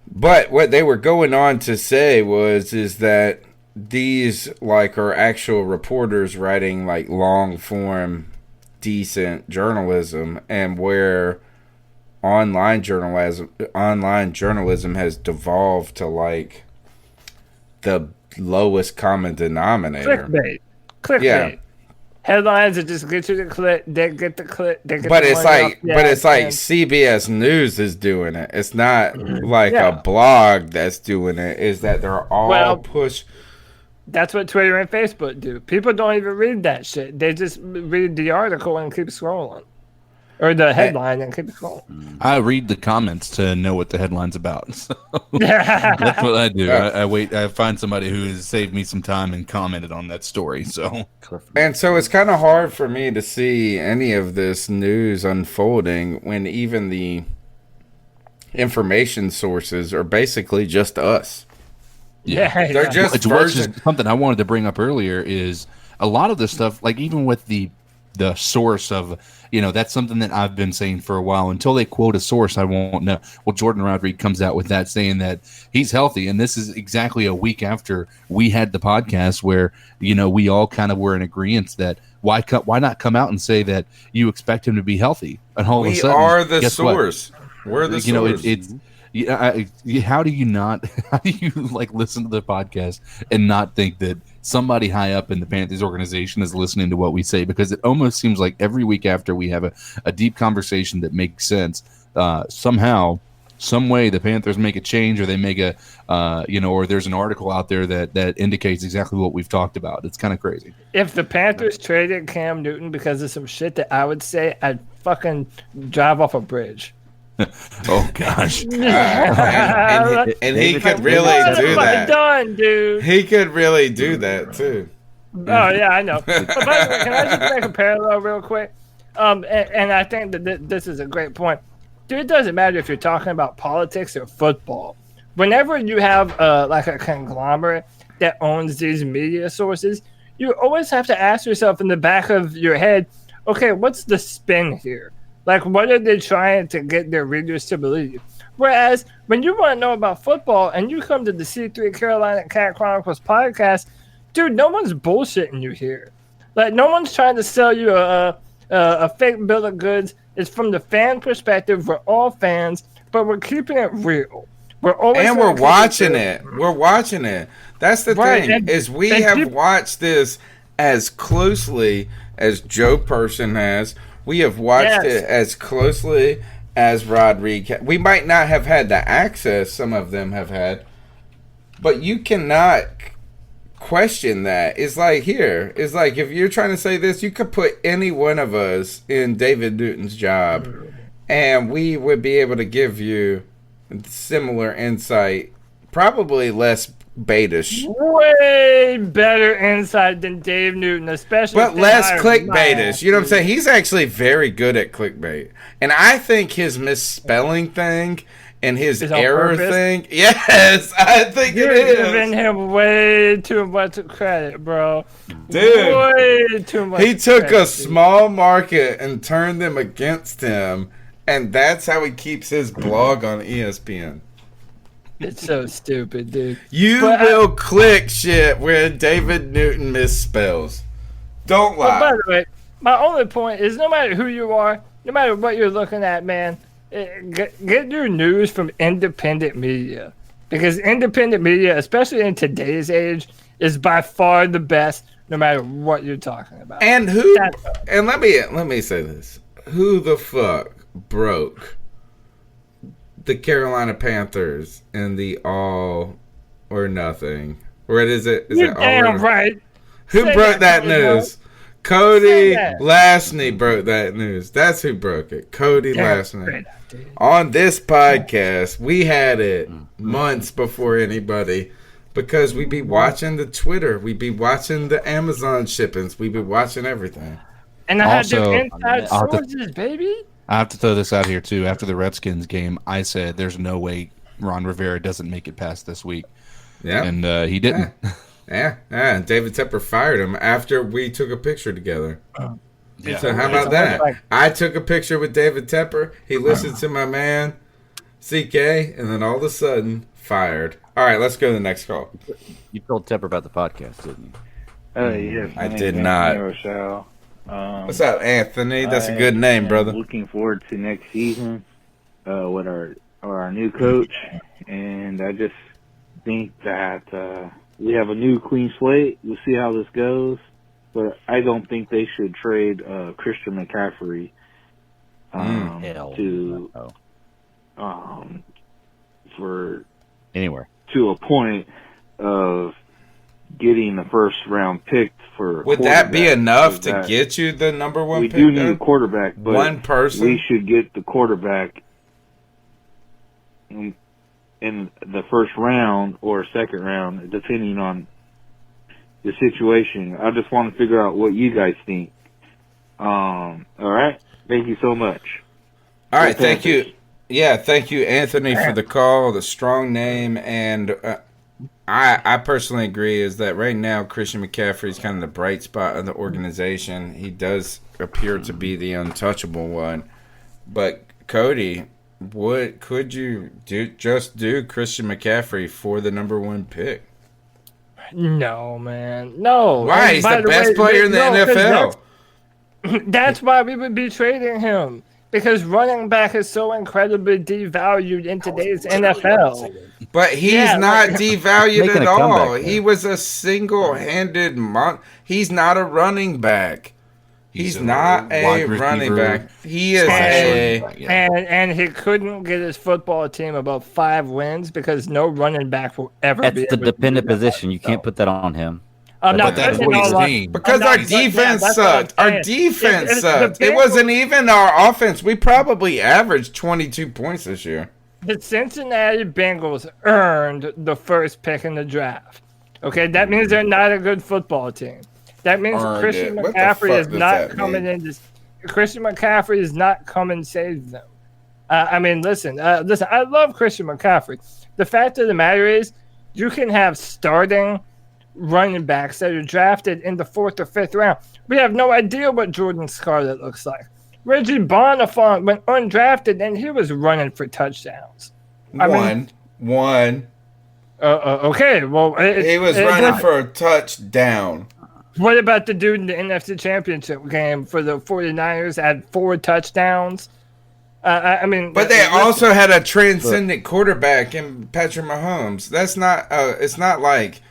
But what they were going on to say is that these are actual reporters writing like long form decent journalism, and where online journalism has devolved to like the lowest common denominator.
Clickbait.
Yeah.
Headlines that just get you the click. They get the click.
But it's like CBS News is doing it. It's not like a blog that's doing it. Is that they're all push.
That's what Twitter and Facebook do. People don't even read that shit. They just read the article and keep scrolling. Or the headline and keep scrolling.
I read the comments to know what the headline's about. So that's what I do. I find somebody who has saved me some time and commented on that story.
And so it's kind of hard for me to see any of this news unfolding when even the information sources are basically just us.
Yeah.
They're just
something I wanted to bring up earlier is a lot of the stuff, like even with the source of, that's something that I've been saying for a while. Until they quote a source, I won't know. Well, Jordan Rodriguez comes out with that saying that he's healthy. And this is exactly a week after we had the podcast where, we all kind of were in agreement that why not come out and say that you expect him to be healthy? And all of a sudden,
are the source. We're the source.
How do you listen to the podcast and not think that somebody high up in the Panthers organization is listening to what we say? Because it almost seems like every week after we have a deep conversation that makes sense, somehow, some way the Panthers make a change, or they make or there's an article out there that indicates exactly what we've talked about. It's kind of crazy.
If the Panthers traded Cam Newton because of some shit that I would say, I'd fucking drive off a bridge.
Oh gosh!
And he could really do that.
Done, dude.
He could really do that too.
Oh yeah, I know. But by the way, can I just make a parallel real quick? And I think that this is a great point, dude. It doesn't matter if you're talking about politics or football. Whenever you have like a conglomerate that owns these media sources, you always have to ask yourself in the back of your head, okay, what's the spin here? Like, what are they trying to get their readers to believe? Whereas, when you want to know about football and you come to the C3 Carolina Cat Chronicles podcast, dude, no one's bullshitting you here. Like, no one's trying to sell you a fake bill of goods. It's from the fan perspective. We're all fans, but we're keeping it real. We're
watching it. We're watching it. That's the thing, is we have watched this as closely as Joe Person has. We have watched it as closely as Rodriguez. We might not have had the access some of them have had, but you cannot question that. It's like if you're trying to say this, you could put any one of us in David Newton's job, and we would be able to give you similar insight, probably less baitish.
Way better insight than Dave Newton, especially.
But less clickbaitish. You know what I'm saying? He's actually very good at clickbait. And I think his misspelling thing and his error thing. Yes, I think it is.
You're giving him way too much credit, bro.
Dude.
Way too much
He took
credit,
a small market and turned them against him. And that's how he keeps his blog on ESPN.
It's so stupid, dude.
You will click shit where David Newton misspells. Don't lie.
By the way, my only point is no matter who you are, no matter what you're looking at, man, get your news from independent media. Because independent media, especially in today's age, is by far the best no matter what you're talking about.
And who? And let me say this: who the fuck broke the Carolina Panthers in the all or nothing? Or is it? Is
You're
it
damn
all or
right.
Who
Say
broke that news? Cody
Say that.
Lashney broke that news. That's who broke it. Cody
Damn
Lashney.
straight.
On this podcast, we had it months before anybody because we be watching the Twitter. We be watching the Amazon shippings. We be watching everything.
And I had
Also,
the inside
I'll have to-
sources, baby.
I have to throw this out here too. After the Redskins game, I said there's no way Ron Rivera doesn't make it past this week.
Yeah.
And he didn't.
Yeah. And David Tepper fired him after we took a picture together.
Yeah.
So how about that? I took a picture with David Tepper. He listened to my man, CK, and then all of a sudden, fired. All right, let's go to the next call.
You told Tepper about the podcast, didn't you?
Yes.
I
my
did
name's
not.
Anthony Rochelle.
What's up, Anthony? That's a good name,
am
brother.
Looking forward to next season with our new coach, and I just think that we have a new clean slate. We'll see how this goes, but I don't think they should trade Christian McCaffrey for
anywhere
to a point of getting the first round pick for.
Would that be enough to get you the number one
we
pick?
do need a quarterback, but
one person.
We should get the quarterback in the first round or second round, depending on the situation. I just want to figure out what you guys think. All right. Thank you so much.
All right, thank you. Yeah, thank you, Anthony, for the call, the strong name, and I personally agree is that right now Christian McCaffrey is kind of the bright spot of the organization. He does appear to be the untouchable one. But Cody, what could you do? Just do Christian McCaffrey for the number one pick?
No, man. No.
Why? He's the best player in the NFL.
That's why we would be trading him. Because running back is so incredibly devalued in today's NFL.
But he's not devalued at all. He was a single-handed he's not a running back. He's not a running back. He is
and he couldn't get his football team above 5 wins because no running back will ever be
That's the dependent position. You can't put that on him.
I'm not putting it on
because our defense sucked. Our defense sucked. It wasn't even our offense. We probably averaged 22 points this year.
The Cincinnati Bengals earned the first pick in the draft. Okay, that means they're not a good football team. That means Christian McCaffrey is not coming in. Christian McCaffrey is not coming to save them. I mean, listen. I love Christian McCaffrey. The fact of the matter is, you can have starting running backs that are drafted in the 4th or 5th round. We have no idea what Jordan Scarlett looks like. Reggie Bonifant went undrafted and he was running for touchdowns.
One.
Okay, well,
he was running for a touchdown.
What about the dude in the NFC Championship game for the 49ers had 4 touchdowns?
But they also had a transcendent quarterback in Patrick Mahomes. That's not. It's not like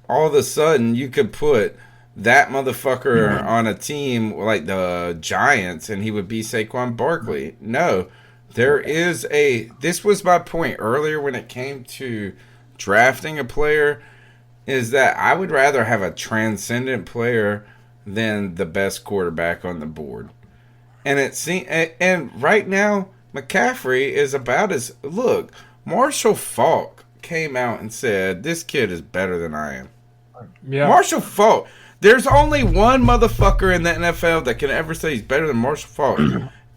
all of a sudden you could put that motherfucker on a team like the Giants and he would be Saquon Barkley. No, this was my point earlier when it came to drafting a player, is that I would rather have a transcendent player than the best quarterback on the board. And right now McCaffrey is about as look. Marshall Faulk came out and said this kid is better than I am. Yeah. Marshall Faulk. There's only one motherfucker in the NFL that can ever say he's better than Marshall Faulk,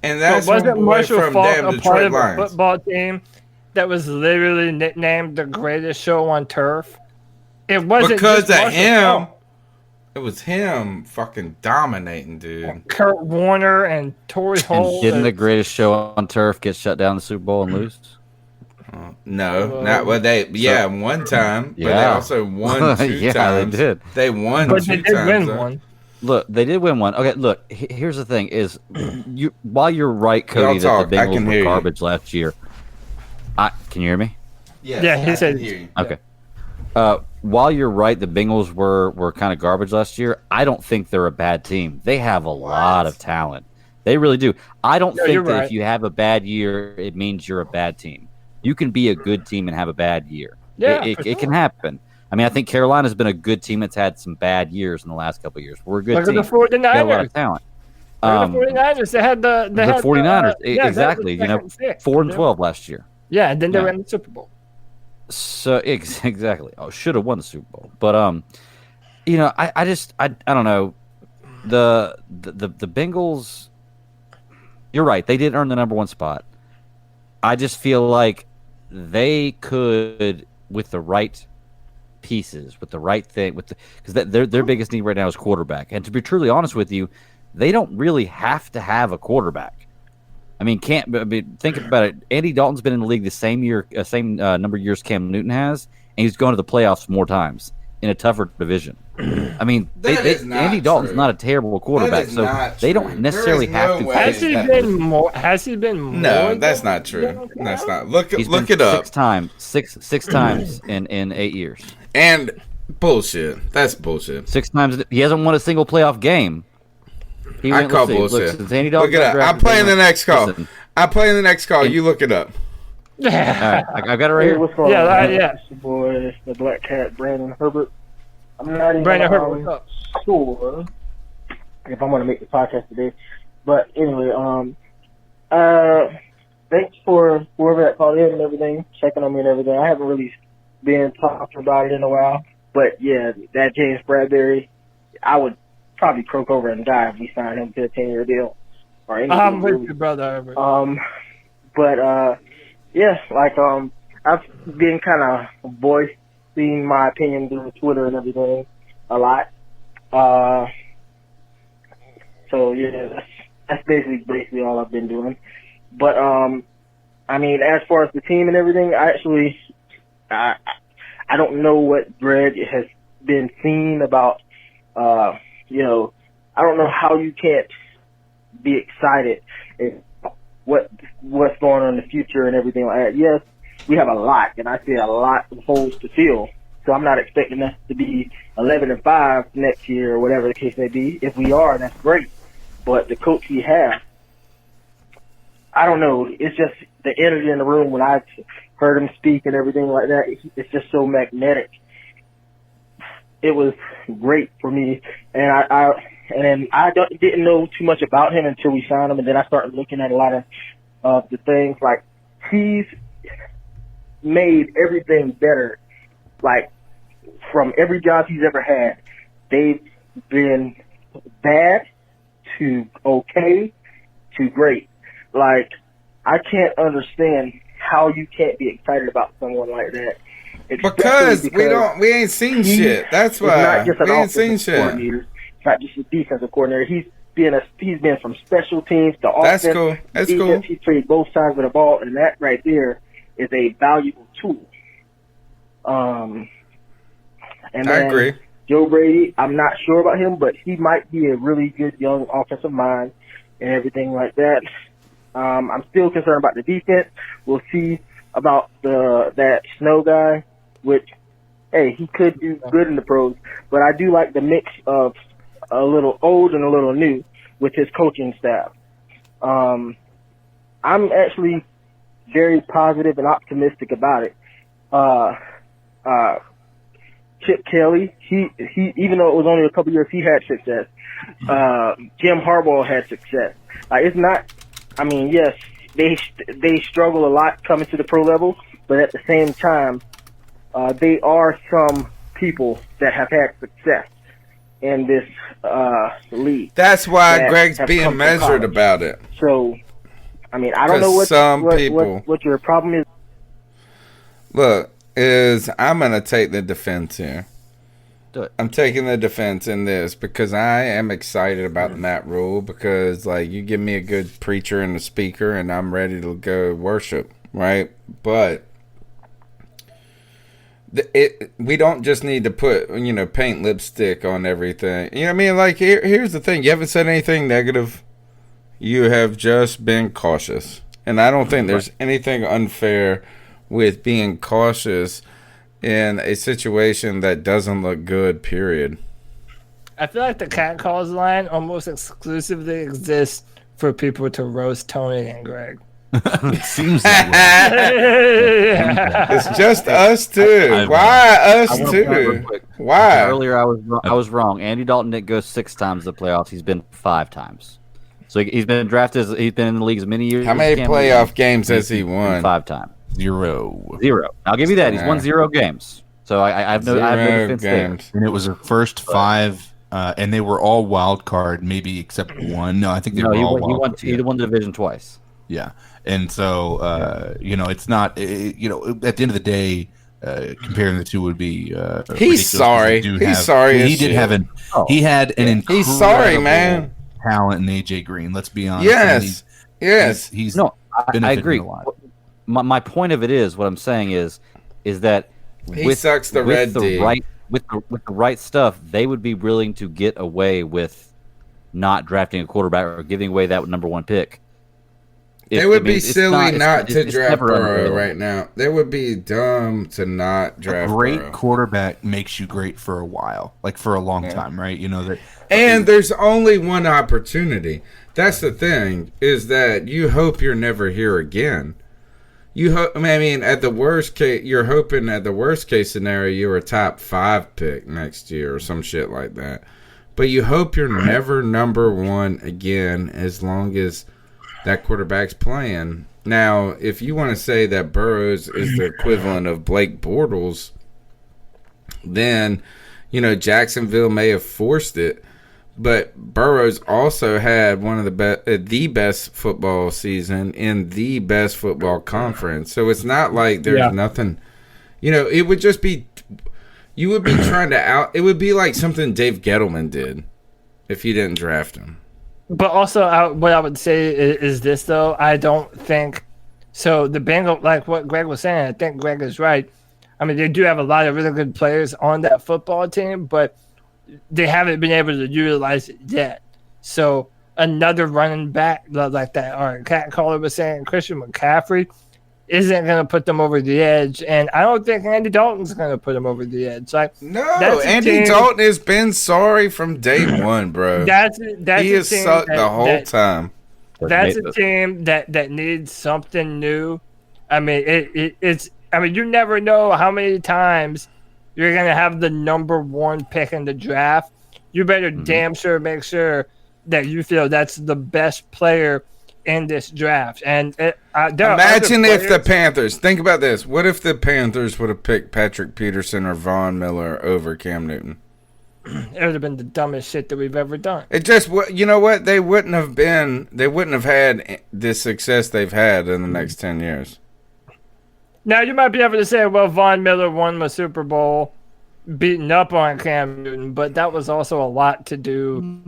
and that's
wasn't Marshall
from
Faulk
damn
a
Detroit
part of
Lions.
a football team that was literally nicknamed the greatest show on turf? It wasn't
because
just
of him.
Faulk.
It was him fucking dominating, dude.
Kurt Warner and Torrey Holt.
Didn't the greatest show on turf get shut down in the Super Bowl and lose?
No, not well. One time, but they also won 2 times.
They did.
They won
but
2
they did
times.
Win one.
Look, they did win one. Okay, look. Here's the thing: is while you're right, Cody, that the Bengals were garbage last year. Can you hear me?
Yeah, he said.
Okay. while you're right, the Bengals were kind of garbage last year. I don't think they're a bad team. They have a lot of talent. They really do. I don't think that if you have a bad year, it means you're a bad team. You can be a good team and have a bad year.
Yeah,
it can happen. I mean, I think Carolina's been a good team that's had some bad years in the last couple of years. We're a good team.
Look at the 49ers.
They have a lot of talent.
The 49ers, they had the
49ers, exactly. 4-12 last year.
Yeah, and then they were in the Super Bowl.
So exactly. Oh, should have won the Super Bowl. But I don't know. The Bengals. You're right. They did earn the number one spot. I just feel like they could, with the right pieces, with the right thing, because their biggest need right now is quarterback. And to be truly honest with you, they don't really have to have a quarterback. I mean, think about it. Andy Dalton's been in the league the same number of years Cam Newton has, and he's gone to the playoffs more times in a tougher division. I mean, Andy Dalton's not a terrible quarterback, so they don't necessarily have to.
Has he been more?
No, that's not true. That's not. Look it up.
Six times in 8 years.
And bullshit. That's bullshit.
6 times. He hasn't won a single playoff game.
I call bullshit. Look it up. I'm playing the next call. I'm playing the next call. You look it up.
All right, I've got it right here.
What's going
on?
It's your boy, the Black Cat, Brandon Herbert. I'm not even sure if I'm going to make the podcast today. But anyway, thanks for whoever that called in and everything, checking on me and everything. I haven't really been talking about it in a while. But, yeah, that James Bradbury, I would probably croak over and die if we signed him to a 10-year deal. Or
I'm with you, brother.
Yeah, I've been kind of voicing my opinion through Twitter and everything a lot. So yeah, that's basically all I've been doing. But I mean, as far as the team and everything, I don't know what Greg has been seeing about. I don't know how you can't be excited what's going on in the future and everything like that. Yes, we have a lot, and I see a lot of holes to fill. So I'm not expecting us to be 11-5 next year or whatever the case may be. If we are, that's great. But the coach we have, I don't know. It's just the energy in the room when I heard him speak and everything like that. It's just so magnetic. It was great for me, and I didn't know too much about him until we signed him, and then I started looking at a lot of the things. Like, he's made everything better. Like, from every job he's ever had, they've been bad to okay to great. Like, I can't understand how you can't be excited about someone like that.
Because we ain't seen shit. That's why
not just an
we ain't seen shit.
Coordinator. It's not just a defensive coordinator. He's been from special teams to offense.
That's cool. That's
defense.
cool.
He played both sides of the ball, and that right there is a valuable tool. And
I agree.
Joe Brady, I'm not sure about him, but he might be a really good young offensive mind and everything like that. I'm still concerned about the defense. We'll see about that Snow guy, which, hey, he could do good in the pros, but I do like the mix of a little old and a little new with his coaching staff. I'm actually very positive and optimistic about it. Chip Kelly, he even though it was only a couple years, he had success. Jim Harbaugh had success. It's not. I mean, yes, they struggle a lot coming to the pro level, but at the same time, they are some people that have had success in this league.
That's why Greg's being measured about it.
So, I mean, I don't know what your problem is.
Look, I'm going to take the defense here.
Do it.
I'm taking the defense in this because I am excited about Matt Rhule because, like, you give me a good preacher and a speaker and I'm ready to go worship, right? But we don't just need to put, paint lipstick on everything. You know what I mean? Like, here's the thing. You haven't said anything negative. You have just been cautious. And I don't think there's anything unfair with being cautious in a situation that doesn't look good, period.
I feel like the cat calls line almost exclusively exists for people to roast Tony and Greg.
It seems that way.
It's just us two. Why us two? Why?
Earlier, I was wrong. Andy Dalton didn't go 6 times to the playoffs. He's been 5 times. So he's been drafted. He's been in the league as many years.
How many playoff games has he won?
5 times.
0.
I'll give you that. He's won 0 games. So I have no defense there.
And it was their first 5. And they were all wild card, maybe except one. No, I think they were all wild card.
He won the division twice.
Yeah, and so it's not. At the end of the day, comparing the two would be.
He's sorry.
He had an incredible
He's sorry, man.
Talent in AJ Green. Let's be honest.
Yes.
He's
no. I agree. My point of it is what I'm saying is that
he sucks the red D.
With the right stuff, they would be willing to get away with not drafting a quarterback or giving away that number 1 pick.
It would be silly not to draft Burrow right now. They would be dumb to not draft
a great
Burrow.
Quarterback makes you great for a while, like for a long time, right? You know that.
And there's only one opportunity. That's the thing, is that you hope you're never here again. At the worst case, you're hoping at the worst case scenario you're a top 5 pick next year or some shit like that. But you hope you're never number 1 again as long as that quarterback's playing. Now, if you want to say that Burrows is the equivalent of Blake Bortles, then, Jacksonville may have forced it. But Burrows also had one of the best football season in the best football conference. So it's not like there's nothing. It would just be you would be trying to it would be like something Dave Gettleman did if you didn't draft him.
But also, what I would say is this, though. I don't think so. The Bengals, like what Greg was saying, I think Greg is right. I mean, they do have a lot of really good players on that football team, but they haven't been able to utilize it yet. So another running back like that, or Cat Caller was saying, Christian McCaffrey isn't going to put them over the edge, and I don't think Andy Dalton's going to put them over the edge.
Andy Dalton has been sorry from day one, bro. He has sucked the whole time.
That's a team that needs something new. I mean, it's. I mean, you never know how many times you're going to have the number 1 pick in the draft. You better damn sure make sure that you feel that's the best player in this draft. And
imagine if the Panthers, think about this. What if the Panthers would have picked Patrick Peterson or Von Miller over Cam Newton?
It would have been the dumbest shit that we've ever done.
It just, you know what? They wouldn't have had the success they've had in the next 10 years.
Now, you might be able to say, well, Von Miller won the Super Bowl beating up on Cam Newton, but that was also a lot to do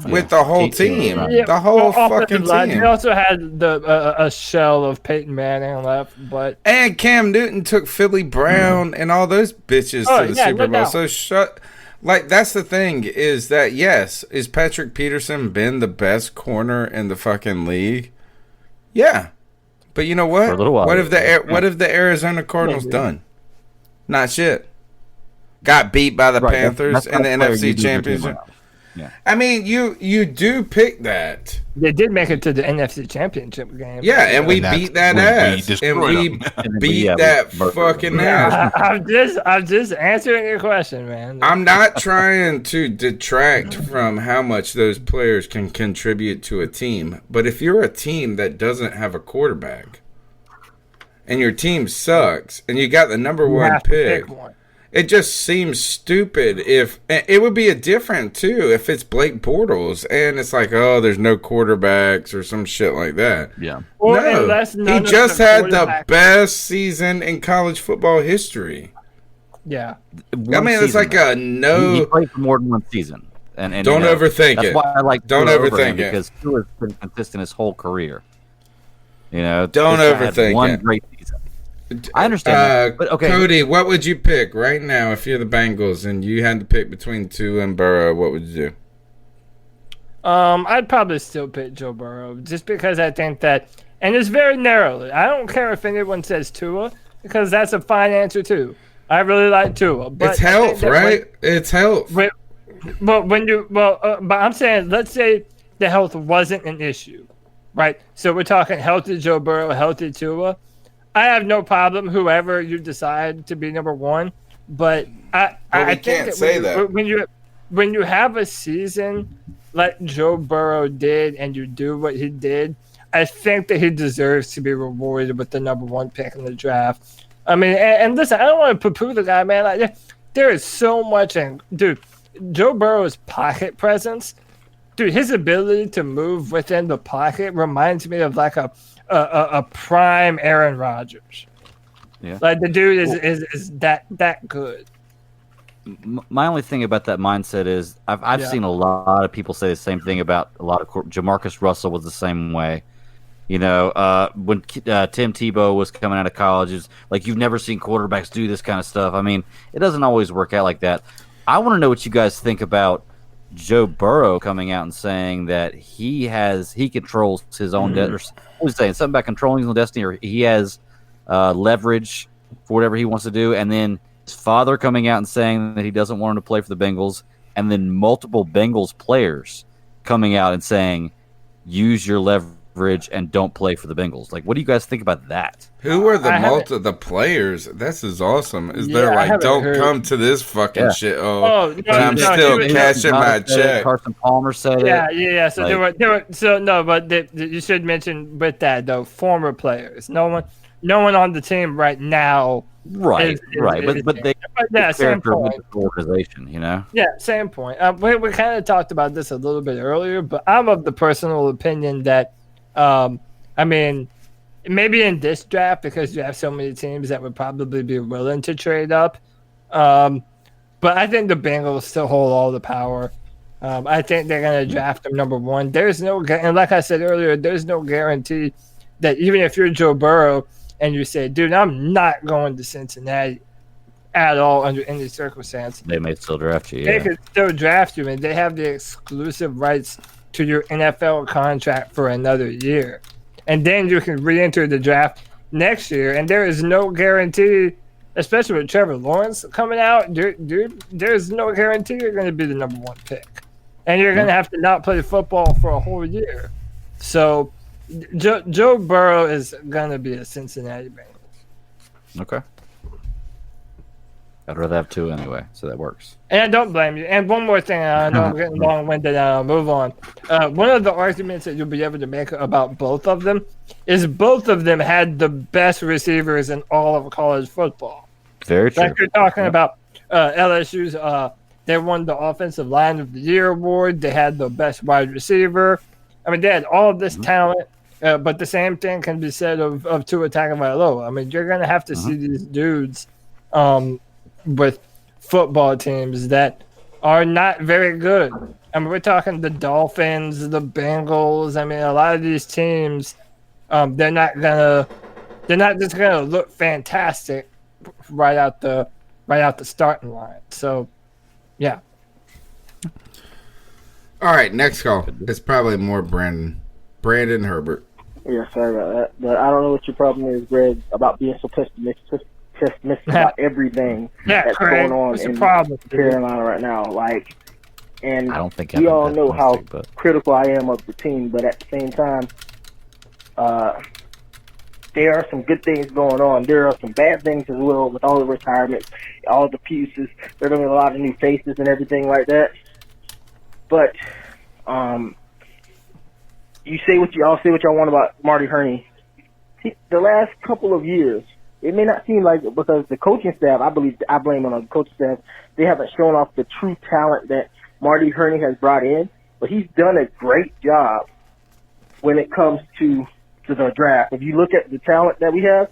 with the whole team. The whole fucking team.
They also had a shell of Peyton Manning left.
And Cam Newton took Philly Brown and all those bitches to the Super Bowl. So that's the thing, is that, yes, is Patrick Peterson been the best corner in the fucking league? Yeah. But you know what? What have the Arizona Cardinals done? Not shit. Got beat by the Panthers in the NFC Championship. Yeah. I mean, you do pick that.
They did make it to the NFC Championship game.
Yeah, and we beat that ass. And we beat that fucking ass.
I'm just answering your question, man.
I'm not trying to detract from how much those players can contribute to a team. But if you're a team that doesn't have a quarterback and your team sucks and you got the number 1 pick, it just seems stupid. If it would be a different too if it's Blake Bortles and it's like, oh, there's no quarterbacks or some shit like that.
Yeah.
He just had the best season in college football history.
Yeah.
It's like
He played for more than 1 season. And
don't overthink it.
That's why I like
don't overthink it,
because Tua has been consistent his whole career. Don't
overthink
one
it.
Great season. I understand that, but okay.
Cody, what would you pick right now if you're the Bengals and you had to pick between Tua and Burrow? What would you do?
I'd probably still pick Joe Burrow just because I think that, and it's very narrowly. I don't care if anyone says Tua because that's a fine answer too. I really like Tua. But
It's health, right? It's health.
But I'm saying, let's say the health wasn't an issue, right? So we're talking healthy Joe Burrow, healthy Tua. I have no problem whoever you decide to be number one, but I think that when you have a season like Joe Burrow did and you do what he did, I think that he deserves to be rewarded with the number one pick in the draft. I mean, and listen, I don't want to poo-poo the guy, man. Like, there is so much, and dude, Joe Burrow's pocket presence, dude, his ability to move within the pocket reminds me of like a prime Aaron Rodgers.
Yeah,
like the dude is that good.
My only thing about that mindset is I've seen a lot of people say the same thing about a lot of Jamarcus Russell was the same way. You know, when Tim Tebow was coming out of college, it's like you've never seen quarterbacks do this kind of stuff. I mean, it doesn't always work out like that. I want to know what you guys think about Joe Burrow coming out and saying that he controls his own destiny. I was saying something about controlling his own destiny, or he has leverage for whatever he wants to do, and then his father coming out and saying that he doesn't want him to play for the Bengals, and then multiple Bengals players coming out and saying, use your leverage and don't play for the Bengals. Like, what do you guys think about that?
Who are the players? This is awesome. Is they're like, don't come to this fucking shit. But I'm still cashing my check.
Carson Palmer said it.
Yeah. So like, you should mention with that though, former players. No one on the team right now.
Right. But same point. Organization, you know.
Yeah, same point. We kind of talked about this a little bit earlier, but I'm of the personal opinion that, I mean, maybe in this draft because you have so many teams that would probably be willing to trade up, but I think the Bengals still hold all the power. I think they're going to draft them number one. And like I said earlier, there's no guarantee that even if you're Joe Burrow and you say, dude, I'm not going to Cincinnati at all under any circumstance,
they may still draft you.
They could still draft you, and they have the exclusive rights to your NFL contract for another year. And then you can re-enter the draft next year. And there is no guarantee, especially with Trevor Lawrence coming out, dude, there's no guarantee you're going to be the number one pick. And you're going to have to not play football for a whole year. So Joe Burrow is going to be a Cincinnati Bengals.
Okay. I'd rather have two anyway, so that works.
And I don't blame you. And one more thing, I know I'm getting long-winded, and I'll move on. One of the arguments that you'll be able to make about both of them is both of them had the best receivers in all of college football.
Very true.
Like you're talking about LSU's, they won the Offensive Line of the Year award. They had the best wide receiver. I mean, they had all of this talent, but the same thing can be said of Tua Tagovailoa. I mean, you're going to have to see these dudes with football teams that are not very good. I mean, we're talking the Dolphins, the Bengals. I mean, a lot of these teams, they're not just gonna look fantastic right out the starting line. So, yeah.
All right, next call. It's probably more Brandon Herbert.
Yeah, sorry about that, but I don't know what your problem is, Greg, about being so pessimistic about everything that's going on in Carolina right now. Like, and
I don't think
we all know how critical I am of the team, but at the same time, there are some good things going on. There are some bad things as well with all the retirements, all the pieces. There are going to be a lot of new faces and everything like that. But you say what y'all want about Marty Hurney. The last couple of years, it may not seem like it because the coaching staff, I blame it on the coaching staff, they haven't shown off the true talent that Marty Hurney has brought in, but he's done a great job when it comes to the draft. If you look at the talent that we have,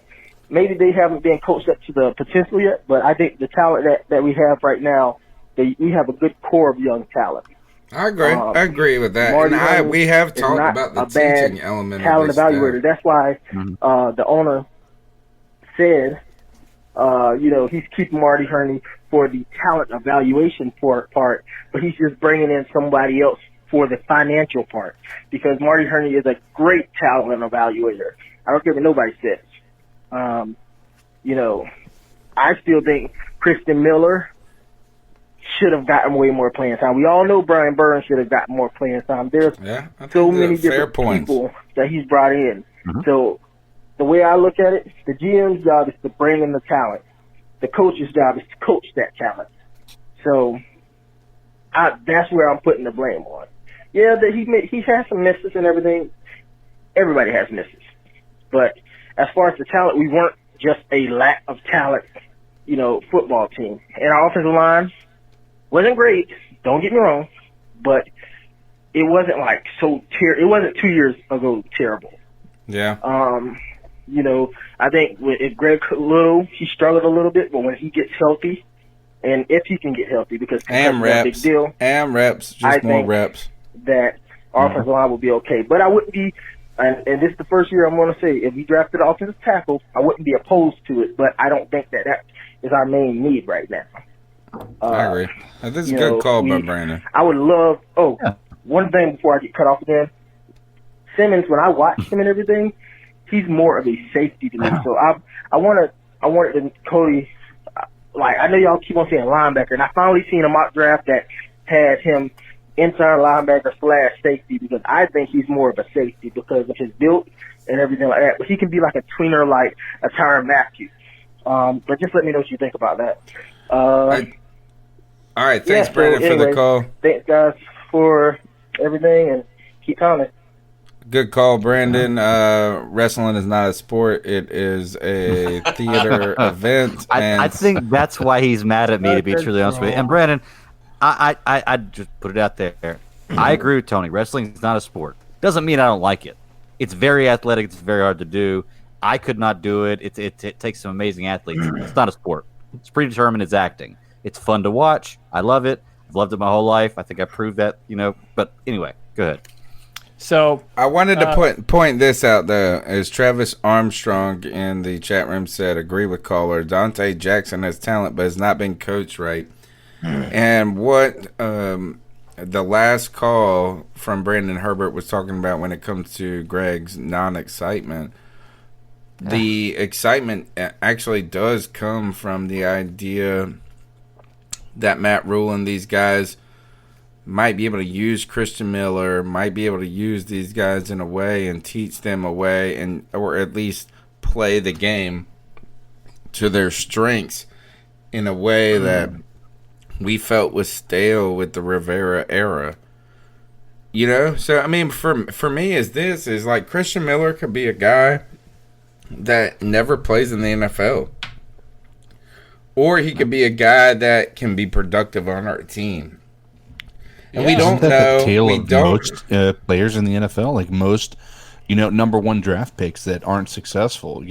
maybe they haven't been coached up to the potential yet, but I think the talent that we have right now, we have a good core of young talent.
I agree. I agree with that. And we have talked about the teaching element
talent
of this
evaluator. That's why the owner said, he's keeping Marty Hurney for the talent evaluation part, but he's just bringing in somebody else for the financial part because Marty Hurney is a great talent evaluator. I don't care what nobody says. I still think Christian Miller should have gotten way more playing time. We all know Brian Burns should have gotten more playing time. There's so many different people that he's brought in. So the way I look at it, the GM's job is to bring in the talent. The coach's job is to coach that talent. So that's where I'm putting the blame on. Yeah, that he has some misses and everything. Everybody has misses. But as far as the talent, we weren't just a lack of talent, football team. And our offensive line wasn't great, don't get me wrong, but it wasn't like it wasn't 2 years ago terrible.
Yeah.
I think if Greg Little, he struggled a little bit, but when he gets healthy, and if he can get healthy, because
and reps, a big deal, and reps, just more reps,
that our offensive line will be okay. But I wouldn't be, and this is the first year I'm going to say, if we drafted an offensive tackle, I wouldn't be opposed to it, but I don't think that is our main need right now.
I agree. This is a good call by Brandon.
I would love. One thing before I get cut off again. Simmons, when I watch him and everything, he's more of a safety to me. So I wanted to Cody. Like, I know y'all keep on saying linebacker, and I finally seen a mock draft that had him inside linebacker / safety, because I think he's more of a safety because of his build and everything like that. But he can be like a tweener, like a Tyrann Mathieu. But just let me know what you think about that.
All right, thanks, Brandon, for the call.
Thanks, guys, for everything, and keep pounding.
Good call, Brandon. Wrestling is not a sport. It is a theater event.
I think that's why he's mad at me, to be truly honest with you. And, Brandon, I just put it out there. I agree with Tony. Wrestling is not a sport. Doesn't mean I don't like it. It's very athletic. It's very hard to do. I could not do it. It takes some amazing athletes. It's not a sport. It's predetermined. It's acting. It's fun to watch. I love it. I've loved it my whole life. I think I proved that, But anyway, go ahead.
So
I wanted to point this out, though, as Travis Armstrong in the chat room said, agree with caller, Dante Jackson has talent but has not been coached right. And what the last call from Brandon Herbert was talking about when it comes to Greg's non-excitement, the excitement actually does come from the idea that Matt Rhule and these guys might be able to use Christian Miller, might be able to use these guys in a way and teach them a way, or at least play the game to their strengths in a way that we felt was stale with the Rivera era. So I mean, for me, is like Christian Miller could be a guy that never plays in the NFL, or he could be a guy that can be productive on our team. And we don't know.
The tale of most players in the NFL, like most, number one draft picks that aren't successful.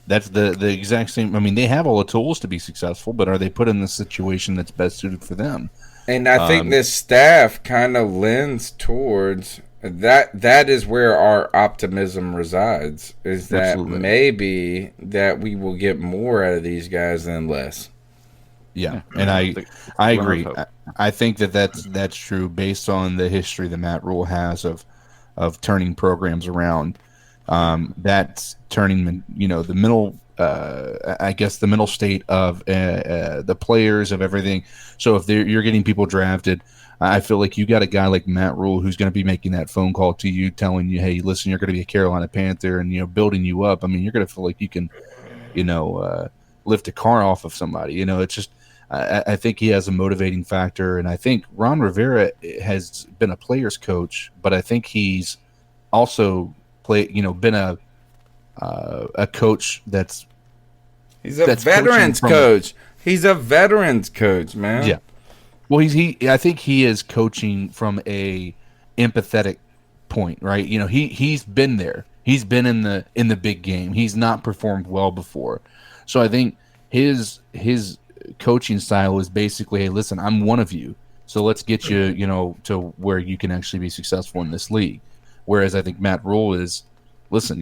That's the exact same. I mean, they have all the tools to be successful, but are they put in the situation that's best suited for them?
And I think this staff kind of lends towards that. That is where our optimism resides. Is that maybe that we will get more out of these guys than less.
Yeah, and I agree. I think that's true based on the history that Matt Rhule has of turning programs around. That's turning the middle. I guess the middle state of the players of everything. So if you're getting people drafted, I feel like you got a guy like Matt Rhule who's going to be making that phone call to you, telling you, "Hey, listen, you're going to be a Carolina Panther," and building you up. I mean, you're going to feel like you can, lift a car off of somebody. It's just. I think he has a motivating factor, and I think Ron Rivera has been a player's coach, but I think he's also been a coach that's
veterans coach. He's a veterans coach, man.
Yeah. Well, I think he is coaching from a empathetic point, right? He's been there. He's been in the big game. He's not performed well before, so I think his coaching style is basically, hey, listen, I'm one of you, so let's get you, to where you can actually be successful in this league. Whereas I think Matt Rhule is, listen,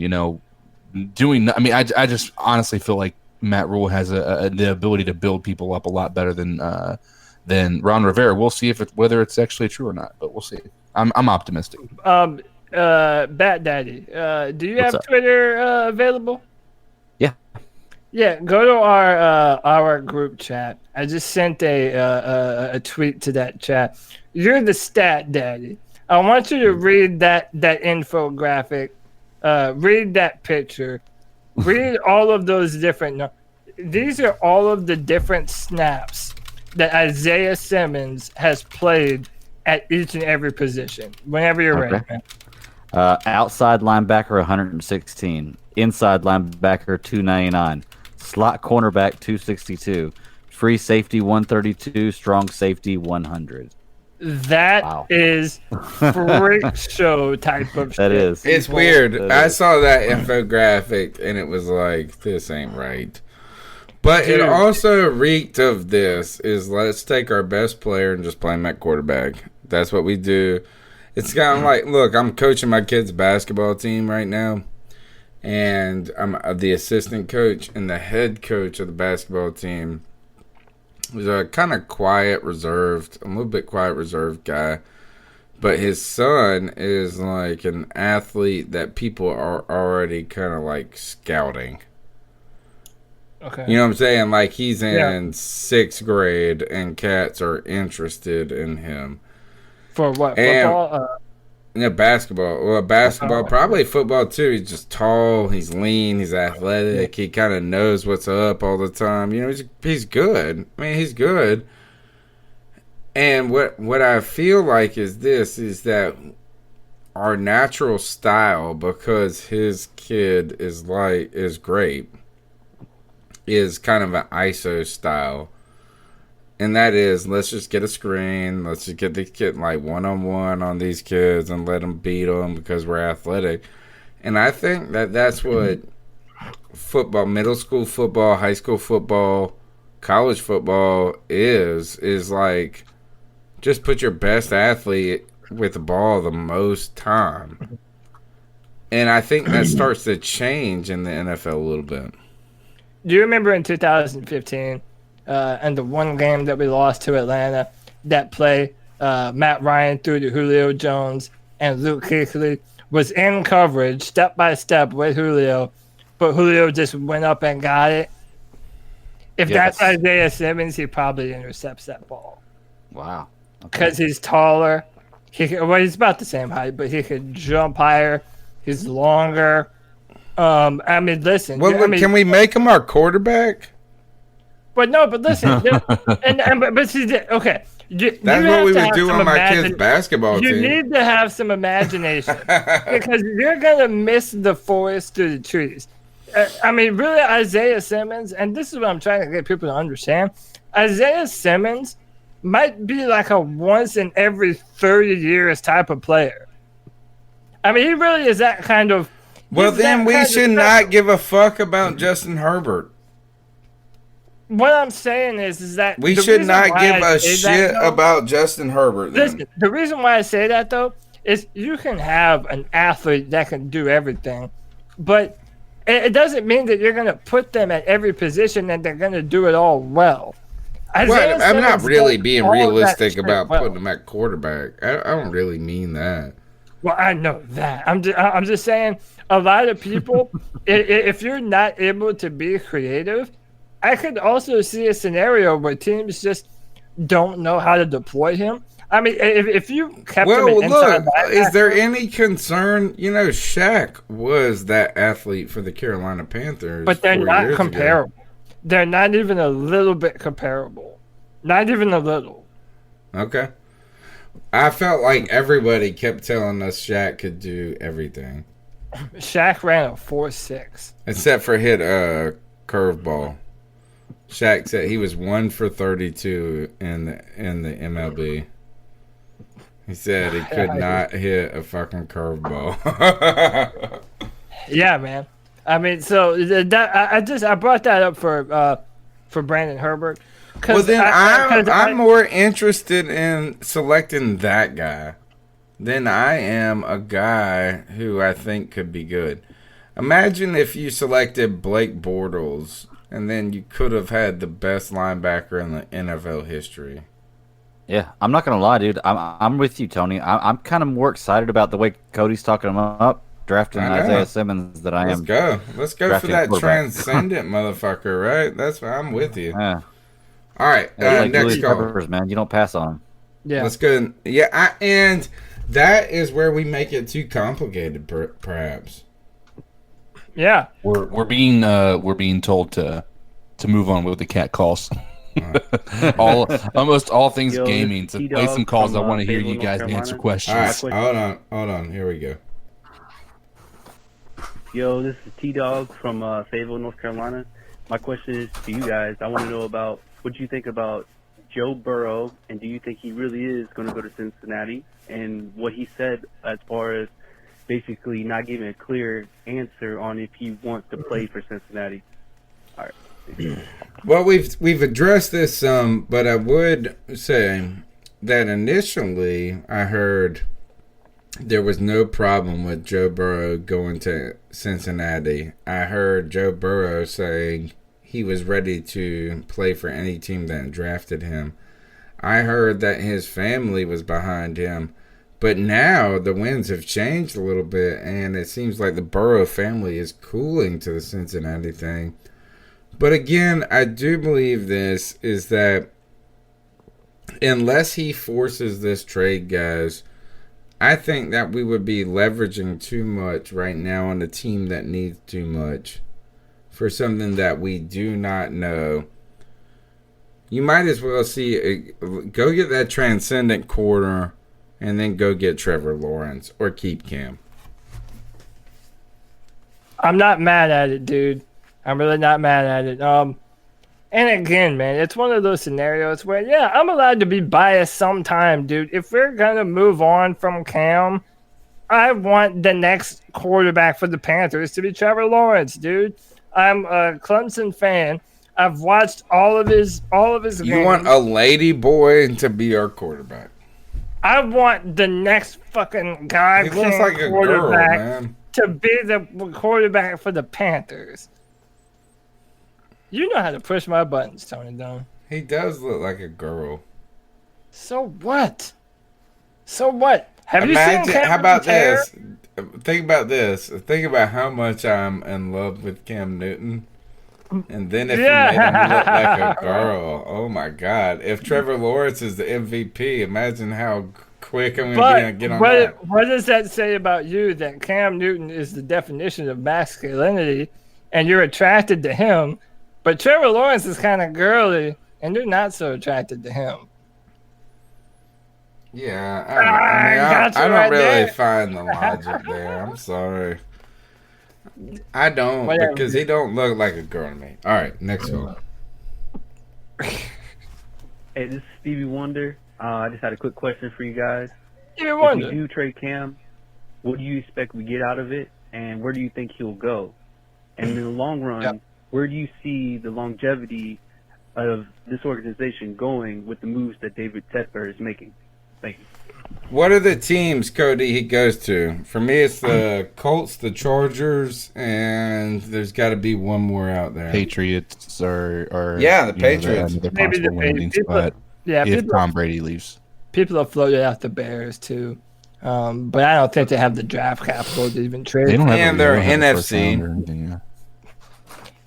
doing. I mean, I just honestly feel like Matt Rhule has the ability to build people up a lot better than Ron Rivera. We'll see whether it's actually true or not, but we'll see. I'm optimistic.
Bat Daddy, do you have Twitter available? Yeah, go to our group chat. I just sent a tweet to that chat. You're the stat daddy. I want you to read that infographic, read that picture, read all of those different. These are all of the different snaps that Isaiah Simmons has played at each and every position. Whenever you're ready, man.
Outside linebacker 116, inside linebacker 299, slot cornerback 262, free safety 132, strong safety 100.
That is freak show type of shit.
That is.
It's weird. I saw that infographic and it was like, this ain't right. But
Dude.
it also reeked of this is let's take our best player and just play him at quarterback. That's what we do. It's kind of like, look, I'm coaching my kids' basketball team right now. And I'm the assistant coach, and the head coach of the basketball team was a kind of quiet, reserved, a little bit quiet, reserved guy. But his son is like an athlete that people are already kind of like scouting.
Okay.
You know what I'm saying? Like he's in 6th grade, and cats are interested in him.
For what? Football?
Yeah, basketball. Well, basketball, probably football too. He's just tall. He's lean. He's athletic. He kind of knows what's up all the time. You know, he's good. I mean, he's good. And what I feel like is that our natural style, because his kid is great, is kind of an ISO style. And that is, let's just get a screen. Let's just get the kid like one-on-one on these kids and let them beat them because we're athletic. And I think that's what football, middle school football, high school football, college football is like just put your best athlete with the ball the most time. And I think that starts to change in the NFL a little bit.
Do you remember in 2015 and the one game that we lost to Atlanta, that play, Matt Ryan threw to Julio Jones and Luke Kuechly was in coverage step by step with Julio, but Julio just went up and got it? If that's Isaiah Simmons, he probably intercepts that ball.
Wow.
Because he's taller. He's about the same height, but he could jump higher. He's longer. I mean, listen.
Well, can we make him our quarterback?
But no, but listen. but see, okay.
That's what we would do on my kids' basketball team.
You need to have some imagination because you're going to miss the forest through the trees. I mean, really, Isaiah Simmons, and this is what I'm trying to get people to understand, Isaiah Simmons might be like a once in every 30 years type of player. I mean, he really is that kind of...
Well, then we should not give a fuck about Justin Herbert.
What I'm saying is that
we should not give a shit about Justin Herbert.
Listen, the reason why I say that though is you can have an athlete that can do everything, but it doesn't mean that you're going to put them at every position and they're going to do it all well.
Well, I'm not really being realistic about putting them at quarterback. I don't really mean that.
Well, I know that. I'm just saying a lot of people, if you're not able to be creative, I could also see a scenario where teams just don't know how to deploy him. I mean, if you kept him inside linebacker,
is there any concern? You know, Shaq was that athlete for the Carolina Panthers,
but they're not comparable. They're not even a little bit comparable. Not even a little.
Okay. I felt like everybody kept telling us Shaq could do everything.
Shaq ran a 4.6.
Except for hit a curveball. Shaq said he was 1 for 32 in the MLB. He said he could not hit a fucking curveball.
Yeah, man. I mean, so I brought that up for Brandon Herbert.
Well, then I'm more interested in selecting that guy than I am a guy who I think could be good. Imagine if you selected Blake Bortles, and then you could have had the best linebacker in the NFL history.
Yeah, I'm not gonna lie, dude. I'm with you, Tony. I'm kind of more excited about the way Cody's talking him up drafting
I know.
Isaiah Simmons than I am.
Let's go. Let's go for
drafting
that
quarterback.
transcendent motherfucker, right? That's why I'm with you.
Yeah.
All right,
Like
next
Julius
call.
Peppers, man. You don't pass on him.
Yeah.
Let's go. Yeah, and that is where we make it too complicated, perhaps.
Yeah.
We're being told to move on with the cat calls. Almost all things
Yo,
gaming.
this
So
is
play some calls. I
from,
want to hear
Fayetteville,
you guys
North
answer
Carolina.
questions.
All right, hold on. Here we go.
Yo, this is T-Dog from Fayetteville, North Carolina. My question is to you guys. I want to know about what you think about Joe Burrow, and do you think he really is going to go to Cincinnati? And what he said as far as basically not giving a clear answer on if he wants to play for Cincinnati. All right.
Well, we've addressed this some, but I would say that initially I heard there was no problem with Joe Burrow going to Cincinnati. I heard Joe Burrow saying he was ready to play for any team that drafted him. I heard that his family was behind him. But now the winds have changed a little bit, and it seems like the Burrow family is cooling to the Cincinnati thing. But again, I do believe this is that unless he forces this trade, guys, I think that we would be leveraging too much right now on a team that needs too much for something that we do not know. You might as well go get that transcendent corner and then go get Trevor Lawrence or keep Cam.
I'm not mad at it, dude. I'm really not mad at it. And again, man, it's one of those scenarios where, yeah, I'm allowed to be biased sometime, dude. If we're gonna move on from Cam, I want the next quarterback for the Panthers to be Trevor Lawrence, dude. I'm a Clemson fan. I've watched all of his games.
You want a lady boy to be our quarterback.
I want the next fucking guy
He looks like a girl, man.
to be the quarterback for the Panthers. You know how to push my buttons, Tony Dunn.
He does look like a girl.
So what? So what? Have
Imagine,
you seen Cam
how about
Newton?
this? Think about this. Think about how much I'm in love with Cam Newton. And then if you made him look like a girl, oh my God. If Trevor Lawrence is the MVP, imagine how quick I'm going to get on that.
What does that say about you that Cam Newton is the definition of masculinity and you're attracted to him, but Trevor Lawrence is kind of girly and you're not so attracted to him?
Yeah, I don't
right
really
there.
find the logic there. I'm sorry. I don't,
Whatever.
because he don't look like a girl to me. All right, next one.
Hey, this is Stevie Wonder. I just had a quick question for you guys.
Stevie
If
Wonder.
we do trade Cam, what do you expect we get out of it, and where do you think he'll go? And in the long run, where do you see the longevity of this organization going with the moves that David Tepper is making? Thank you.
What are the teams, Cody, he goes to? For me, it's the Colts, the Chargers, and there's got to be one more out there.
Patriots or
Yeah, the Patriots.
Maybe the
landing
Patriots.
spot
Yeah,
if
people-
Tom Brady leaves.
People have floated out the Bears too, but I don't think they have the draft capital to even trade.
They don't have
And
a-
they're
they don't have a first
NFC.
round or anything, yeah.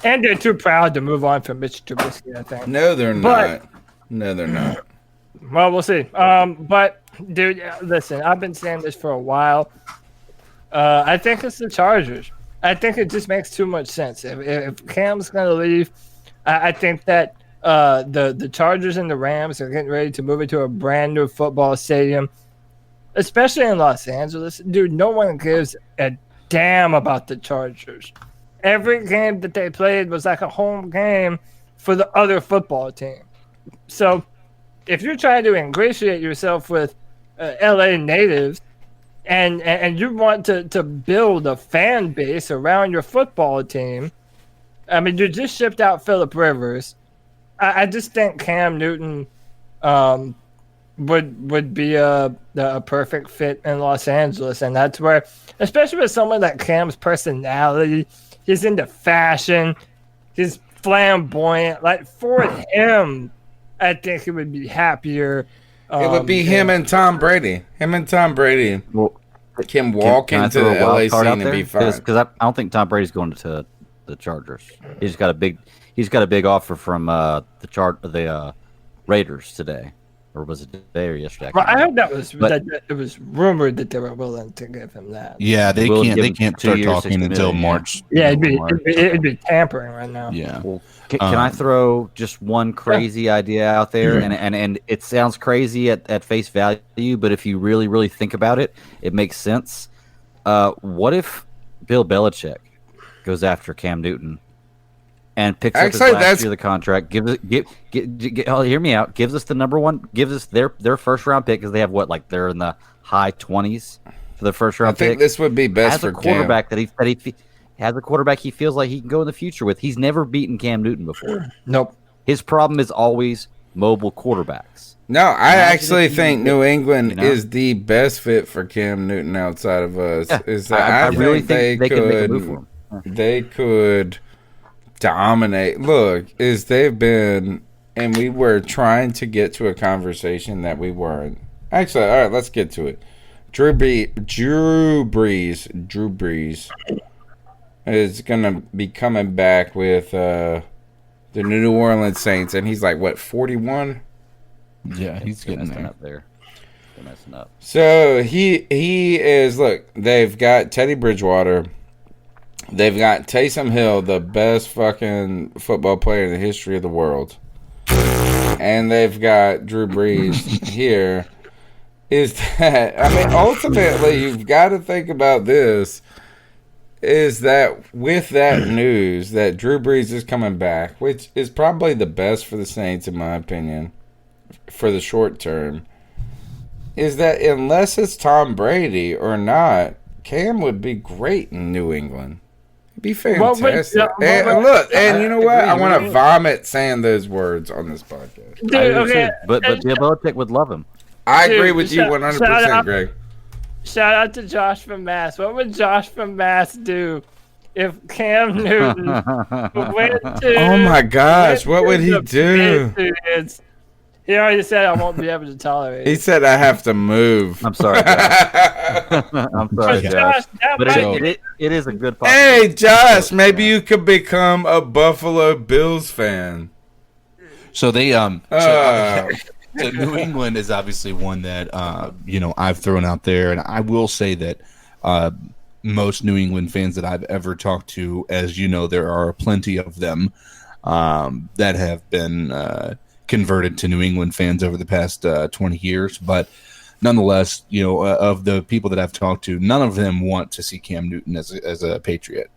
And they're too proud to move on from Mitch Trubisky, I think.
No, they're
But-
not. No, they're not.
Well, we'll see. But dude, listen, I've been saying this for a while. I think it's the Chargers. I think it just makes too much sense. If Cam's gonna leave, I think that the Chargers and the Rams are getting ready to move into a brand new football stadium, especially in Los Angeles. Dude, no one gives a damn about the Chargers. Every game that they played was like a home game for the other football team. So if you're trying to ingratiate yourself with LA natives and you want to build a fan base around your football team, I mean, you just shipped out Phillip Rivers. I just think Cam Newton would be a perfect fit in Los Angeles, and that's where, especially with someone like Cam's personality, he's into fashion, he's flamboyant. Like for him, I think he would be happier.
It would be him and Tom Brady. Him and Tom Brady.
Well,
can walk
Can I
into
throw
the
a
LA
wild card out
scene and
there?
be fine.
Because I don't think Tom Brady's going to the Chargers. He's got a big offer from the Raiders today, or was it today or yesterday?
Well, I heard that
But-
it was rumored that they were willing to give him that.
Yeah, they
We'll give
can't. They
him
can't
2
start
years,
talking
60
until
million, yeah.
March.
Yeah,
March.
it'd be tampering right now.
Yeah.
Well, can I throw just one crazy idea out there? And it sounds crazy at face value, but if you really, really think about it, it makes sense. What if Bill Belichick goes after Cam Newton and picks up his last year of the contract? Hear me out. Gives us the number one. Gives us their first round pick because they have they're in the high 20s for the first round pick.
I think this would be best
as
for
a quarterback
Cam.
that he has a quarterback he feels like he can go in the future with. He's never beaten Cam Newton before.
Nope.
His problem is always mobile quarterbacks.
No, I
Imagine
actually
if you-
think New England
you know?
is the best fit for Cam Newton outside of us.
Yeah,
Is that
I really think they could make a move for him.
They could dominate. Look, they've been, and we were trying to get to a conversation that we weren't. Actually, all right, let's get to it. Drew Brees is gonna be coming back with the New Orleans Saints, and he's like what, 41?
Yeah, he's getting there.
Up there. They're messing up.
So he is. Look, they've got Teddy Bridgewater. They've got Taysom Hill, the best fucking football player in the history of the world, and they've got Drew Brees here. Is that, I mean, ultimately, you've got to think about this, is that with that news that Drew Brees is coming back, which is probably the best for the Saints, in my opinion, for the short term, is that unless it's Tom Brady or not, Cam would be great in New England. It'd be fantastic. And look, and you know what? I want to vomit saying those words on this podcast.
Dude,
I do
okay.
too, but Bill Belichick would love him.
I agree
Dude,
with you 100%, Greg.
Shout out to Josh from Mass. What would Josh from Mass do if Cam Newton went to?
Oh my gosh, what would he do?
Patriots? He already said I won't be able to tolerate
He
it.
said I have to move.
I'm sorry, Josh. I'm sorry, Josh. But it is a good possibility.
Hey, Josh, maybe you could become a Buffalo Bills fan.
So they so New England is obviously one that I've thrown out there, and I will say that most New England fans that I've ever talked to, as you know, there are plenty of them that have been converted to New England fans over the past 20 years. But nonetheless, of the people that I've talked to, none of them want to see Cam Newton as a Patriot.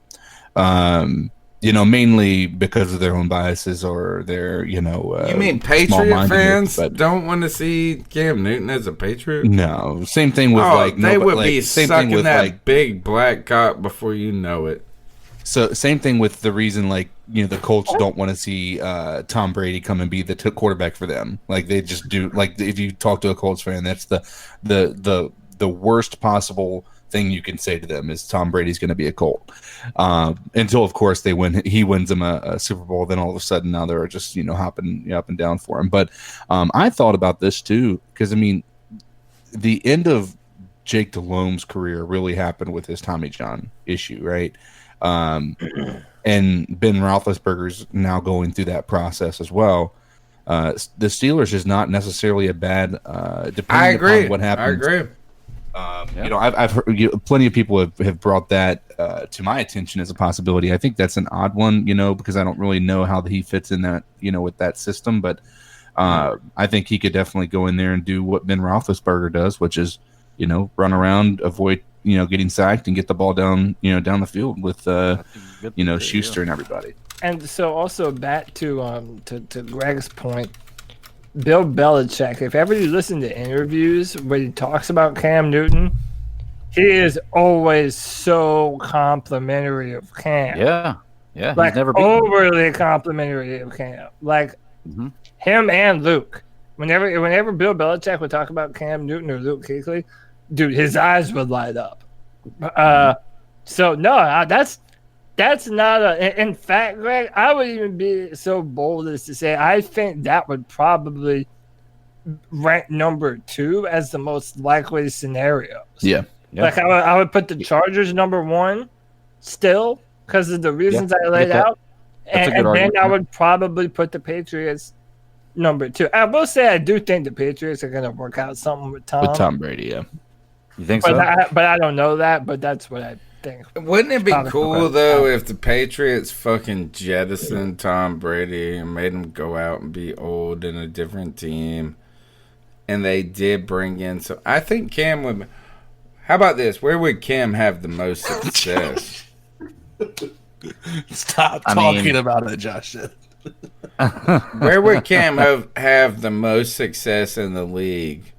Mainly because of their own biases or their, you
mean Patriot fans don't want to see Cam Newton as a Patriot?
No. Same thing with
they would be
same
sucking
thing with
that big black cock before you know it.
So same thing with the reason, the Colts don't want to see Tom Brady come and be the quarterback for them. Like they just do. Like if you talk to a Colts fan, that's the worst possible thing you can say to them is Tom Brady's going to be a Colt. Until of course he wins them a Super Bowl. Then all of a sudden now they're just hopping up and down for him. But I thought about this too because the end of Jake Delhomme's career really happened with his Tommy John issue, right? And Ben Roethlisberger's now going through that process as well. The Steelers is not necessarily a bad. Depending upon what happens.
I agree.
I've heard plenty of people have brought that to my attention as a possibility. I think that's an odd one, because I don't really know how he fits in that, with that system. But I think he could definitely go in there and do what Ben Roethlisberger does, which is, run around, avoid. Getting sacked and get the ball down, down the field with, Schuster and everybody.
And so also back to Greg's point, Bill Belichick, if ever you listen to interviews where he talks about Cam Newton, he is always so complimentary of Cam.
Yeah.
Like
he's never beaten
overly complimentary of Cam. Like him and Luke. Whenever Bill Belichick would talk about Cam Newton or Luke Kuechly, dude, his eyes would light up. So no, that's not a. In fact, Greg, I would even be so bold as to say I think that would probably rank number 2 as the most likely scenarios.
Yeah.
Yeah.
Like I would put the Chargers number 1 still because of the reasons I laid out, and then I would probably put the Patriots number 2. I will say I do think the Patriots are going to work out something with Tom
Brady. Yeah,
you think
so?
But
I don't know that. But that's what I think.
Wouldn't it be cool though if the Patriots fucking jettisoned Tom Brady and made him go out and be old in a different team, and they did bring in? So I think Cam would. How about this? Where would Cam have the most success?
Stop talking about it, Josh.
Where would Cam have the most success in the league?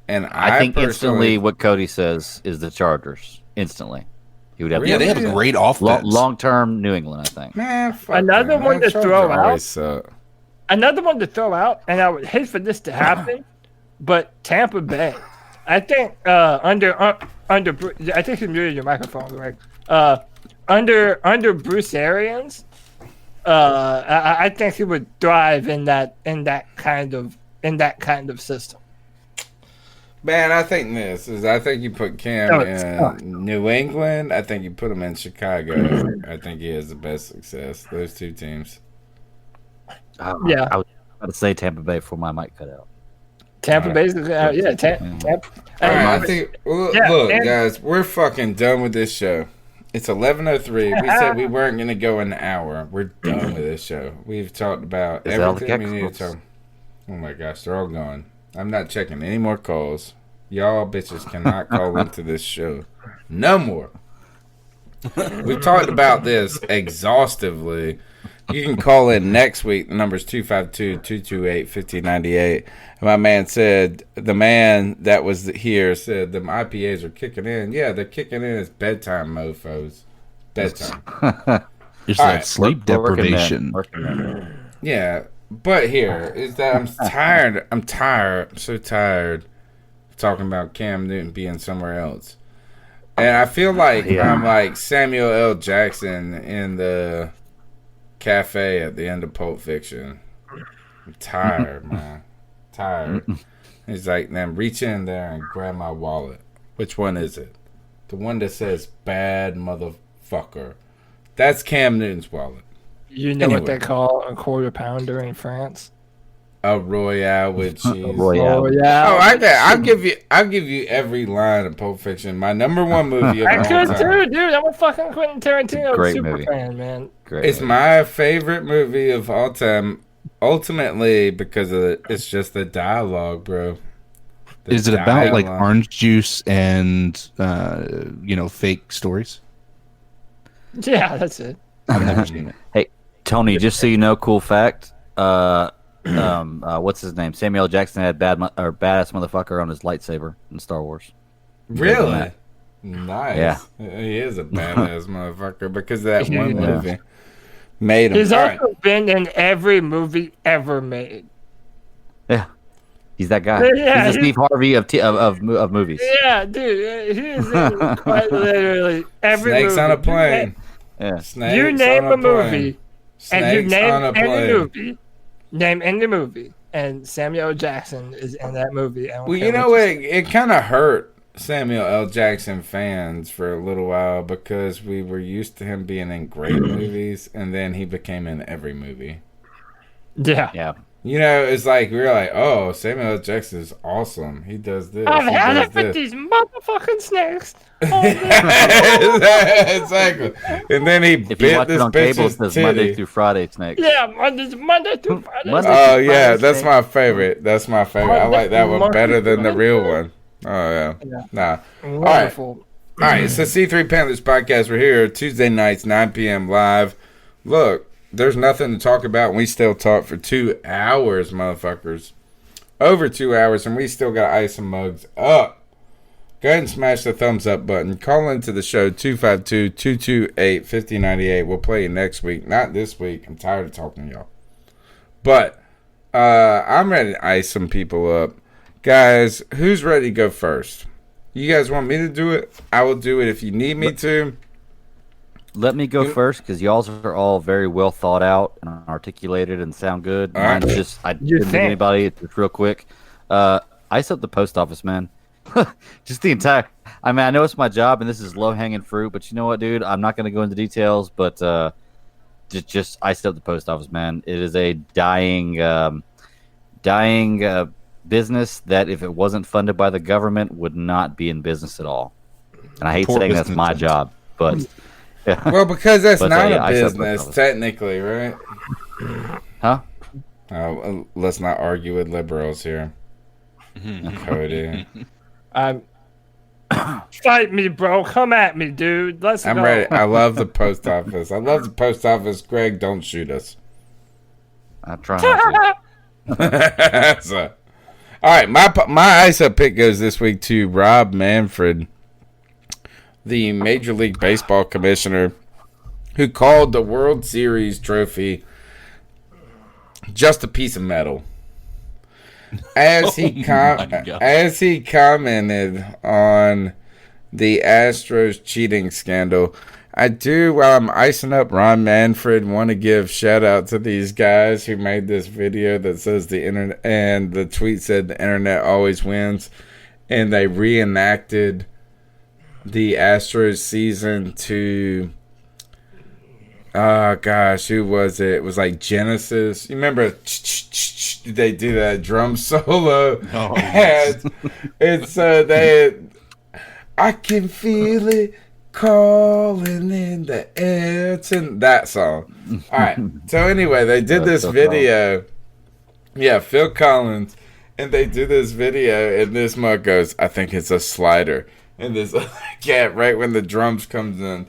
And
I think instantly what Cody says is the Chargers. Instantly. He would have
they have a great offense.
Long-term New England, I think.
Man,
another one to throw out.
Suck.
Another one to throw out, and I would hate for this to happen, but Tampa Bay. I think under I think you muted your microphone, Greg. Under Bruce Arians, I think he would thrive in that kind of system.
Man, I think you put Cam in New England. I think you put him in Chicago. I think he has the best success. Those two teams.
Yeah,
I was about to say Tampa Bay before my mic cut out.
Tampa Bay's Tampa.
All right, I think. Look, guys, we're fucking done with this show. It's 11:03. We said we weren't going to go an hour. We're done with this show. We've talked about everything we need to talk. Oh my gosh, they're all gone. I'm not checking any more calls. Y'all bitches cannot call into this show. No more. We've talked about this exhaustively. You can call in next week. The number's 252-228-5098. My man said, the man that was here said, them IPAs are kicking in. Yeah, they're kicking in. It's bedtime, mofos. Bedtime.
It's like sleep deprivation.
Yeah, but here is that I'm tired. I'm so tired of talking about Cam Newton being somewhere else. And I feel like I'm like Samuel L. Jackson in the cafe at the end of Pulp Fiction. I'm tired, man. Tired. He's like, then reach in there and grab my wallet. Which one is it? The one that says bad motherfucker. That's Cam Newton's wallet.
You know what they call a quarter pounder in France?
A Royale with cheese.
Royale.
Oh, I'll give you every line of Pulp Fiction. My number one movie of all
I
time.
could too, dude. I'm a fucking Quentin Tarantino
Great
super
movie.
fan, man.
Great.
It's my favorite movie of all time. Ultimately, because it's just the dialogue, bro.
Is it about like orange juice and fake stories?
Yeah, that's it.
I've never seen it.
Hey, Tony, just so you know, cool fact. What's his name? Samuel L. Jackson had badass motherfucker on his lightsaber in Star Wars.
Really? Nice.
Yeah.
He is a badass motherfucker because of that one movie. Made him.
He's also been in every movie ever made.
Yeah. He's that guy.
Yeah,
he's the Steve Harvey of movies.
Yeah, dude. He is in quite literally every
Snakes
movie.
on a plane.
Yeah.
Snakes
You name
on
a movie, and you
Snakes
name
on a
any
plane.
movie. Name any movie, and Samuel L. Jackson is in that movie.
Well, you know what? It kind of hurt Samuel L. Jackson fans for a little while because we were used to him being in great movies, and then he became in every movie.
Yeah.
Yeah.
You know, it's like we were like, oh, Samuel L. Jackson is awesome. He does this.
I've
he
had
does
it with
this.
these motherfucking snakes.
Exactly. And then he
If you
bit
watch
this
it on cable, it
bitch's
says Monday
titty.
through Friday snakes.
Yeah, Monday through Friday.
Oh yeah, that's my favorite. That's my favorite. I like that one better than the real one. Oh yeah. Nah.
Wonderful.
All right, so C3 Panthers podcast. We're here Tuesday nights, 9 p.m. live. Look, there's nothing to talk about, and we still talk for 2 hours, motherfuckers. Over 2 hours, and we still got ice and mugs up. Go ahead and smash the thumbs up button. Call into the show, 252-228-5098. We'll play you next week. Not this week. I'm tired of talking to y'all. But I'm ready to ice some people up. Guys, who's ready to go first? You guys want me to do it? I will do it if you need me to.
Let me go first because y'all are all very well thought out and articulated and sound good.
All right.
Mine's just I didn't think anybody. It's just real quick. Ice up the post office, man. Just the entire. I mean, I know it's my job and this is low hanging fruit, but you know what, dude? I'm not going to go into details, but just iced up the post office, man. It is a dying business that, if it wasn't funded by the government, would not be in business at all. And I hate
Poor
saying that's my
business.
job, but
Well, because that's
But,
not
yeah,
a
I said post
business,
office.
technically, right?
Huh?
Let's not argue with liberals here. Cody.
Fight me, bro. Come at me, dude. Let's
I'm
go.
ready. I love the post office. I love the post office. Greg, don't shoot us.
I try not to.
So, all right, my ice up pick goes this week to Rob Manfred, the Major League Baseball commissioner, who called the World Series trophy just a piece of metal. As he as he commented on the Astros cheating scandal, I do, while I'm icing up Ron Manfred, want to give shout out to these guys who made this video that says the internet, and the tweet said the internet always wins, and they reenacted the Astros season to, oh gosh, who was it? It was like Genesis. You remember they do that drum solo?
Oh, yes.
It's I can feel it calling in the air. That song. All right. So anyway, they did this video. Yeah, Phil Collins. And they do this video, and this mug goes, I think it's a slider. And this other cat, right when the drums comes in,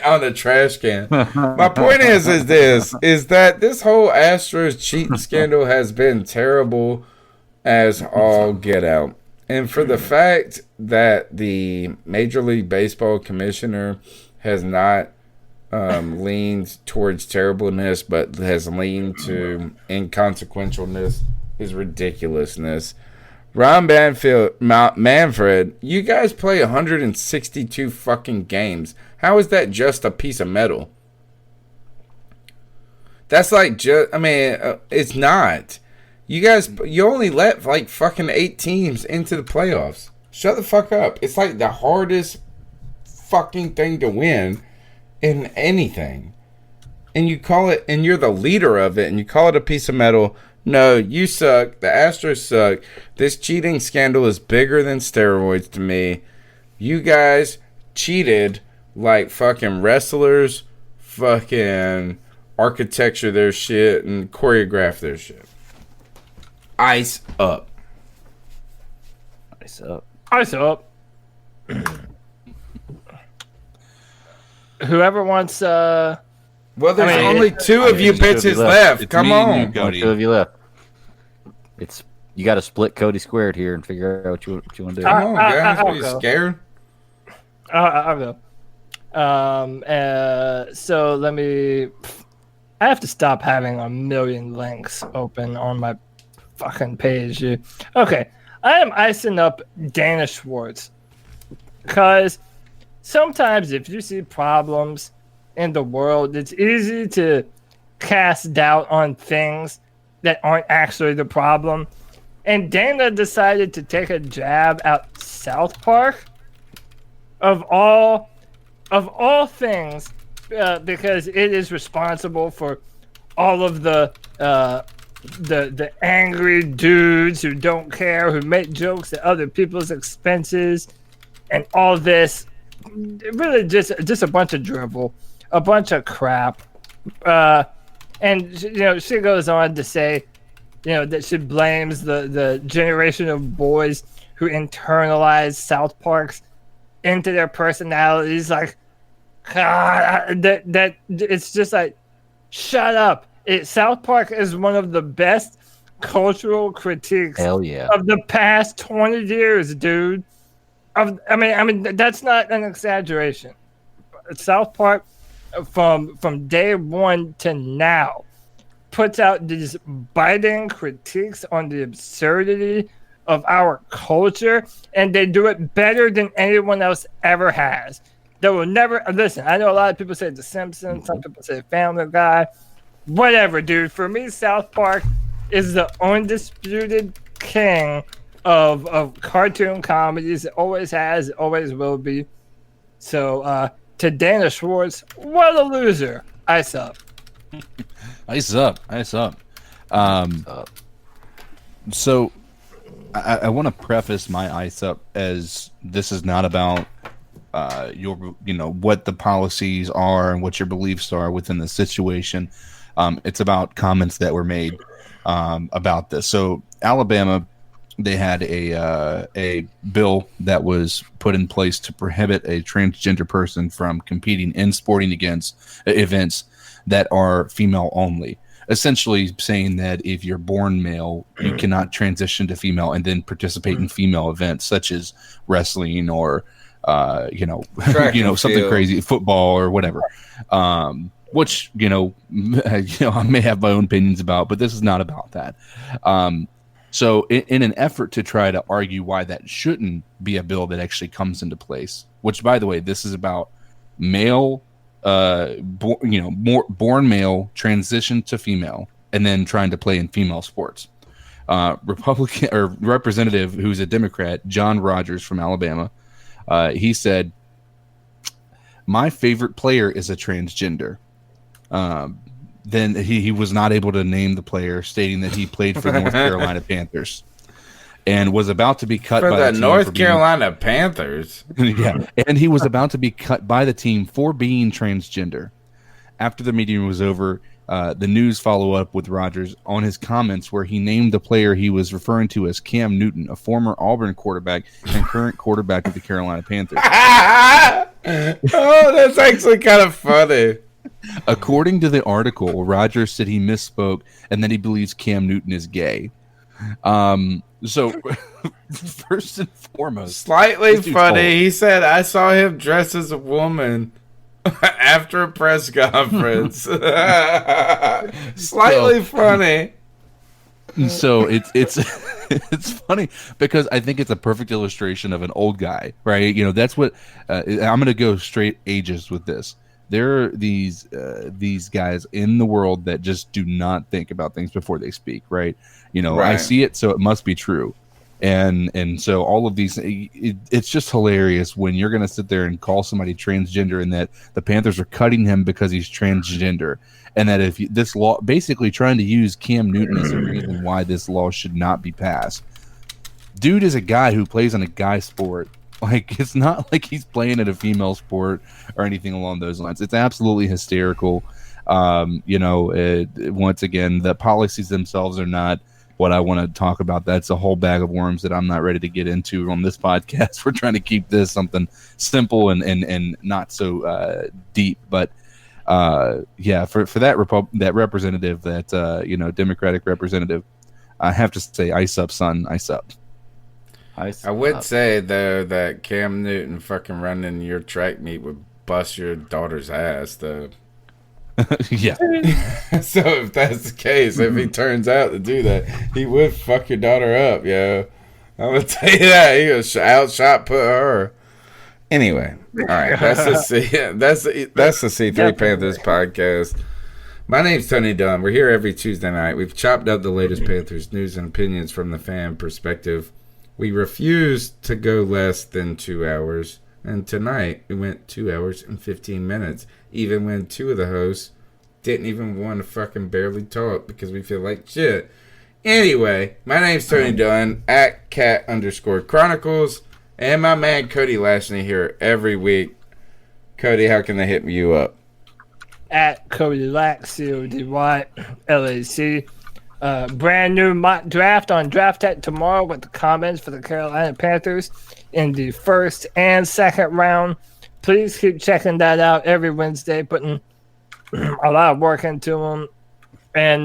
on the trash can. My point is that this whole Astros cheating scandal has been terrible as all get out. And for the fact that the Major League Baseball commissioner has not leaned towards terribleness, but has leaned to inconsequentialness, is ridiculousness. Ron Manfred, you guys play 162 fucking games. How is that just a piece of metal? That's like it's not. You only let like fucking 8 teams into the playoffs. Shut the fuck up. It's like the hardest fucking thing to win in anything. And you call it, and you're the leader of it, and you call it a piece of metal. No, you suck. The Astros suck. This cheating scandal is bigger than steroids to me. You guys cheated like fucking wrestlers, fucking architecture their shit, and choreograph their shit. Ice up.
Ice up.
Ice up. Whoever wants.
Well, there's only 2 of you bitches left. Come on.
Only 2 of you left. You got to split Cody squared here and figure out what you want to do.
Come on, guys. Are you scared?
I'll go. So let me. I have to stop having a million links open on my fucking page, dude. Okay, I am icing up Dana Schwartz because sometimes if you see problems in the world, it's easy to cast doubt on things that aren't actually the problem. And Dana decided to take a jab at South Park of all things, because it is responsible for all of the angry dudes who don't care, who make jokes at other people's expenses, and all this. Really, just a bunch of drivel, a bunch of crap. And she goes on to say, that she blames the generation of boys who internalize South Park's into their personalities. Like, God, that it's just like, shut up. South Park is one of the best cultural critiques
Hell yeah.
of the past 20 years, dude. I mean, that's not an exaggeration. South Park, from day one to now, puts out these biting critiques on the absurdity of our culture, and they do it better than anyone else ever has. They will never listen. I know a lot of people say The Simpsons, some people say Family Guy, whatever, dude. For me, South Park is the undisputed king of cartoon comedies. It always has, it always will be. So to Dana Schwartz, what a loser. Ice up.
Ice up. So I want to preface my ice up as this is not about what the policies are and what your beliefs are within the situation. It's about comments that were made about this. So Alabama, they had a bill that was put in place to prohibit a transgender person from competing in sporting events that are female only. Essentially saying that if you're born male, you cannot transition to female and then participate in female events such as wrestling or something crazy, football or whatever. Which I may have my own opinions about, but this is not about that. So in an effort to try to argue why that shouldn't be a bill that actually comes into place, which by the way, this is about male, born male transition to female and then trying to play in female sports. Republican or representative who's a Democrat, John Rogers from Alabama, he said, "My favorite player is a transgender." Then he was not able to name the player, stating that he played for the North Carolina Panthers and was about to be cut
for
by
the
team
North Carolina Panthers.
Yeah, and he was about to be cut by the team for being transgender. After the meeting was over, the news followed up with Rogers on his comments where he named the player he was referring to as Cam Newton, a former Auburn quarterback and current quarterback of the Carolina Panthers.
Oh, that's actually kind of funny.
According to the article, Rogers said he misspoke and that he believes Cam Newton is gay. So, first and foremost,
slightly funny. He said, "I saw him dress as a woman after a press conference." Slightly funny.
So it's it's funny because I think it's a perfect illustration of an old guy, right? That's what I'm going to go straight ages with this. There are these guys in the world that just do not think about things before they speak, right? I see it, so it must be true. And so all of these, it's just hilarious when you're going to sit there and call somebody transgender and that the Panthers are cutting him because he's transgender. And that if this law, basically trying to use Cam Newton as a reason why this law should not be passed. Dude is a guy who plays in a guy sport. Like, it's not like he's playing at a female sport or anything along those lines. It's absolutely hysterical. Once again, the policies themselves are not what I want to talk about. That's a whole bag of worms that I'm not ready to get into on this podcast. We're trying to keep this something simple and not so deep. But for that representative, that Democratic representative, I have to say, ice up, son, ice up.
I would say though that Cam Newton fucking running your track meet would bust your daughter's ass though.
Yeah.
So if that's the case, if he turns out to do that, he would fuck your daughter up, yo. I'm gonna tell you that. He would outshot put her. Anyway, all right. That's the C3 Panthers podcast. My name's Tony Dunn. We're here every Tuesday night. We've chopped up the latest Panthers news and opinions from the fan perspective. We refuse to go less than 2 hours, and tonight we went 2 hours and 15 minutes, even when two of the hosts didn't even want to fucking barely talk because we feel like shit. Anyway, my name's Tony Dunn, at @cat_chronicles, and my man Cody Lashney here every week. Cody, how can they hit you up?
At Cody Lack, CODY LAC. Brand new mock draft on Draft Tech tomorrow with the comments for the Carolina Panthers in the first and second round. Please keep checking that out every Wednesday, putting a lot of work into them. And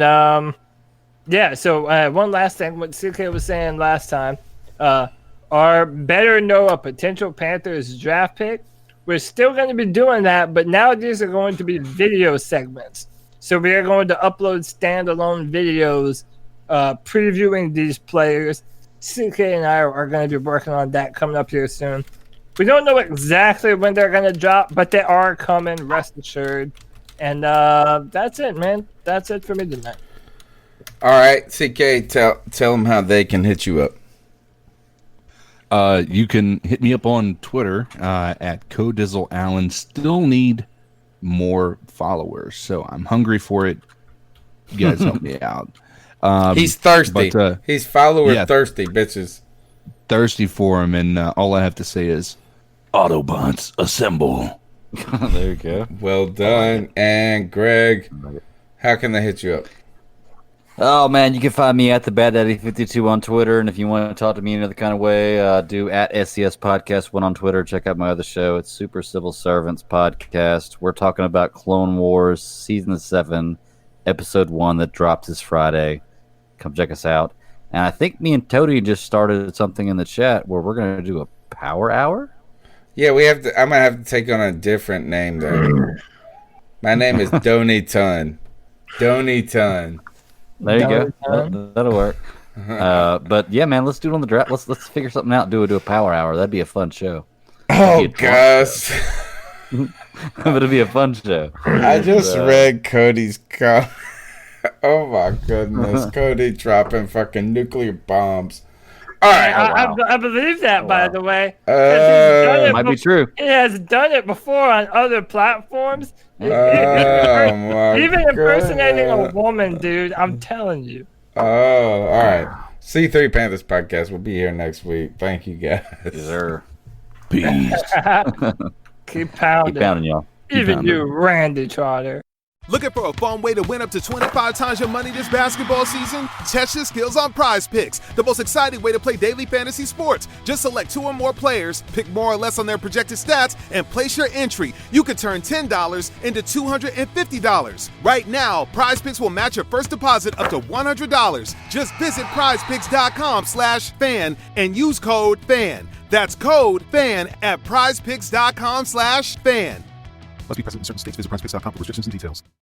so one last thing, what CK was saying last time, our better know a potential Panthers draft pick. We're still going to be doing that, but now these are going to be video segments. So we are going to upload standalone videos previewing these players. CK and I are going to be working on that coming up here soon. We don't know exactly when they're going to drop, but they are coming, rest assured. And that's it, man. That's it for me tonight.
All right, CK, tell them how they can hit you up.
You can hit me up on Twitter at CodizzleAllen. Still need more followers, so I'm hungry for it. You guys help me out.
He's thirsty.
But,
he's follower thirsty, bitches.
Thirsty for him, and all I have to say is, Autobots assemble.
There you go.
Well done. And Greg, how can they hit you up?
Oh, man, you can find me at the Bad Daddy 52 on Twitter. And if you want to talk to me in another kind of way, do at SCS Podcast 1 on Twitter. Check out my other show. It's Super Civil Servants Podcast. We're talking about Clone Wars Season 7, Episode 1 that drops this Friday. Come check us out. And I think me and Toady just started something in the chat where we're going to do a Power Hour.
Yeah, we have to. I'm going to have to take on a different name, though. My name is Donny Tun. Donny Tun.
There you go. That'll work. But yeah, man, let's do it on the draft. Let's figure something out. Do a Power Hour. That'd be a fun show.
Oh gosh,
but it'd be a fun show.
I just read Cody's comment. Oh my goodness, Cody dropping fucking nuclear bombs. All right,
I believe that, by the way.
Might be true.
It has done it before on other platforms.
Oh my
Even impersonating a woman, dude. I'm telling you.
Oh, all right. C3 Panthers podcast will be here next week. Thank you, guys.
Yes, sir.
Peace.
Keep pounding.
Keep pounding, y'all.
Even you, Randy Trotter.
Looking for a fun way to win up to 25 times your money this basketball season? Test your skills on Prize Picks, the most exciting way to play daily fantasy sports. Just select 2 or more players, pick more or less on their projected stats, and place your entry. You could turn $10 into $250. Right now, Prize Picks will match your first deposit up to $100. Just visit prizepicks.com/fan and use code FAN. That's code FAN at prizepicks.com/fan.
Must be present in certain states. Visit prizepicks.com for restrictions and details.